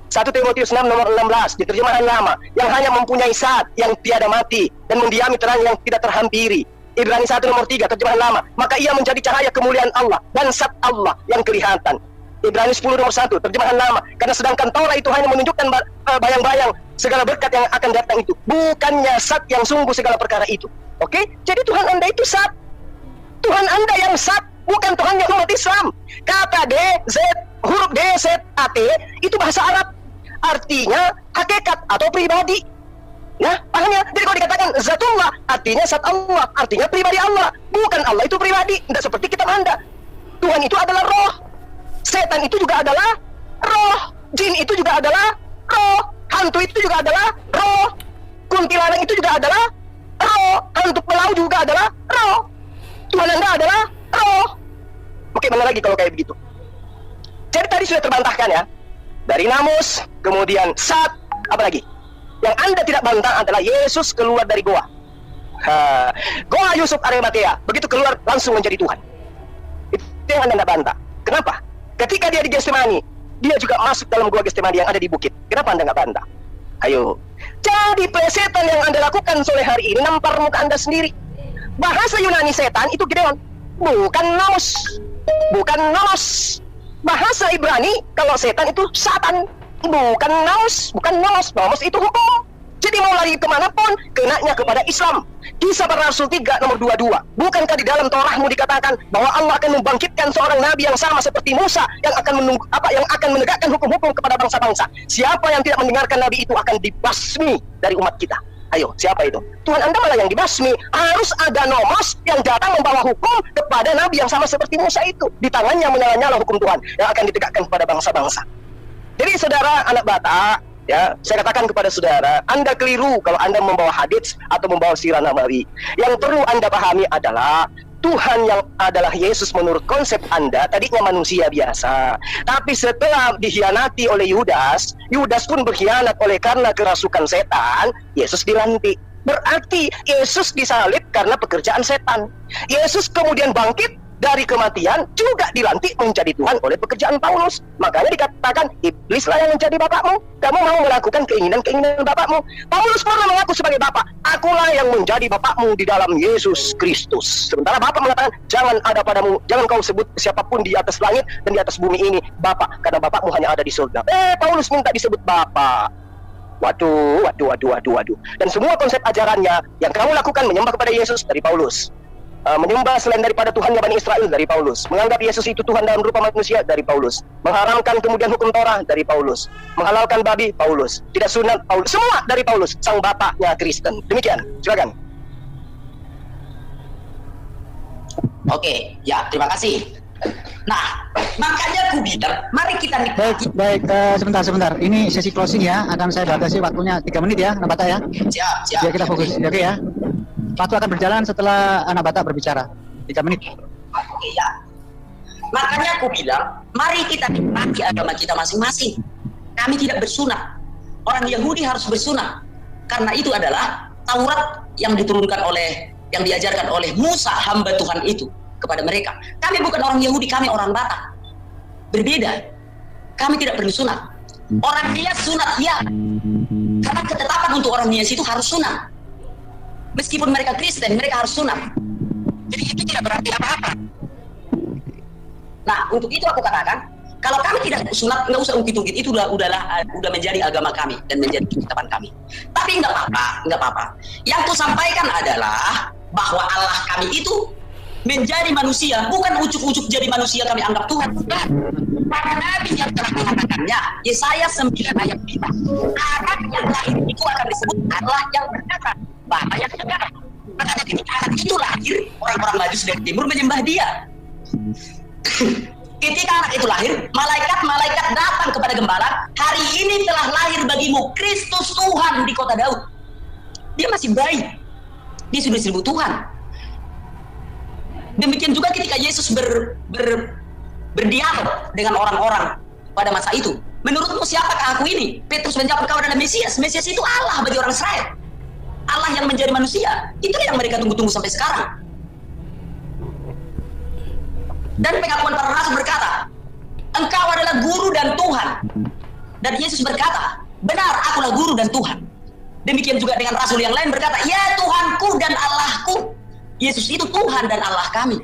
1 Timotius 6 nomor 16 di terjemahan lama, yang hanya mempunyai zat yang tiada mati dan mendiami terang yang tidak terhampiri. Ibrani 1 nomor 3 terjemahan lama, maka ia menjadi cahaya kemuliaan Allah dan zat Allah yang kelihatan. Ibrani 10 nomor 1 terjemahan lama, karena sedangkan Taurat itu hanya menunjukkan bayang-bayang segala berkat yang akan datang itu, bukannya zat yang sungguh segala perkara itu. Oke? Jadi Tuhan Anda itu zat. Tuhan Anda yang zat, bukan Tuhan yang umat Islam. Kata D, Z, huruf D, Z, A, T itu bahasa Arab. Artinya hakikat atau pribadi. Ya, pahamnya? Jadi kalau dikatakan Zatullah, artinya Zat Allah, artinya pribadi Allah. Bukan Allah itu pribadi. Tidak seperti kita Anda. Tuhan itu adalah roh. Setan itu juga adalah roh. Jin itu juga adalah roh. Hantu itu juga adalah roh. Kuntilanak itu juga adalah roh. Hantu pelau juga adalah roh. Tuhan Anda adalah roh. Oke, mana lagi kalau kayak begitu? Jadi tadi sudah terbantahkan ya. Dari namus, kemudian Zat, apa lagi? Yang Anda tidak bantah adalah Yesus keluar dari goa. Goa Yusuf Arimatea, begitu keluar langsung menjadi Tuhan. Itu yang Anda tidak bantah. Kenapa? Ketika dia di Getsemani, dia juga masuk dalam goa Getsemani yang ada di bukit. Kenapa Anda nggak bantah? Ayo. Jadi plesetan yang Anda lakukan sore hari ini nampar muka Anda sendiri. Bahasa Yunani setan itu Gideon, bukan namus, bukan nomos. Bahasa Ibrani kalau setan itu Satan, bukan naus, bukan nomos. Nomos itu hukum. Jadi mau lari kemanapun, kenanya kepada Islam. Kisah Para Rasul 3 nomor 22. Bukankah di dalam Torahmu dikatakan bahwa Allah akan membangkitkan seorang nabi yang sama seperti Musa, yang akan yang akan menegakkan hukum-hukum kepada bangsa-bangsa. Siapa yang tidak mendengarkan nabi itu akan dibasmi dari umat kita. Ayo, siapa itu? Tuhan Anda malah yang dibasmi. Harus ada nomos yang datang membawa hukum kepada nabi yang sama seperti Musa itu. Di tangannya menyala-nyala hukum Tuhan yang akan ditegakkan kepada bangsa-bangsa. Jadi saudara anak Batak, ya, saya katakan kepada saudara, Anda keliru kalau Anda membawa hadits atau membawa sirah nabawi. Yang perlu Anda pahami adalah Tuhan yang adalah Yesus menurut konsep Anda tadinya manusia biasa, tapi setelah dikhianati oleh Yudas, Yudas pun berkhianat oleh karena kerasukan setan, Yesus dilantik. Berarti Yesus disalib karena pekerjaan setan. Yesus kemudian bangkit dari kematian, juga dilantik menjadi Tuhan oleh pekerjaan Paulus. Makanya dikatakan, iblislah yang menjadi bapakmu. Kamu mau melakukan keinginan-keinginan bapakmu. Paulus pernah mengaku sebagai bapak, akulah yang menjadi bapakmu di dalam Yesus Kristus. Sementara bapak mengatakan, jangan ada padamu, jangan kau sebut siapapun di atas langit dan di atas bumi ini bapak, karena bapakmu hanya ada di surga. Paulus minta disebut bapak. Waduh. Dan semua konsep ajarannya yang kamu lakukan menyembah kepada Yesus dari Paulus. Menyembah selain daripada Tuhannya Bani Israel dari Paulus. Menganggap Yesus itu Tuhan dalam rupa manusia dari Paulus. Mengharamkan kemudian hukum Torah dari Paulus. Menghalalkan babi Paulus. Tidak sunat Paulus. Semua dari Paulus, sang bapaknya Kristen. Demikian, silakan. Oke, ya terima kasih. Nah, makanya aku bilang, mari kita nikmati. Baik, sebentar. Ini sesi closing ya. Akan saya batasi waktunya 3 menit ya, anak Batak ya. Siap. Ya, kita fokus. Oke ya. Waktu akan berjalan setelah anak Batak berbicara. 3 menit. Oke ya. Makanya aku bilang, mari kita nikmati agama kita masing-masing. Kami tidak bersunat. Orang Yahudi harus bersunat. Karena itu adalah Taurat yang diturunkan oleh, yang diajarkan oleh Musa, hamba Tuhan itu, kepada mereka. Kami bukan orang Yahudi, kami orang Batak. Berbeda. Kami tidak perlu sunat. Orang Nias sunat, ya. Karena ketetapan untuk orang Nias itu harus sunat. Meskipun mereka Kristen, mereka harus sunat. Jadi itu tidak berarti apa-apa. Nah, untuk itu aku katakan, kalau kami tidak sunat, nggak usah ungkit-ungkit. Itu udah menjadi agama kami dan menjadi ketetapan kami. Tapi nggak apa-apa. Yang ku sampaikan adalah bahwa Allah kami itu menjadi manusia, bukan ucuk-ucuk jadi manusia kami anggap Tuhan. Bukan. Para nabi yang telah mengatakannya, Yesaya 9 ayat 5, anak yang lahir itu akan disebut Allah yang berkata, Bapa yang berkata. Makanya ketika anak itu lahir, orang-orang Majus dari timur menyembah dia. Ketika anak itu lahir, malaikat-malaikat datang kepada gembala, hari ini telah lahir bagimu Kristus Tuhan di kota Daud. Dia masih bayi, dia sudah disebut Tuhan. Demikian juga ketika Yesus berdialog dengan orang-orang pada masa itu. Menurutmu siapakah aku ini? Petrus menjawab, kau adalah Mesias. Mesias itu Allah bagi orang Israel. Allah yang menjadi manusia. Itulah yang mereka tunggu-tunggu sampai sekarang. Dan pengakuan para rasul berkata, engkau adalah guru dan Tuhan. Dan Yesus berkata, benar, akulah guru dan Tuhan. Demikian juga dengan rasul yang lain berkata, ya Tuhanku dan Allahku. Yesus itu Tuhan dan Allah kami.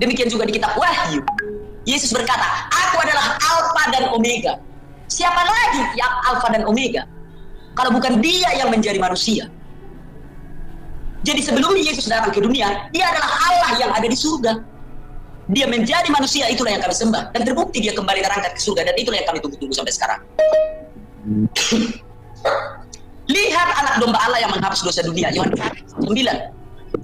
Demikian juga di kitab Wahyu, Yesus berkata, aku adalah Alfa dan Omega. Siapa lagi yang Alfa dan Omega kalau bukan dia yang menjadi manusia? Jadi sebelum Yesus datang ke dunia, dia adalah Allah yang ada di surga. Dia menjadi manusia, itulah yang kami sembah. Dan terbukti dia kembali terangkat ke surga, dan itulah yang kami tunggu-tunggu sampai sekarang. Lihat anak domba Allah yang menghapus dosa dunia, Yohanes 9.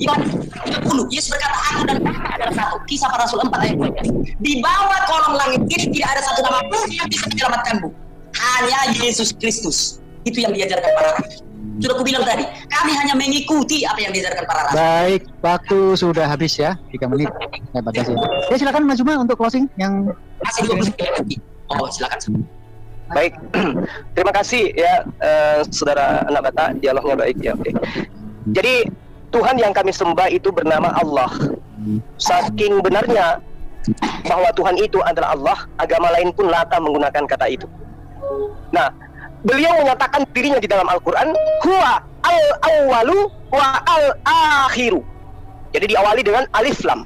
Yohanes 30, Yesus berkata, aku dan Bapa adalah satu. Kisah para Rasul 4 ayat 12. Di bawah kolong langit ini tidak ada satu nama pun yang bisa menyelamatkanmu. Hanya Yesus Kristus. Itu yang diajarkan para rasul. Sudah aku bilang tadi, kami hanya mengikuti apa yang diajarkan para rasul. Baik, waktu sudah habis ya, 3 menit. Terima kasih. Ya silakan Mas Juma untuk closing yang masih 20 menit lagi. Oh, silakan. Baik, terima kasih ya saudara anak Batak, dialognya baik ya. Oke. Jadi Tuhan yang kami sembah itu bernama Allah. Saking benarnya bahwa Tuhan itu adalah Allah, agama lain pun lata menggunakan kata itu. Nah, beliau menyatakan dirinya di dalam Al-Quran, huwa al-awwalu wa al-akhiru. Jadi diawali dengan alif lam.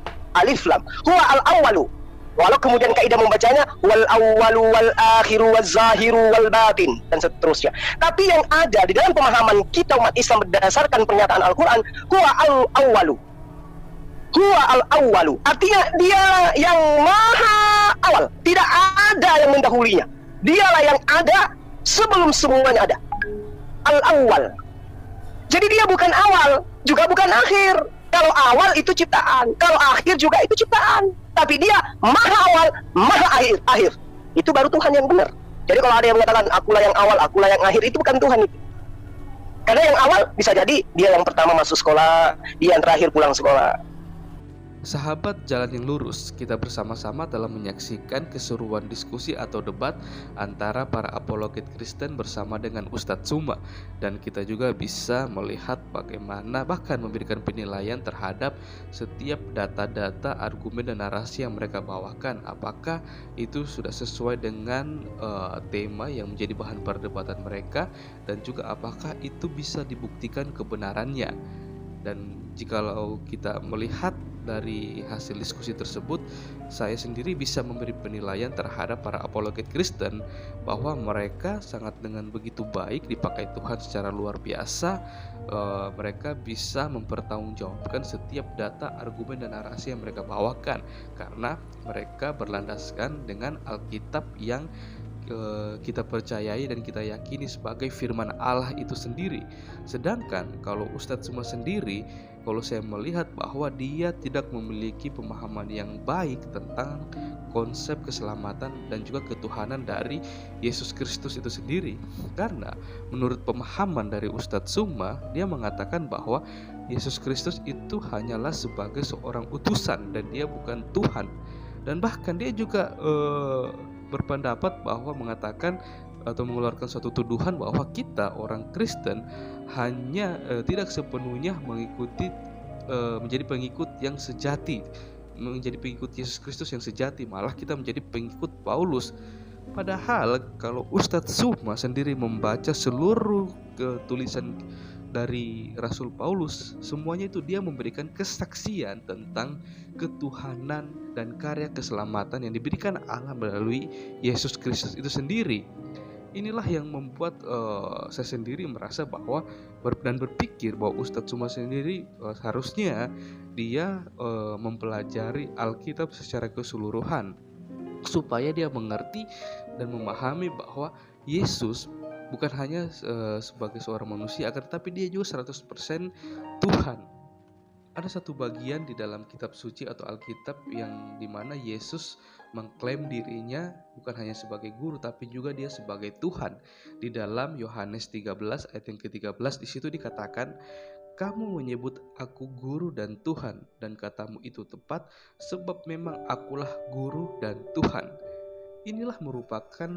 Huwa al-awwalu. Walau kemudian kaidah membacanya wal awwalu wal akhiru wal zahiru wal batin dan seterusnya. Tapi yang ada di dalam pemahaman kita umat Islam berdasarkan pernyataan Al-Quran, huwa al-awwalu. Huwa al-awwalu. Artinya dia yang maha awal. Tidak ada yang mendahulinya. Dialah yang ada sebelum semuanya ada. Al-awwal. Jadi dia bukan awal, juga bukan akhir. Kalau awal itu ciptaan, kalau akhir juga itu ciptaan. Tapi dia maha awal, maha akhir. Itu baru Tuhan yang benar. Jadi kalau ada yang mengatakan akulah yang awal, akulah yang akhir, itu bukan Tuhan itu. Karena yang awal bisa jadi dia yang pertama masuk sekolah, dia yang terakhir pulang sekolah. Sahabat Jalan yang Lurus, kita bersama-sama telah menyaksikan keseruan diskusi atau debat antara para apologet Kristen bersama dengan Ustadz Zuma. Dan kita juga bisa melihat bagaimana bahkan memberikan penilaian terhadap setiap data-data, argumen dan narasi yang mereka bawakan. Apakah itu sudah sesuai dengan tema yang menjadi bahan perdebatan mereka, dan juga apakah itu bisa dibuktikan kebenarannya. Dan jikalau kita melihat dari hasil diskusi tersebut, saya sendiri bisa memberi penilaian terhadap para apologet Kristen bahwa mereka sangat dengan begitu baik dipakai Tuhan secara luar biasa. Mereka bisa mempertanggungjawabkan setiap data, argumen dan narasi yang mereka bawakan, karena mereka berlandaskan dengan Alkitab yang kita percayai dan kita yakini sebagai firman Allah itu sendiri. Sedangkan kalau Ustadz Suma sendiri, kalau saya melihat bahwa dia tidak memiliki pemahaman yang baik tentang konsep keselamatan dan juga ketuhanan dari Yesus Kristus itu sendiri. Karena menurut pemahaman dari Ustadz Suma, dia mengatakan bahwa Yesus Kristus itu hanyalah sebagai seorang utusan dan dia bukan Tuhan. Dan bahkan dia juga berpendapat bahwa mengatakan atau mengeluarkan suatu tuduhan bahwa kita orang Kristen hanya tidak sepenuhnya mengikuti menjadi pengikut yang sejati, menjadi pengikut Yesus Kristus yang sejati, malah kita menjadi pengikut Paulus. Padahal kalau Ustadz Suma sendiri membaca seluruh tulisan dari Rasul Paulus, semuanya itu dia memberikan kesaksian tentang ketuhanan dan karya keselamatan yang diberikan Allah melalui Yesus Kristus itu sendiri. Inilah yang membuat saya sendiri merasa bahwa dan berpikir bahwa Ustadz Suma sendiri harusnya dia mempelajari Alkitab secara keseluruhan, supaya dia mengerti dan memahami bahwa Yesus bukan hanya sebagai seorang manusia, akan tetapi dia juga 100% Tuhan. Ada satu bagian di dalam kitab suci atau Alkitab yang dimana Yesus mengklaim dirinya bukan hanya sebagai guru, tapi juga dia sebagai Tuhan. Di dalam Yohanes 13 ayat yang ke-13, di situ dikatakan, "Kamu menyebut aku guru dan Tuhan, dan katamu itu tepat, sebab memang akulah guru dan Tuhan." Inilah merupakan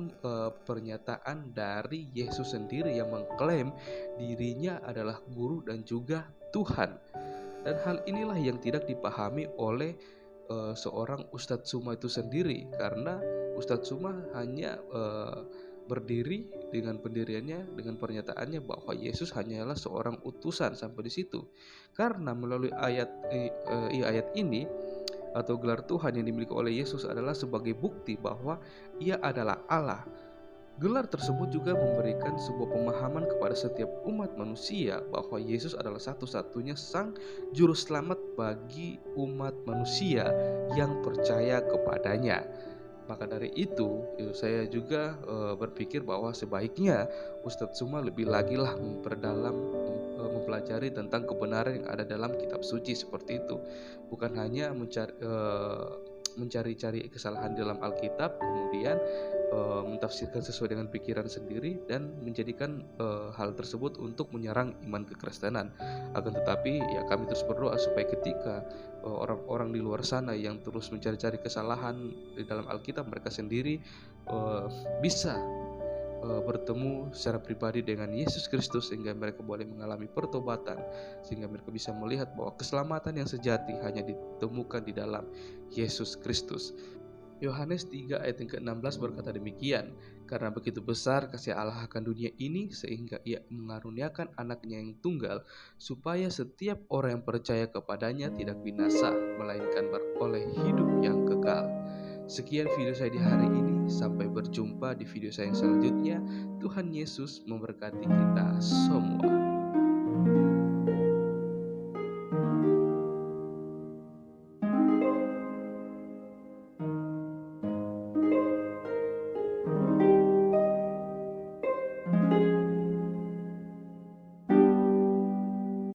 pernyataan dari Yesus sendiri yang mengklaim dirinya adalah guru dan juga Tuhan. Dan hal inilah yang tidak dipahami oleh seorang Ustadz Suma itu sendiri, karena Ustadz Suma hanya berdiri dengan pendiriannya, dengan pernyataannya bahwa Yesus hanyalah seorang utusan sampai di situ. Karena melalui ayat ini atau gelar Tuhan yang dimiliki oleh Yesus adalah sebagai bukti bahwa Ia adalah Allah. Gelar tersebut juga memberikan sebuah pemahaman kepada setiap umat manusia bahwa Yesus adalah satu-satunya sang juru selamat bagi umat manusia yang percaya kepadanya. Maka dari itu saya juga berpikir bahwa sebaiknya Ustadz Suma lebih lagi lah memperdalam, mempelajari tentang kebenaran yang ada dalam kitab suci seperti itu. Bukan hanya mencari-cari kesalahan dalam Alkitab, kemudian mentafsirkan sesuai dengan pikiran sendiri dan menjadikan hal tersebut untuk menyerang iman kekristenan. Akan tetapi ya kami terus berdoa supaya ketika orang-orang di luar sana yang terus mencari-cari kesalahan di dalam Alkitab, mereka sendiri bisa bertemu secara pribadi dengan Yesus Kristus, sehingga mereka boleh mengalami pertobatan, sehingga mereka bisa melihat bahwa keselamatan yang sejati hanya ditemukan di dalam Yesus Kristus. Yohanes 3 ayat yang ke-16 berkata demikian, "Karena begitu besar kasih Allah akan dunia ini, sehingga Ia mengaruniakan anaknya yang tunggal, supaya setiap orang yang percaya kepadanya tidak binasa, melainkan beroleh hidup yang kekal." Sekian video saya di hari ini, sampai berjumpa di video saya yang selanjutnya. Tuhan Yesus memberkati kita semua.